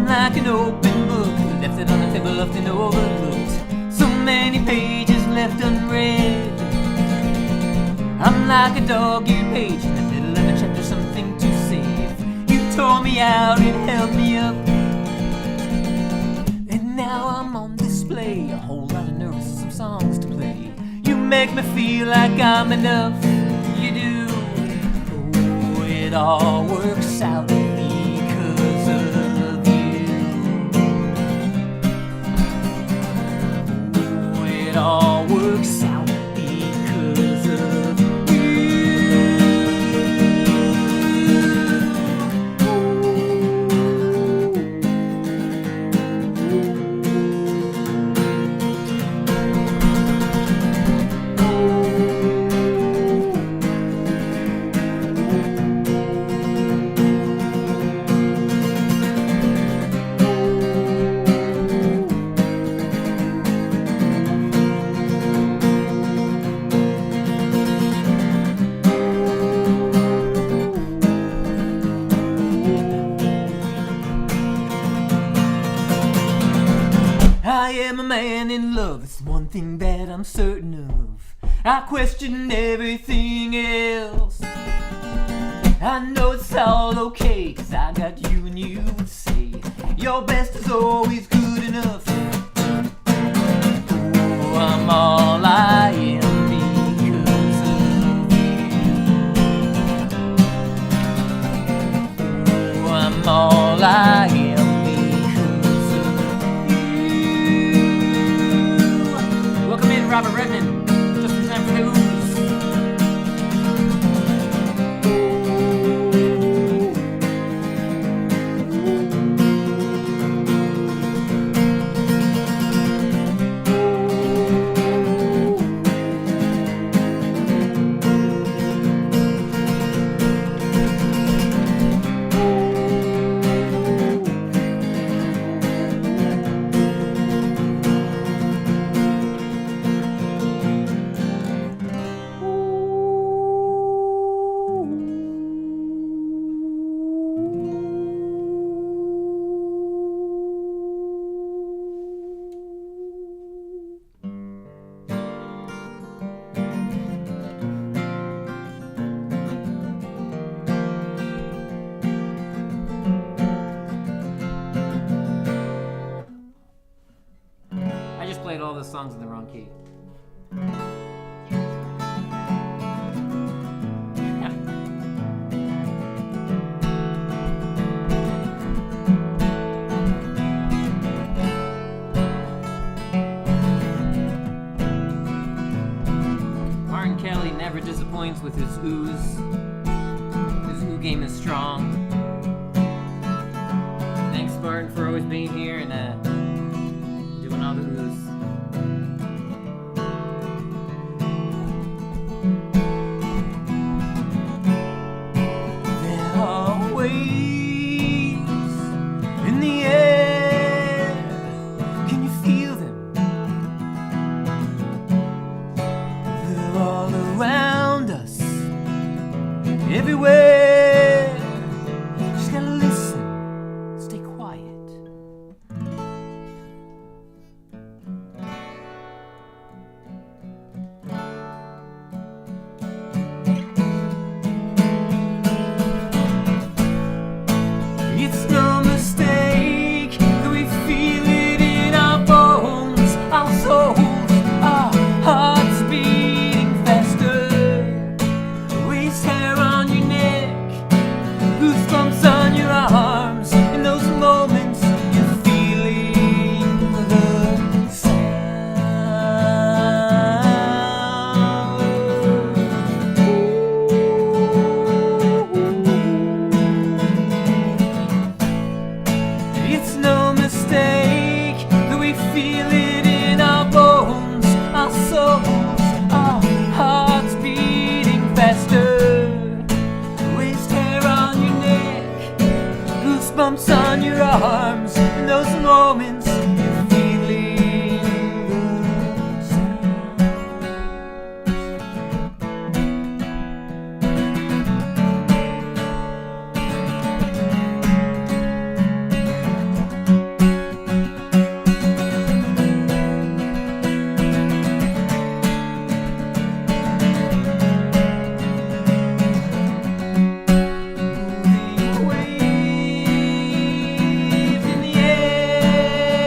S3: like an open book, left it on the table, often overlooked. So many pages left unread. I'm like a dog-eared page in the middle of a chapter, something to save. You tore me out and held me up, and now I'm on display. A whole lot of nerves and some songs to play. You make me feel like I'm enough. You do. Oh, it all works out because of it all works out because of I am a man in love, it's one thing that I'm certain of. I question everything else. I know it's all okay, 'cause I got you and you would say your best is always good enough. Oh, I'm all I am because of you. Oh, I'm all I am because of you. Welcome in, Robert Redmond. Just in time for the ooze. I just played all the songs in the wrong key. Yeah. Martin Kelly never disappoints with his ooze. His ooh game is strong. Thanks, Martin, for always being here and doing all the ooze. There are waves in the air. Can you feel them? They're all around us, everywhere. Just gotta listen, stay quiet. It's no mistake that we feel it in our bones, our souls, our hearts beating faster. Waist hair on your neck, goosebumps on your arms. In those moments, you're feeling the It's no mistake that we feel it in our bones, our souls, our hearts beating faster. Waist hair on your neck, goosebumps on your arms. In those moments, you're feeling the sound. Waves in the air.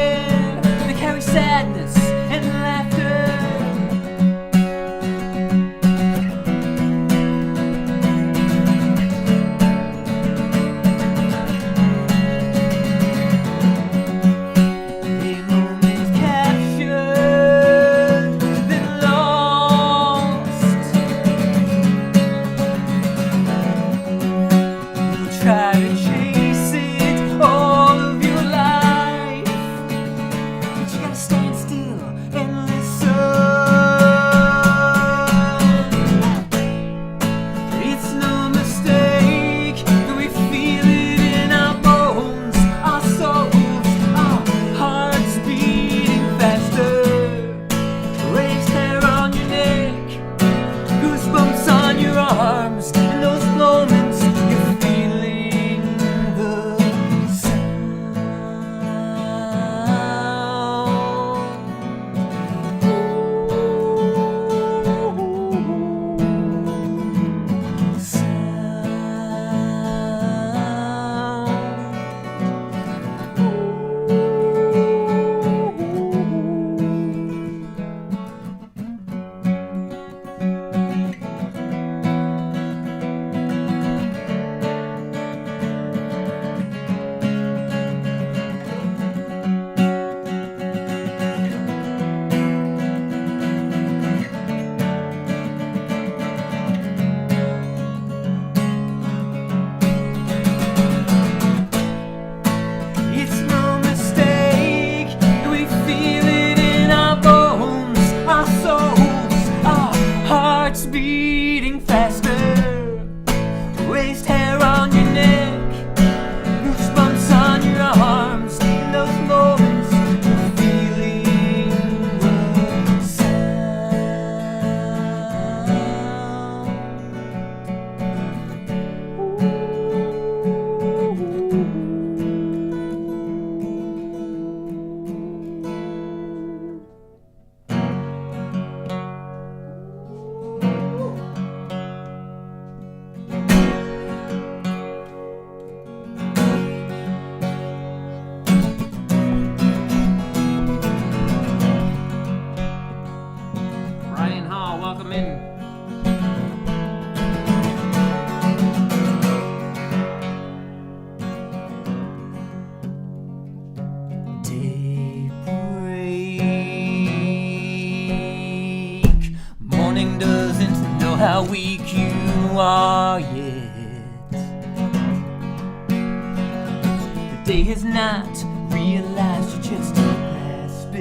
S3: day has not realized you're just grasping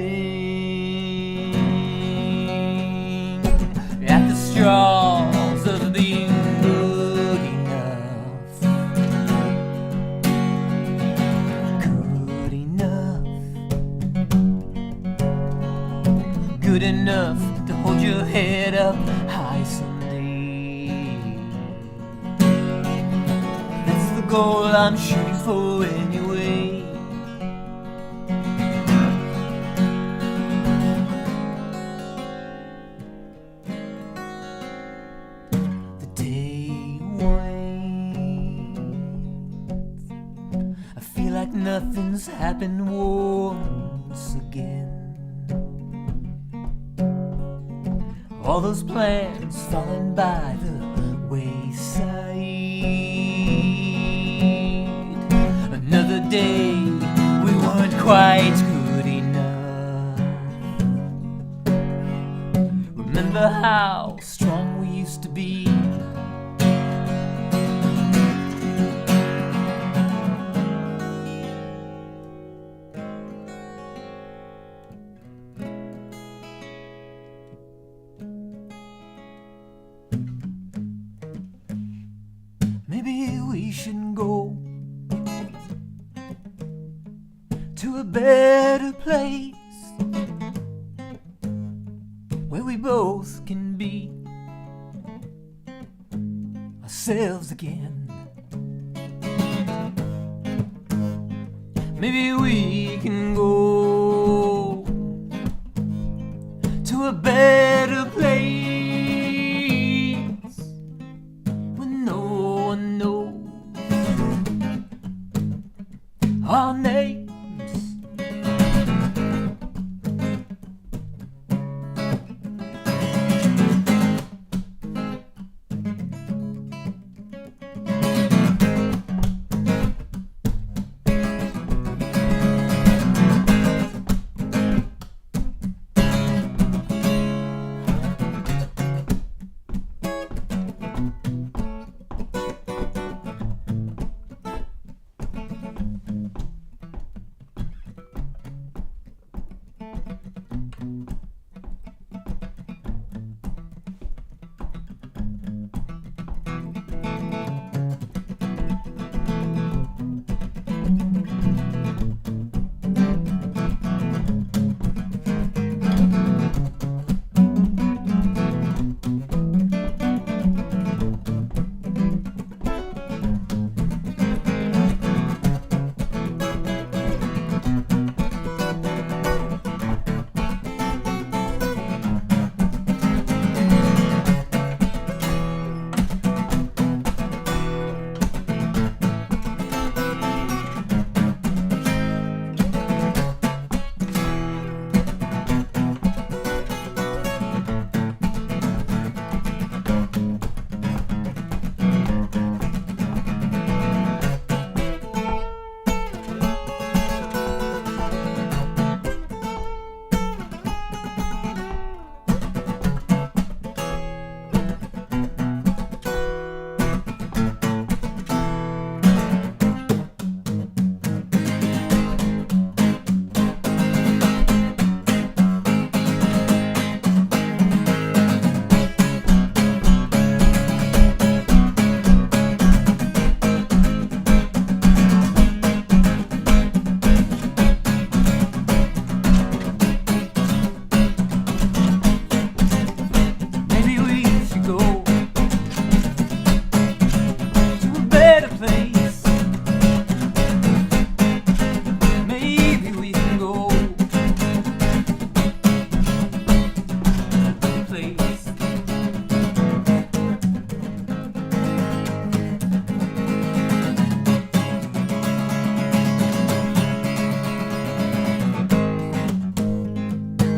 S3: at the straws of being good enough. Good enough. Good enough to hold your head up high someday. That's the goal I'm shooting for anyway. The day waits. I feel like nothing's happened once again. All those plans falling by the wayside. Another day, we weren't quite good enough. Remember how strong we used to be? Maybe we shouldn't go to a better place where we both can be ourselves again. Maybe we can go to a better place where no one knows our names.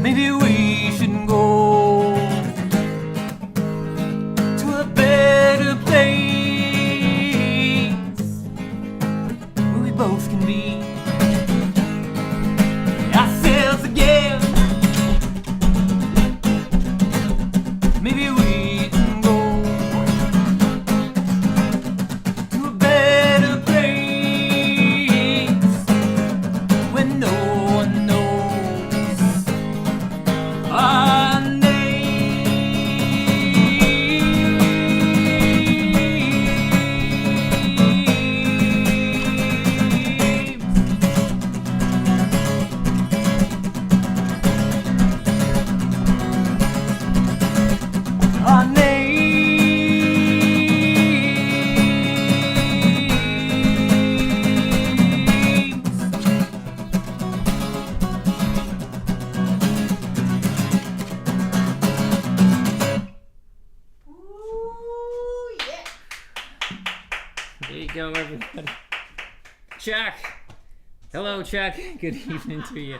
S3: Maybe we should go to a better place where we both can be ourselves again. Maybe we can go to a better place
S1: go, everybody. Chuck. Hello, Chuck. Good evening to you.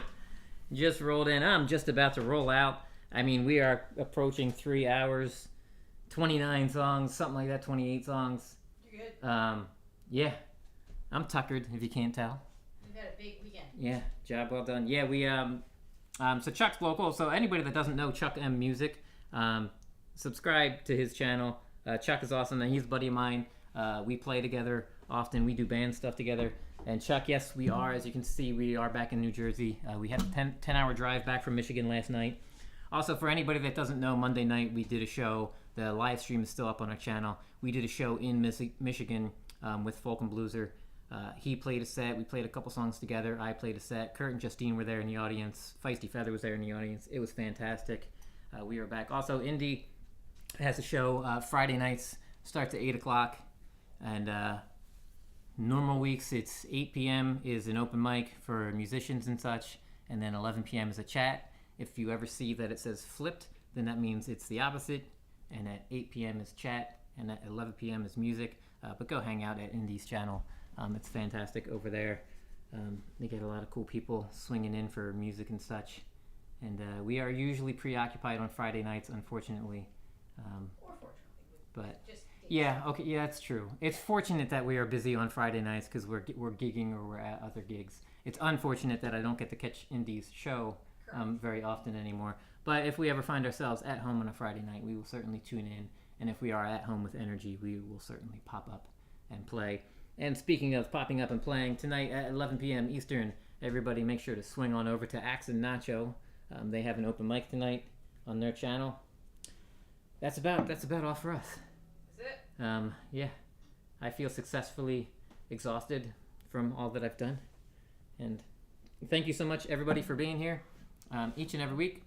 S1: Just rolled in. I'm just about to roll out. I mean, we are approaching 3 hours, 29 songs, something like that, 28 songs.
S2: You're good.
S1: Yeah. I'm tuckered, if you can't tell.
S2: We've had a big weekend.
S1: Yeah, job well done. Yeah, we, so Chuck's local. So anybody that doesn't know Chuck M Music, subscribe to his channel. Chuck is awesome, and he's a buddy of mine. We play together often. We do band stuff together. And Chuck, yes, we are. As you can see, we are back in New Jersey. We had a 10-hour drive back from Michigan last night. Also, for anybody that doesn't know, Monday night we did a show. The live stream is still up on our channel. We did a show in Michigan with Folk and Blueser. He played a set. We played a couple songs together. I played a set. Kurt and Justine were there in the audience. Feisty Feather was there in the audience. It was fantastic. We are back. Also, Indy has a show Friday nights. Starts at 8 o'clock. And normal weeks, it's 8 p.m. is an open mic for musicians and such. And then 11 p.m. is a chat. If you ever see that it says flipped, then that means it's the opposite. And at 8 p.m. is chat. And at 11 p.m. is music. But go hang out at Indy's channel. It's fantastic over there. They get a lot of cool people swinging in for music and such. And we are usually preoccupied on Friday nights, unfortunately.
S2: Or fortunately.
S1: But
S2: Just
S1: yeah, okay, yeah, that's true. It's fortunate that we are busy on Friday nights because we're gigging or we're at other gigs. It's unfortunate that I don't get to catch Indy's show very often anymore. But if we ever find ourselves at home on a Friday night, we will certainly tune in. And if we are at home with energy, we will certainly pop up and play. And speaking of popping up and playing, tonight at 11 p.m. Eastern, everybody make sure to swing on over to Axe and Nacho. They have an open mic tonight on their channel. That's about all for us.
S2: That's it.
S1: Yeah, I feel successfully exhausted from all that I've done. And thank you so much, everybody, for being here each and every week.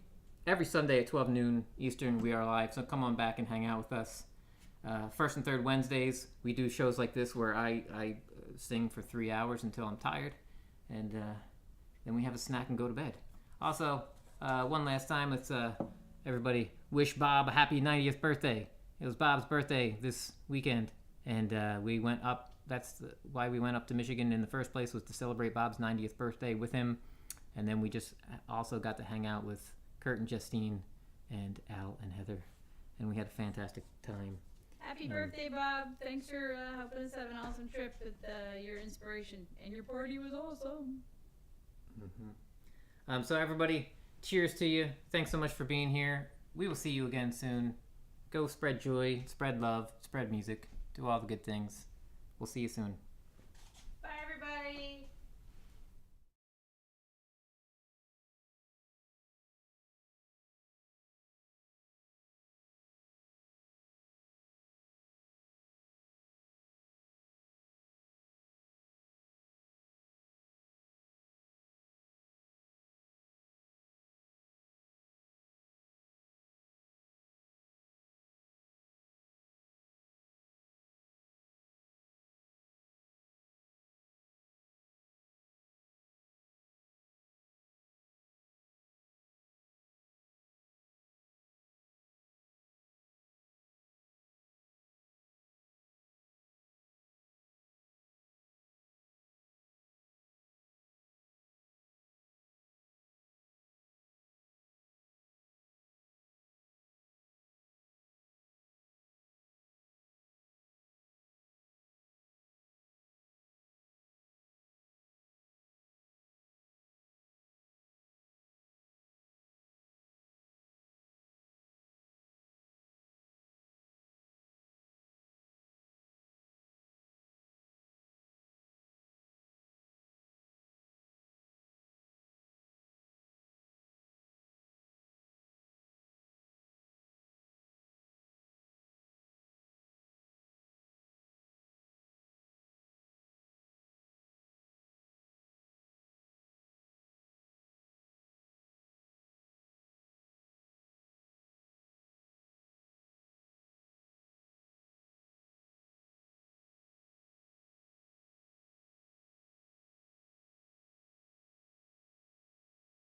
S1: Every Sunday at 12 noon Eastern, we are live, so come on back and hang out with us. First and third Wednesdays, we do shows like this where I sing for 3 hours until I'm tired, and then we have a snack and go to bed. Also, one last time, let's everybody wish Bob a happy 90th birthday. It was Bob's birthday this weekend, and we went up. That's why we went up to Michigan in the first place, was to celebrate Bob's 90th birthday with him, and then we just also got to hang out with Kurt and Justine and Al and Heather, and we had a fantastic time.
S2: Happy birthday, Bob. Thanks for helping us have an awesome trip with your inspiration. And your party was awesome.
S1: Mm-hmm. So everybody, cheers to you. Thanks so much for being here. We will see you again soon. Go spread joy, spread love, spread music. Do all the good things. We'll see you soon.